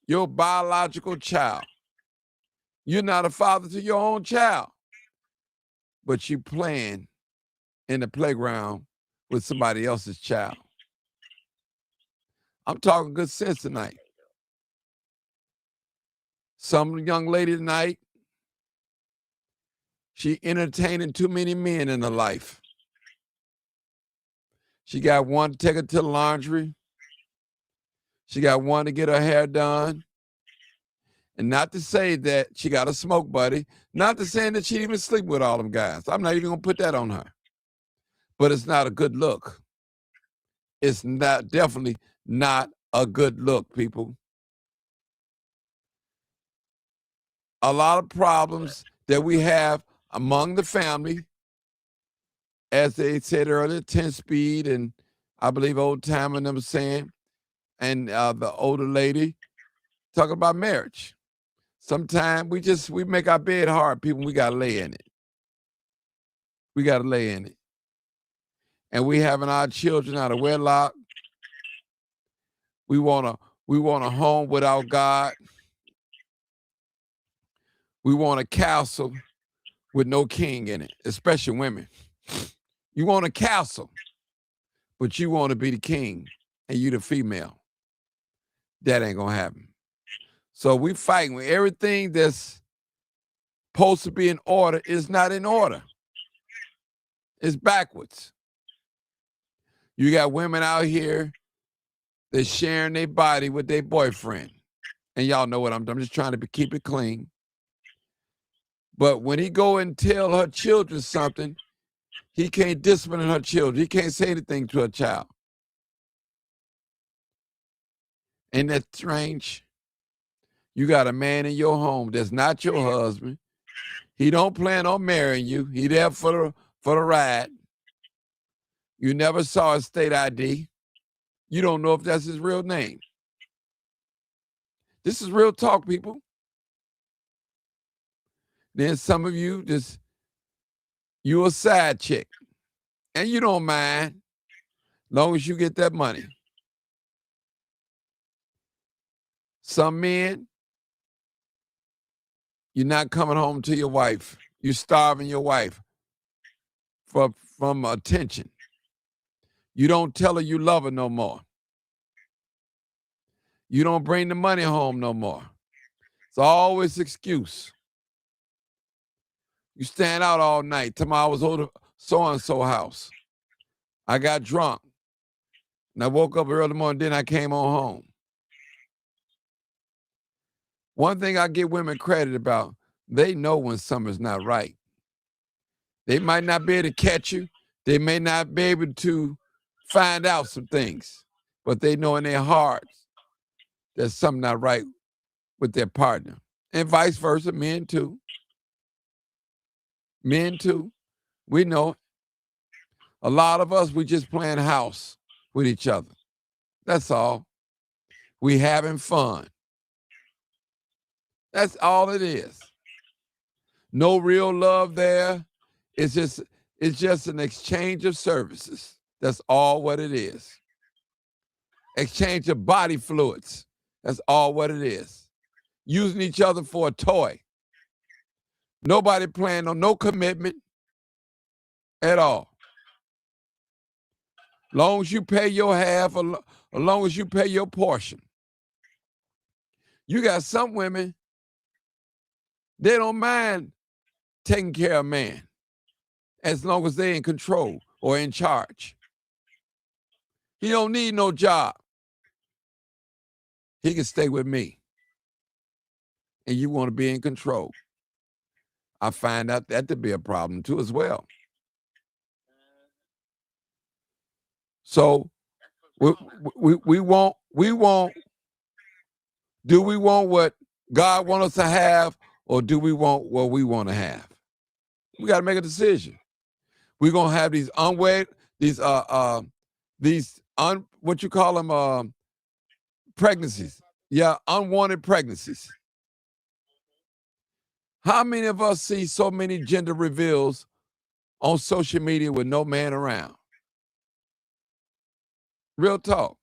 Speaker 1: your biological child. You're not a father to your own child, but you playing in the playground with somebody else's child. I'm talking good sense tonight. Some young lady tonight, she entertaining too many men in her life. She got one to take her to the laundry. She got one to get her hair done. And not to say that she got a smoke buddy, not to say that she even sleep with all them guys. I'm not even gonna put that on her. But it's not a good look. It's not, definitely not a good look, people. A lot of problems that we have among the family, as they said earlier, 10-speed, and I believe old time and them saying, and the older lady talking about marriage. Sometimes we make our bed hard, people. We gotta lay in it. We gotta lay in it. And we having our children out of wedlock. We want a home without God. We want a castle with no king in it, especially women. You want a castle, but you want to be the king and you the female. That ain't gonna happen. So we fighting with everything that's supposed to be in order is not in order. It's backwards. You got women out here that's sharing their body with their boyfriend. And y'all know what I'm just trying to keep it clean. But when he go and tell her children something, he can't discipline her children. He can't say anything to her child. Ain't that strange? You got a man in your home that's not your husband. He don't plan on marrying you. He there for the ride. You never saw his state ID. You don't know if that's his real name. This is real talk, people. Then some of you you a side chick. And you don't mind, long as you get that money. Some men, You're not coming home to your wife. You're starving your wife from attention. You don't tell her you love her no more. You don't bring the money home no more. It's always excuse. You stand out all night. Tomorrow I was over so-and-so house. I got drunk. And I woke up early morning, then I came on home. One thing I give women credit about, they know when something's not right. They might not be able to catch you. They may not be able to find out some things, but they know in their hearts there's something not right with their partner. And vice versa, men too. Men too. We know it. A lot of us, we just playing house with each other. That's all. We having fun. That's all it is. No real love there. It's just an exchange of services. That's all what it is. Exchange of body fluids. That's all what it is. Using each other for a toy. Nobody planning on no commitment at all. Long as you pay your half, as long as you pay your portion. You got some women, they don't mind taking care of a man as long as they're in control or in charge. He don't need no job. He can stay with me. And you want to be in control. I find out that to be a problem too as well. So we want, do we want what God wants us to have, or do we want what we want to have? We got to make a decision. We're going to have these what you call them, pregnancies. Yeah, unwanted pregnancies. How many of us see so many gender reveals on social media with no man around? Real talk.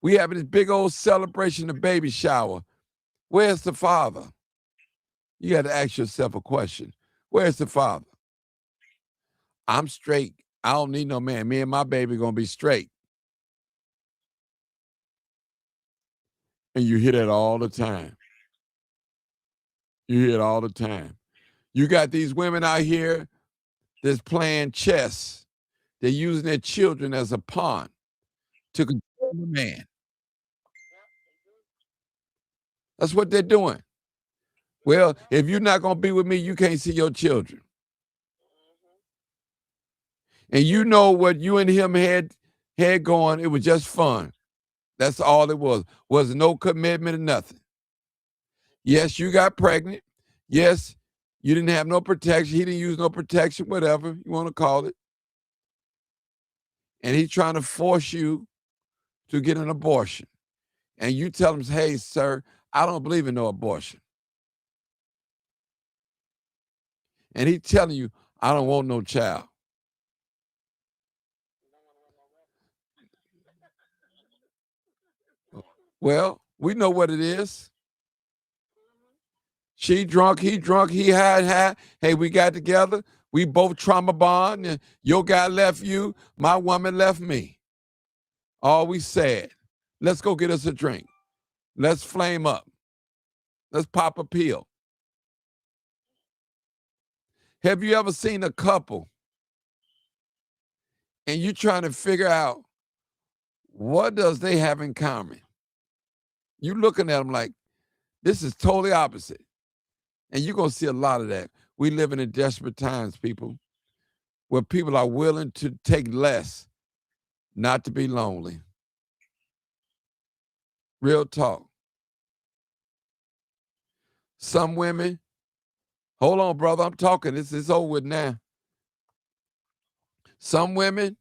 Speaker 1: We have this big old celebration of baby shower. Where's the father? You got to ask yourself a question. Where's the father? I'm straight. I don't need no man. Me and my baby going to be straight. And you hear that all the time. You hear it all the time. You got these women out here that's playing chess. They're using their children as a pawn to control the man. That's what they're doing. Well, if you're not going to be with me, you can't see your children. And you know what you and him had going, it was just fun. That's all it was. Was no commitment or nothing. Yes, you got pregnant. Yes, you didn't have no protection. He didn't use no protection, whatever you want to call it. And he's trying to force you to get an abortion. And you tell him, hey, sir, I don't believe in no abortion. And he's telling you, I don't want no child. Well, we know what it is. She drunk, he drunk, he high. Hey, we got together. We both trauma bond. And your guy left you. My woman left me. All we said, let's go get us a drink. Let's flame up. Let's pop a pill. Have you ever seen a couple and you're trying to figure out what does they have in common? You're looking at them like, this is totally opposite. And you're going to see a lot of that. We live in desperate times, people, where people are willing to take less, not to be lonely. Real talk. Some women, hold on, brother, I'm talking. This is over with now. Some women,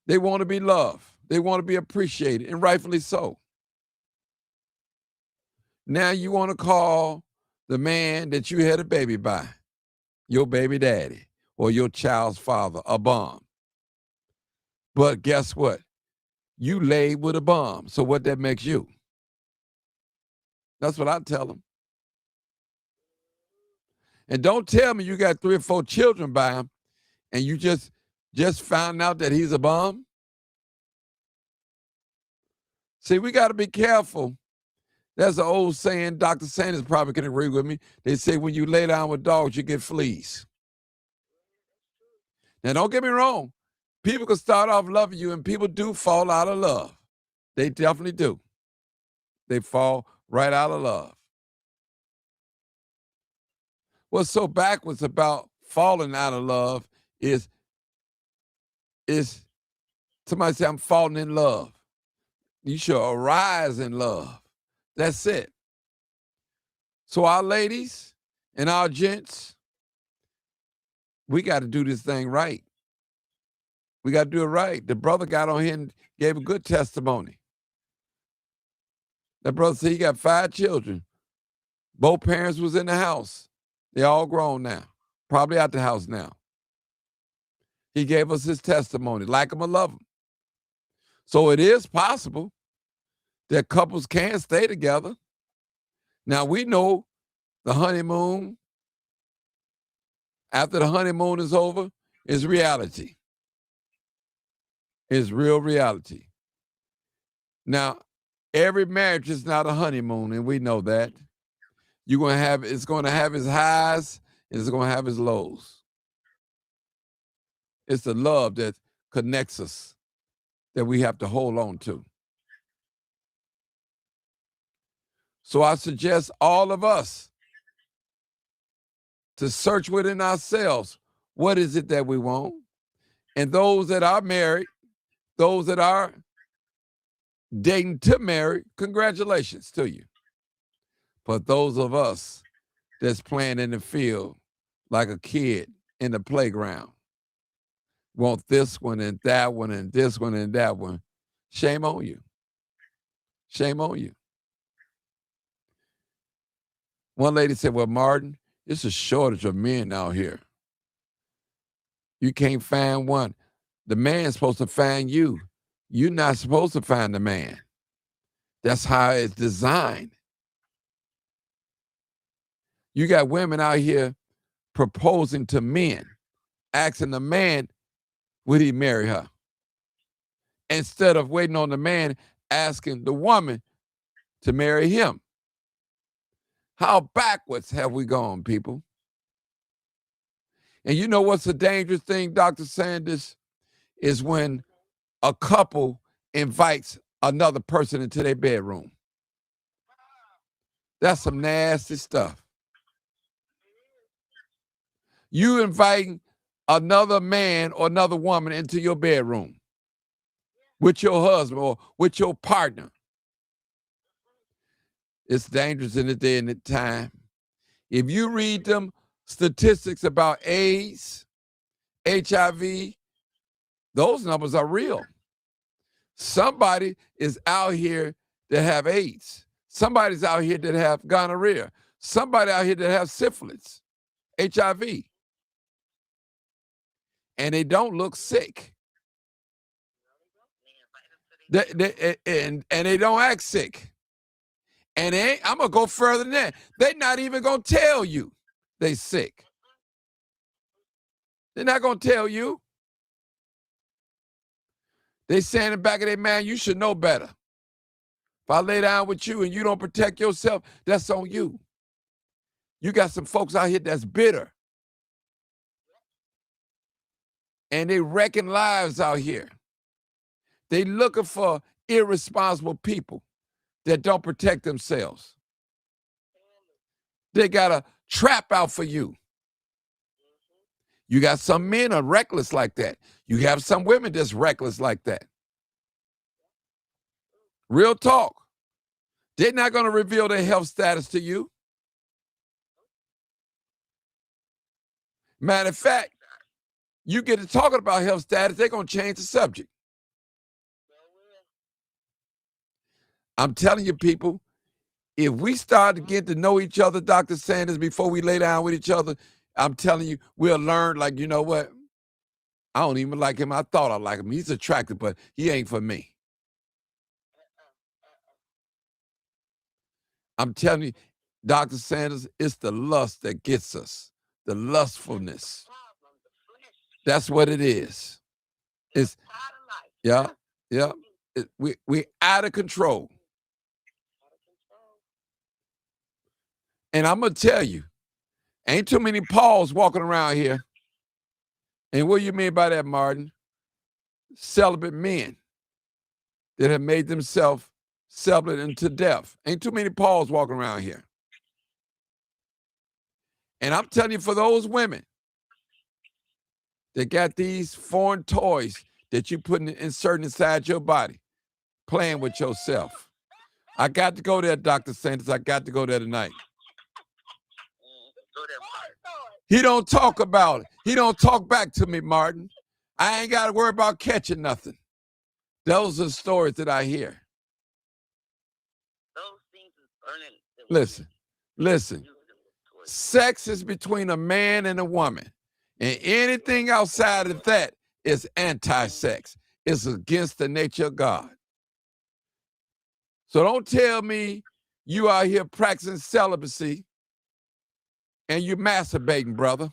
Speaker 1: they want to be loved. They want to be appreciated, and rightfully so. Now you want to call the man that you had a baby by, your baby daddy or your child's father, a bum. But guess what? You laid with a bum. So what that makes you? That's what I tell them. And don't tell me you got 3 or 4 children by him and you just found out that he's a bum. See, we got to be careful. There's an old saying, Dr. Sanders probably can agree with me. They say when you lay down with dogs, you get fleas. Now, don't get me wrong. People can start off loving you, and people do fall out of love. They definitely do. They fall right out of love. What's so backwards about falling out of love is somebody say, I'm falling in love. You should arise in love. That's it. So our ladies and our gents, we got to do this thing right. We got to do it right. The brother got on here and gave a good testimony. That brother said he got 5 children. Both parents was in the house. They're all grown now, probably out the house now. He gave us his testimony, like him or love him. So it is possible that couples can stay together. Now, we know the honeymoon, after the honeymoon is over, is reality. It's real reality. Now, every marriage is not a honeymoon, and we know that. It's going to have its highs, and it's going to have its lows. It's the love that connects us that we have to hold on to. So I suggest all of us to search within ourselves, what is it that we want? And those that are married, those that are dating to marry, congratulations to you. But those of us that's playing in the field like a kid in the playground, want this one and that one and this one and that one, shame on you. Shame on you. One lady said, well, Martin, it's a shortage of men out here. You can't find one. The man's supposed to find you. You're not supposed to find the man. That's how it's designed. You got women out here proposing to men, asking the man, would he marry her? Instead of waiting on the man, asking the woman to marry him. How backwards have we gone, people? And you know what's a dangerous thing, Dr. Sanders, is when a couple invites another person into their bedroom. That's some nasty stuff. You inviting another man or another woman into your bedroom with your husband or with your partner. It's dangerous in the day and the time. If you read them statistics about AIDS, HIV, those numbers are real. Somebody is out here that have AIDS. Somebody's out here that have gonorrhea. Somebody out here that have syphilis, HIV. And they don't look sick. And they don't act sick. And I'm going to go further than that. They're not even going to tell you they sick. They're not going to tell you. They saying in the back of their mind, you should know better. If I lay down with you and you don't protect yourself, that's on you. You got some folks out here that's bitter. And they wrecking lives out here. They looking for irresponsible people that don't protect themselves. They got a trap out for you. You got some men are reckless like that. You have some women that's reckless like that. Real talk. They're not going to reveal their health status to you. Matter of fact, you get to talking about health status, they're going to change the subject. I'm telling you, people, if we start to get to know each other, Dr. Sanders, before we lay down with each other, I'm telling you, we'll learn, like, you know what? I don't even like him. I thought I like him. He's attractive, but he ain't for me. I'm telling you, Dr. Sanders, it's the lust that gets us, the lustfulness. That's what it is. It's, yeah, yeah. We out of control. And I'm going to tell you, ain't too many Pauls walking around here. And what do you mean by that, Martin? Celibate men that have made themselves celibate unto death. Ain't too many Pauls walking around here. And I'm telling you, for those women that got these foreign toys that you put inserting inside your body, playing with yourself. I got to go there, Dr. Sanders. I got to go there tonight. He don't talk about it. He don't talk back to me, Martin. I ain't got to worry about catching nothing. Those are stories that I hear. Listen. Sex is between a man and a woman. And anything outside of that is anti-sex. It's against the nature of God. So don't tell me you out here practicing celibacy and you masturbating, brother.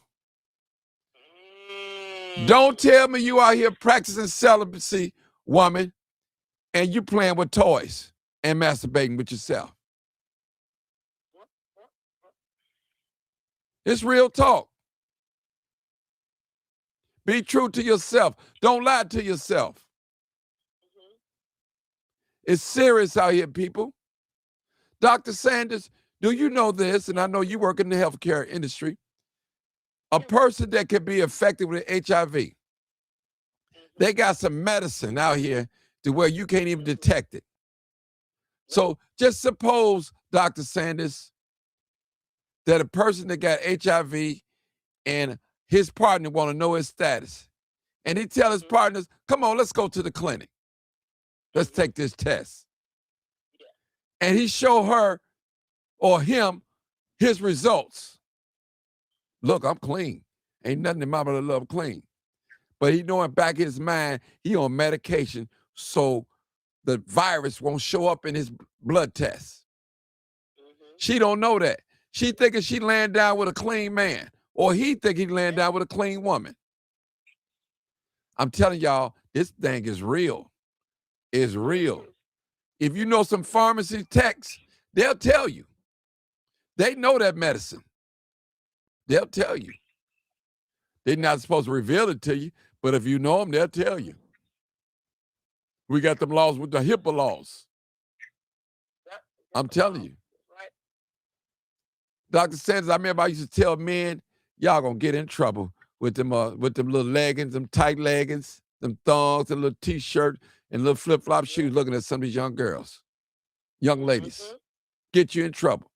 Speaker 1: Don't tell me you out here practicing celibacy, woman, and you playing with toys and masturbating with yourself. It's real talk. Be true to yourself. Don't lie to yourself. It's serious out here, people. Dr. Sanders, do you know this? And I know you work in the healthcare industry. A person that can be affected with HIV, they got some medicine out here to where you can't even detect it. So just suppose, Dr. Sanders, that a person that got HIV and his partner want to know his status. And he tell his partners, come on, let's go to the clinic. Let's take this test. And he show her or him his results. Look, I'm clean. Ain't nothing in my brother love clean. But he knowing back in his mind, he on medication so the virus won't show up in his blood test. She don't know that. She thinking she laying down with a clean man, or he think he laying down with a clean woman. I'm telling y'all, this thing is real. It's real. If you know some pharmacy techs, they'll tell you. They know that medicine. They'll tell you. They're not supposed to reveal it to you, but if you know them, they'll tell you. We got them laws with the HIPAA laws. I'm telling you. Dr. Sanders, I remember I used to tell men, y'all gonna get in trouble with them little leggings, them tight leggings, them thongs, them little t-shirt, and little flip-flop shoes looking at some of these young girls, young ladies. Get you in trouble.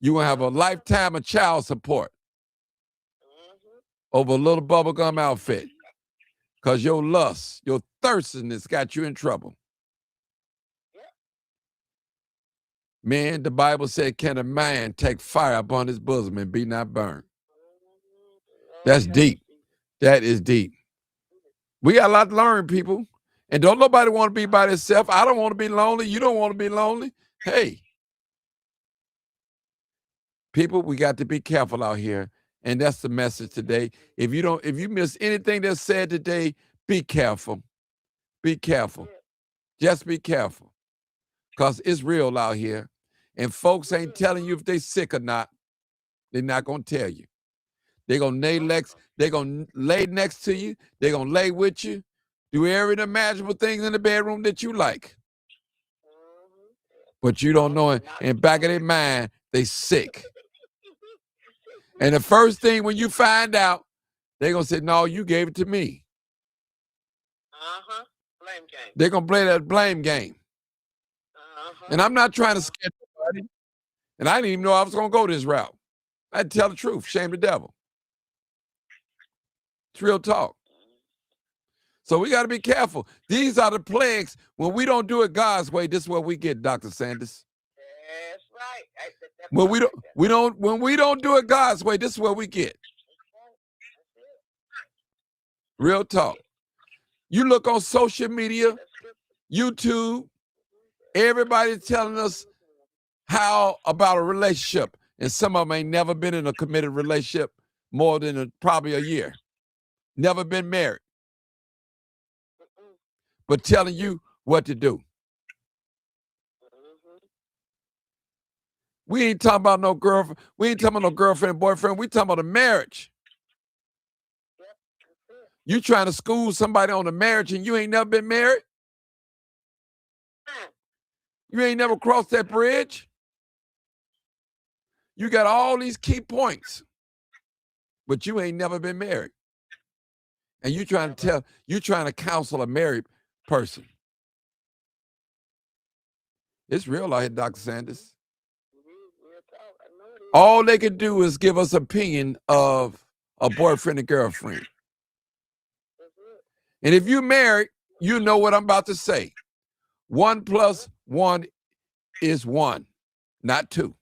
Speaker 1: You're gonna have a lifetime of child support over a little bubblegum outfit. Because your lust, your thirstiness got you in trouble. Man, the Bible said, can a man take fire upon his bosom and be not burned? That's deep. That is deep. We got a lot to learn, people. And don't nobody want to be by themselves. I don't want to be lonely. You don't want to be lonely. Hey. People, we got to be careful out here. And that's the message today. If you miss anything that's said today, be careful. Be careful. Just be careful. Because it's real out here. And folks ain't telling you if they sick or not. They're not going to tell you. They're going to lay next to you. They're going to lay with you. Do every imaginable things in the bedroom that you like. But you don't know it. In back of their mind, they sick. And the first thing when you find out, they're going to say, no, you gave it to me.
Speaker 18: Blame game.
Speaker 1: They're going to play that blame game. And I'm not trying to scare nobody. And I didn't even know I was going to go this route. I had to tell the truth. Shame the devil. It's real talk. So we got to be careful. These are the plagues. When we don't do it God's way, this is what we get, Dr. Sanders.
Speaker 18: That's right.
Speaker 1: When we don't do it God's way, this is what we get. Real talk. You look on social media, YouTube, everybody's telling us How about a relationship? And some of them ain't never been in a committed relationship more than probably a year. Never been married. But telling you what to do. We ain't talking about no girlfriend. We ain't talking about no girlfriend and boyfriend. We talking about a marriage. You trying to school somebody on a marriage and you ain't never been married? You ain't never crossed that bridge? You got all these key points, but you ain't never been married. And you trying to counsel a married person. It's real out here, Dr. Sanders. All they can do is give us opinion of a boyfriend and girlfriend. And if you're married, you know what I'm about to say. 1 + 1 is 1, not 2.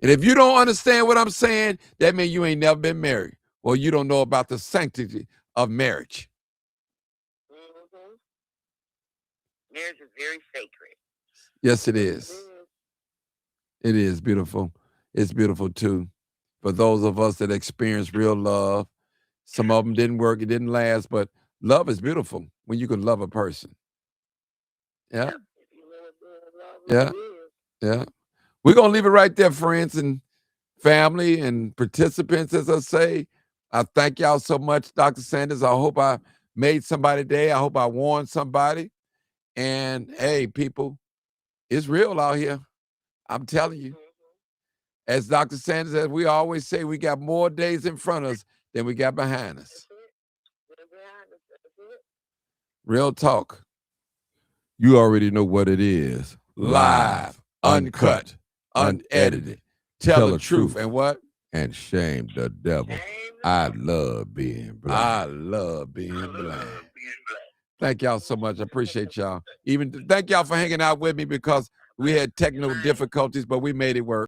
Speaker 1: And if you don't understand what I'm saying, that means you ain't never been married. Or you don't know about the sanctity of marriage.
Speaker 18: Marriage is very sacred.
Speaker 1: Yes, it is. It is beautiful. It's beautiful, too. For those of us that experience real love, some of them didn't work, it didn't last, but love is beautiful when you can love a person. Yeah. Yeah. Yeah. We're going to leave it right there, friends and family and participants, as I say. I thank y'all so much, Dr. Sanders. I hope I made somebody day. I hope I warned somebody. And, hey, people, it's real out here. I'm telling you. As Dr. Sanders, as we always say, we got more days in front of us than we got behind us. Real talk. You already know what it is. Live, uncut, unedited. Tell the truth. And what? And shame the devil. I love being blind. I love being blind. Thank y'all so much. I appreciate y'all. Even thank y'all for hanging out with me because we had technical difficulties, but we made it work.